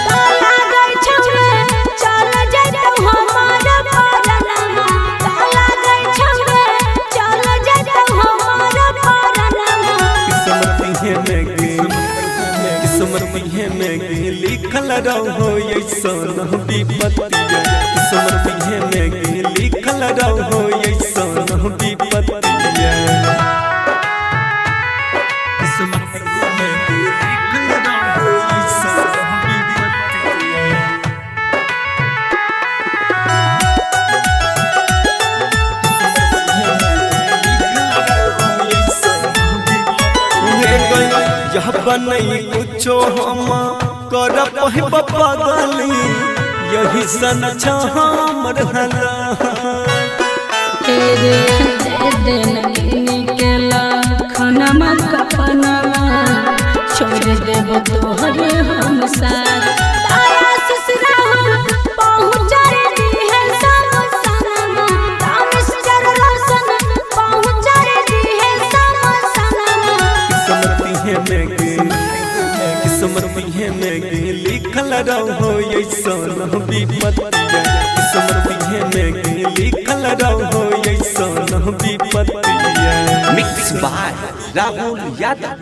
ताला गई छमरे चल जातो हमारा पारनमा ताला गई छमरे चल जातो हमारा पारनमा
किस्मती है में गे लिखल रहो ऐसा विपत्तिया किस्मती है में गे लिखल रहो ऐसा विपत्तिया यह बनई कुछो हम कर पहिब पगली यही सन हमर हला
तेरे दिन केला खाना मत कपनवा छोड़ देब तोहरे हम साथ तारा ससुरा हम पहुँच दी है सब सनमा तामिस जर रोशन पहुँच दी है सब सनमा
किस्मती है में गे लिखल रहो ऐसा विपत्तिया किस्मती है में गे लिखल रहो ऐसा विपत्तिया
मिक्स बाय राहुल यादव।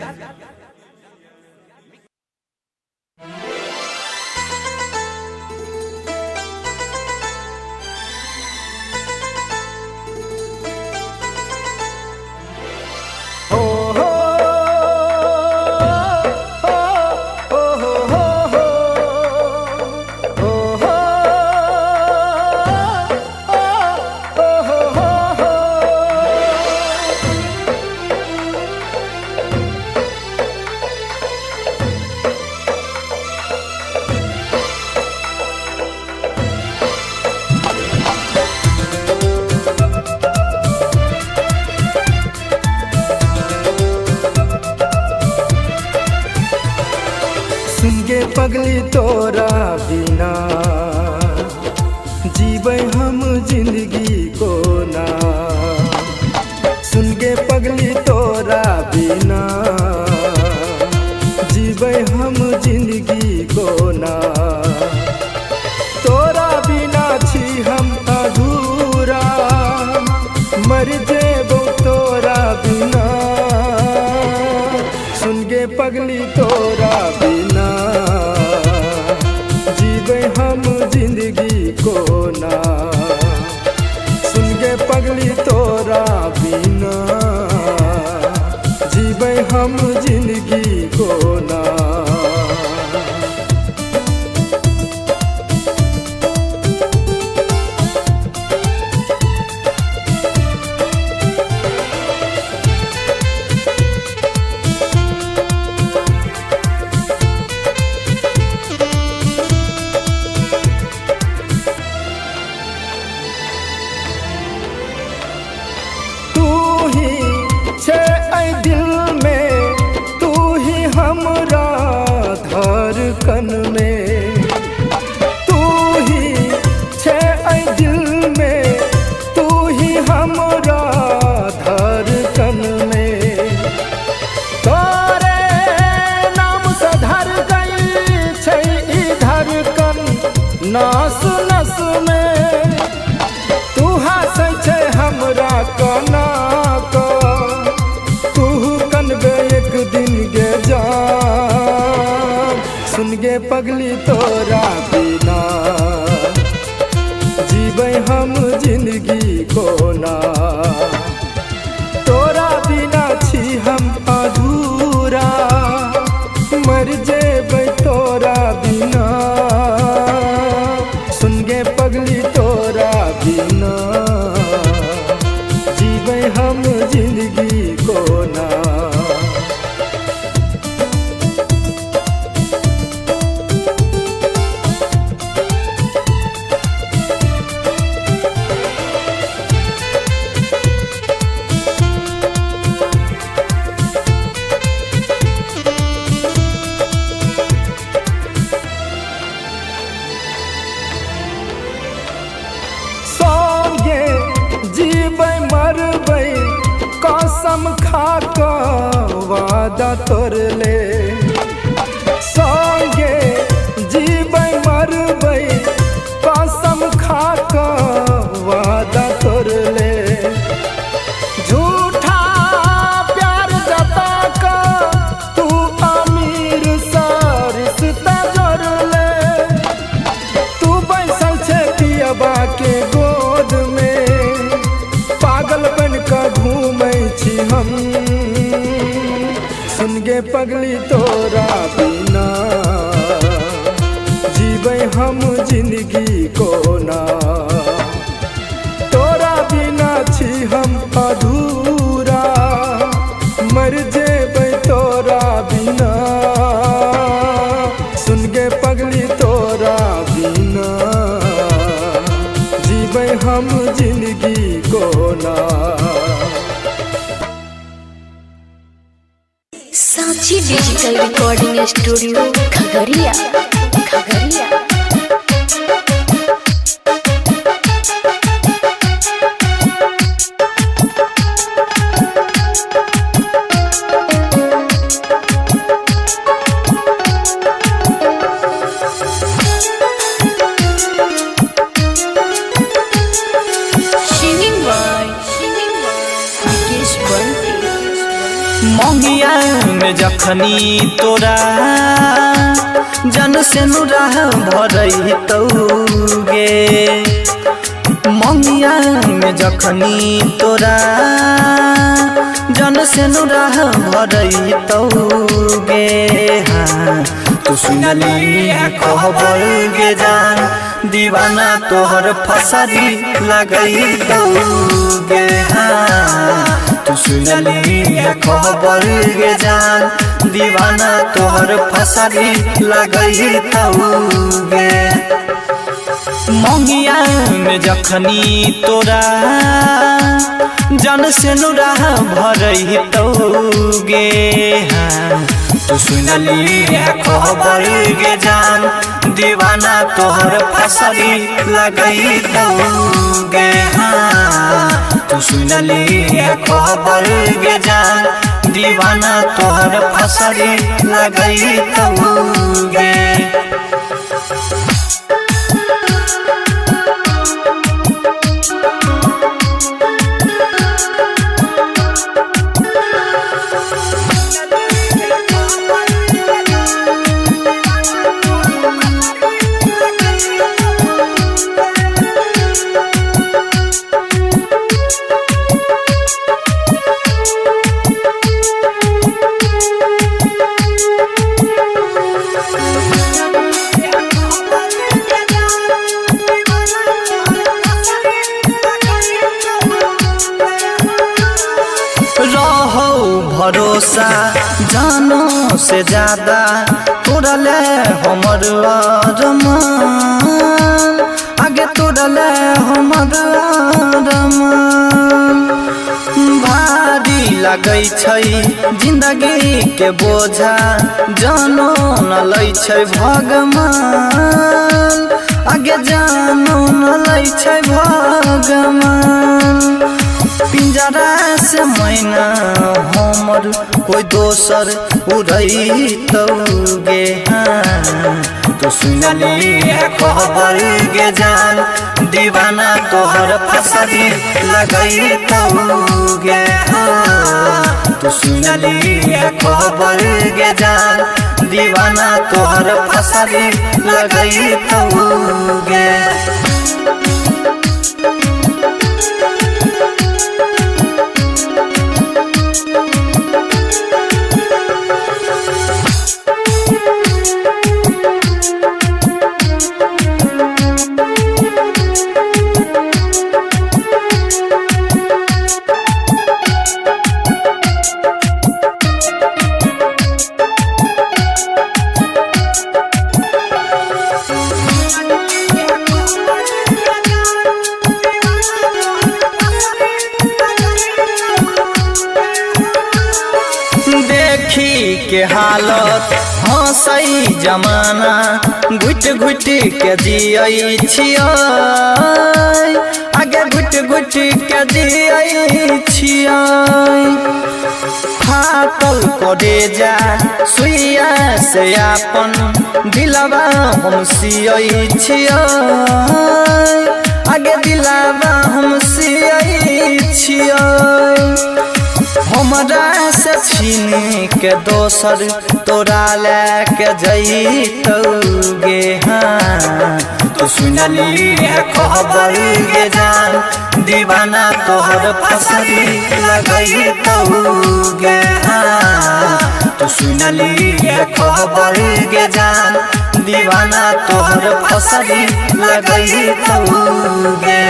तोरा बिना जीवे हम जिंदगी को ना सुन गे पगली तोरा बिना जीवे हम जिंदगी को ना तोरा बिना छी हम अधूरा मर जेबो तोरा बिना सुन गे पगली तोरा बिना जीवे हम जिंदगी को ना सुन गे पगली तोरा बिना जीवे हम जिंदगी को ना धड़कन में तू ही छे ऐ दिल में तू ही हमरा धड़कन में तोरे नाम से धर गई छे ई धड़कन नस नस में तू हंसै छे हमरा कना को तू कनबे एक दिन गे जा सुन गे पगली तोरा बिना जीवे हम जिंदगी को ना तोरा बिना छी हम अधूरा मर जेबै तोरा बिना सुन गे पगली तोरा बिना जीवे हम जिंदगी को ना कसम खा कर वादा तोड़ ले संगे जीबै मरबै कसम खा कर वादा तोड़ ले झूठा प्यार जता कर तू अमीर सा रिश्ता जोड़ ले तू बैसल छे पियबा के गोद में पागल बन कर घूमै छी हम सुन गे पगली तोरा बिना जीवे हम जिंदगी को ना तोरा बिना छी हम अधूरा मर जेबै तोरा बिना सुन गे पगली तोरा बिना जीवे हम जिंदगी को ना
Sanchi digital recording studio Khagaria Khagaria
मंगिया में जखनी तोरा जन से नुरा भरई तौगे मंगिया में जखनी तोरा जन से नुरा भरई तौगे हाँ तू सुनली खबर गे जान दीवाना तोहर फसरी लगई तौगे हाँ तू सुनली खबर गे जान दीवाना तोहर फसरी लगई तौगे मंगिया में जखनी तोरा जन से नुरा भरई तौगे हाँ
तू सुनली खबर गे जान दीवाना तोहर फसरी लगई तौगे हाँ तू सुनली खबर गे जान दीवाना तोहर फसरी लगई तौगे
भरोसा जानो से ज्यादा तोड़ले हमर अरमान आगे तोड़ले हमर अरमान भारी लगै छै जिंदगी के बोझा जानो न लै छै भगवान आगे जानो न लै छै भगवान पिंजरा से मैना हमर कोई दोसर उड़ई तौगे हाँ तो सुनली खबर गे जान दीवाना तोहर फसरी लगई तौगे हाँ तो सुनली खबर गे जान दीवाना तोहर फसरी लगई तौगे के हालत हंसई जमाना घुट घुट के जियई छियै आगे घुट घुट के जियई छियै फाटल करे जा सुइया से अपन दिलवा हम सियई छियै आगे दिलवा हम सियई छियै हमरा से छीन के दोसर तोरा लेके जइतौगे हाँ तो सुनली खबर गे जान दीवाना तोहर फसरी लगइतौगे हाँ तो सुनली खबर गे जान दीवाना तोहर फसरी लगइतौगे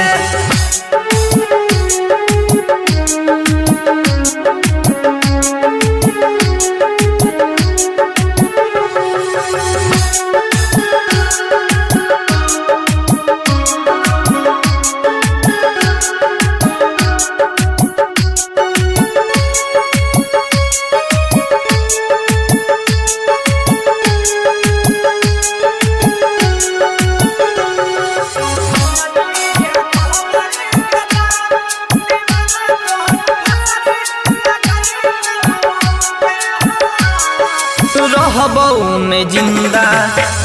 रहबौ में जिंदा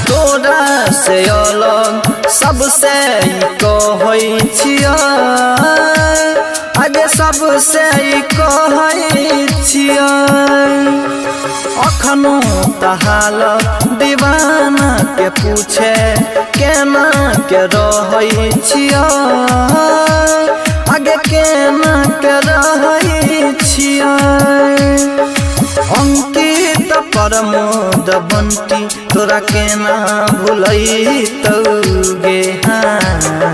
तोरा से अलग सबसे कहै छियै आगे सबसे कहै छियै अखनो तहाल दीवाना के पूछे केना के रहै छियै आगे केना के रहै छियै अंकित प्रमोद बंटी तोरा केना भूलैतौगे हाँ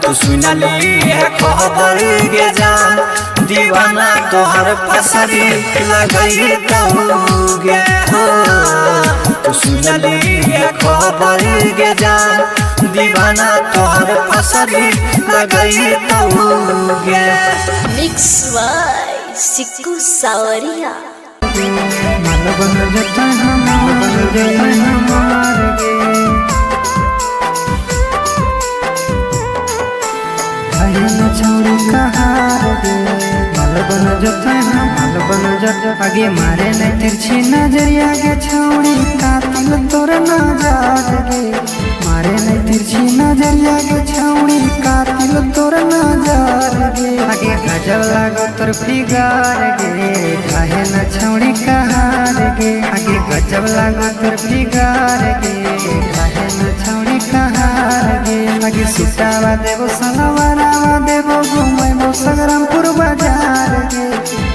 तू सुनली खबर गे जान दीवाना तोहर फसरी लगइतौगे हाँ तू सुनली खबर गे जान दीवाना तोहर फसरी लगइतौगे
मिक्स बाय सिक्कू सावरिया।
माल बन जता हमार गे हमार गे भैया छौड़ी कहार गे माल बन जता माल बन जता आगे मारे न तिरछी नजरिया गे छौड़ी कातिल तोर नजर गे मारे न तिरछी नजरिया गे छौड़ी कातिल तोर नजर गे आगे गजब लागो तोर फिगर गे काहे न छौड़ी कहार गे आगे गजब लागो तोर फिगर गे काहे न छौड़ी कहार गे आगे सुटावा देबो सलवारावा देबो घुमैबो संग्रामपुर बाजार गे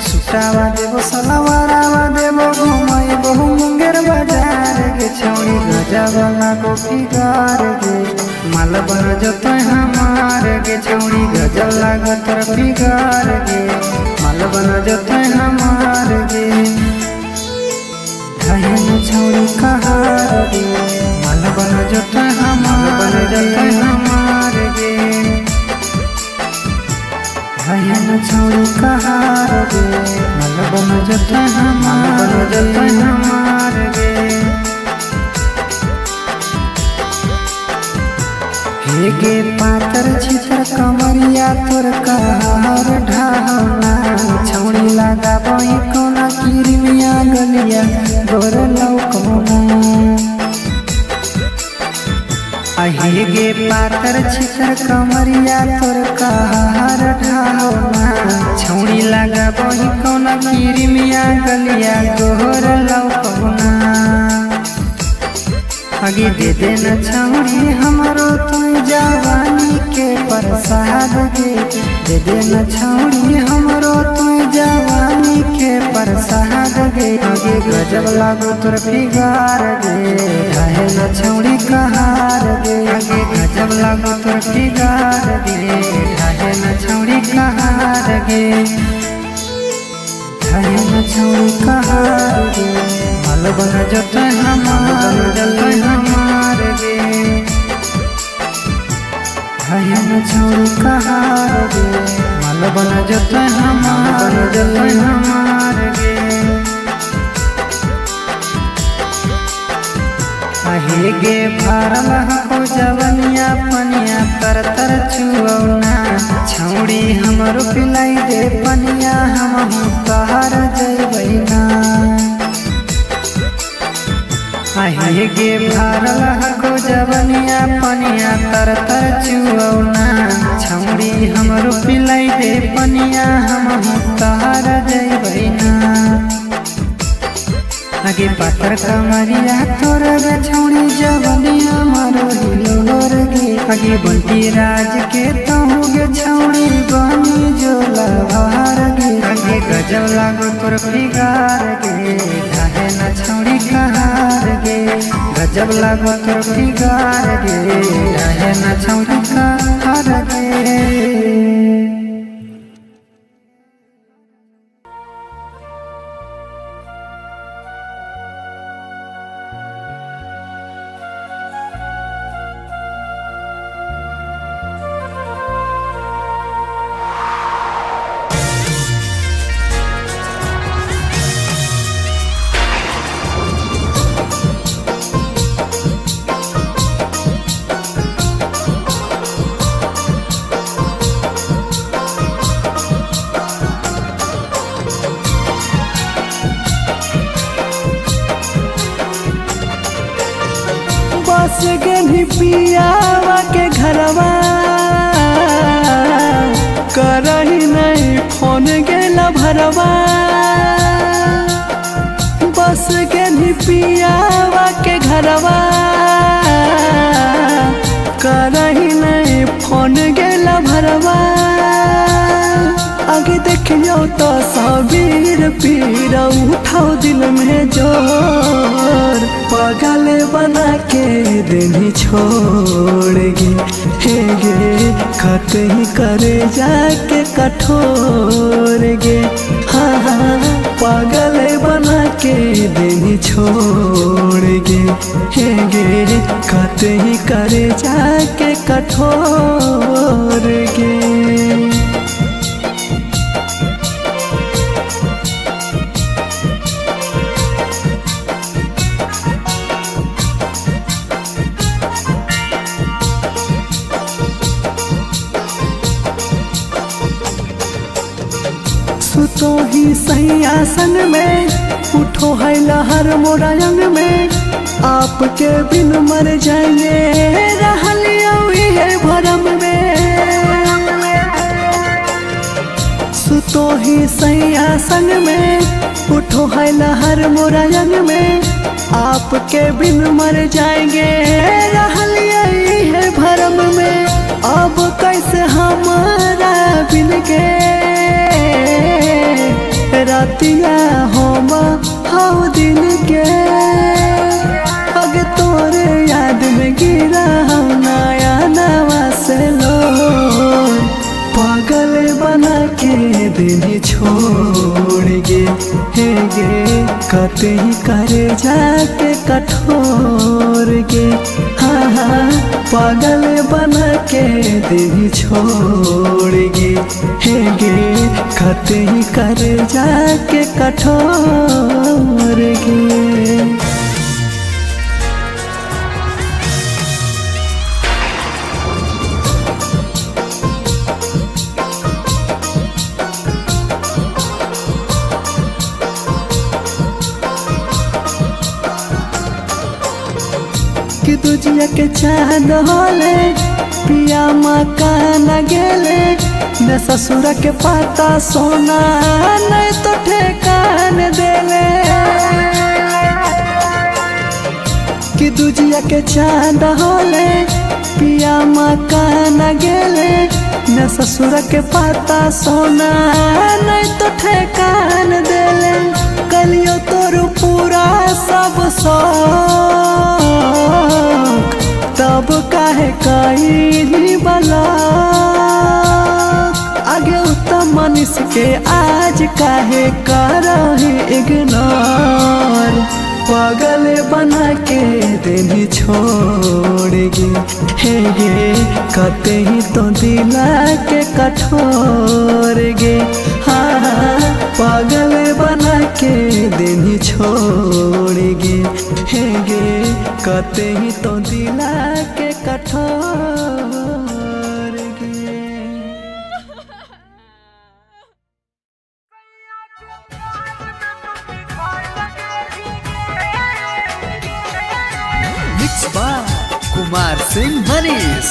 सुटावा देबो सलवारावा देबो घुमैबो मुंगेर बाजार गे छौड़ी गजब लागो फिगर गे माल बन जतै हमार गे छौड़ी गजब लागो तोर फिगर गे माल बन जतै हमार गे कहन छौड़ी कहार गे माल बन जतै हमार गे कहन छौड़ी कहार गे माल बन जतै हमार गे हे गे पातर छितर कमरिया तोर कहार ढाहना छौड़ी लगा बई कोना किरमिया गलिया गोर लौकना हे गे पातर छितर कमरिया तोर कहार ढाहना छौड़ी लगा बई कोना किरमिया गलिया गोर लौकना आगे दे देना छौड़ी हमरो तू जवानी के प्रसाद गे दे देना छौड़ी हमरो तू जवानी के प्रसाद गे आगे गजब लागो तोर फिगर गे काहे न छौड़ी कहार गे आगे गजब लागो तोर फिगर गे काहे न छौड़ी कहार गे काहे न छौड़ी कहार गे माल बन जतै हमार गे काहे न छौड़ी कहार गे माल बन जतै हमार गे आहे गे फारल हको जवनिया पनिया तर तर छुऔना छौड़ी हमरो पिलाई दे पनिया हम तोहर जइबैना आहे गे फारल हको जवनिया पनिया तर तर छुऔना छौड़ी हमरो पिलाई दे पनिया हम तोहर जइबैना आगे पातर कमरिया तोर गे छौड़ी जवनिया मारो हिलोर गे आगे बंटी राज के तहु गे छौड़ी बनी जोला भार गे आगे गजब लागो तोर फिगर गे काहे न छौड़ी कहार गे गजब लागो तोर फिगर गे काहे न छौड़ी कहार गे
बस गेली पियावा के घरवा करही नहीं फोन गेला भरवा बस गेली पियावा के घरवा करही नहीं फोन गेला भरवा आगे देखियो तो सबीर पीर उठाओ दिल में जोर पागल बना के देनी छोड़ेगी हे गे खत ही करे जाके कठोर गे हाँ हाँ पागल बना के देनी छोड़ेगी हे गे खत ही करे जाके कठोर गे। सुतो ही सैया संग में उठो है लहर मोरा अंग में आपके बिन मर जाएंगे रहलिया है भरम में सुतो ही सैया संग में उठो है लहर मोरा अंग में आपके बिन मर जाएंगे रहलिया है भरम में अब कैसे हमारा बिन के रातिया हम हाउ दिन के अग तोरे याद में गिरा हम नया नवा से लो पागल बना के दिन छोड़ गे हे गे कते ही करे जाके कठोर गे हाँ हाँ पागल बना के दिन छोड़ गे हे गे कते ही करे जाके कठोर गे। कि तुझिया के चाँद होले पिया मकान गेले न ससुर के पाता सोना नहीं तो ठेकान देले कि तुझिया के चाँद होले पिया मकान गेले न ससुर के पाता सोना नहीं तो ठेकान देले कलियो तोर पूरा सब सो तब काहे कहीं बला आगे उत्तम मनीष के आज काहे करही इग्नोर पागल बना के देनी छोड़ेगी हे कते ही तो दिला के कठोर गे हाँ पागल बना के देनी छोड़ेगी हे कते ही तो दिला के कठोर गे।
Mix by Kumar Singh Manish.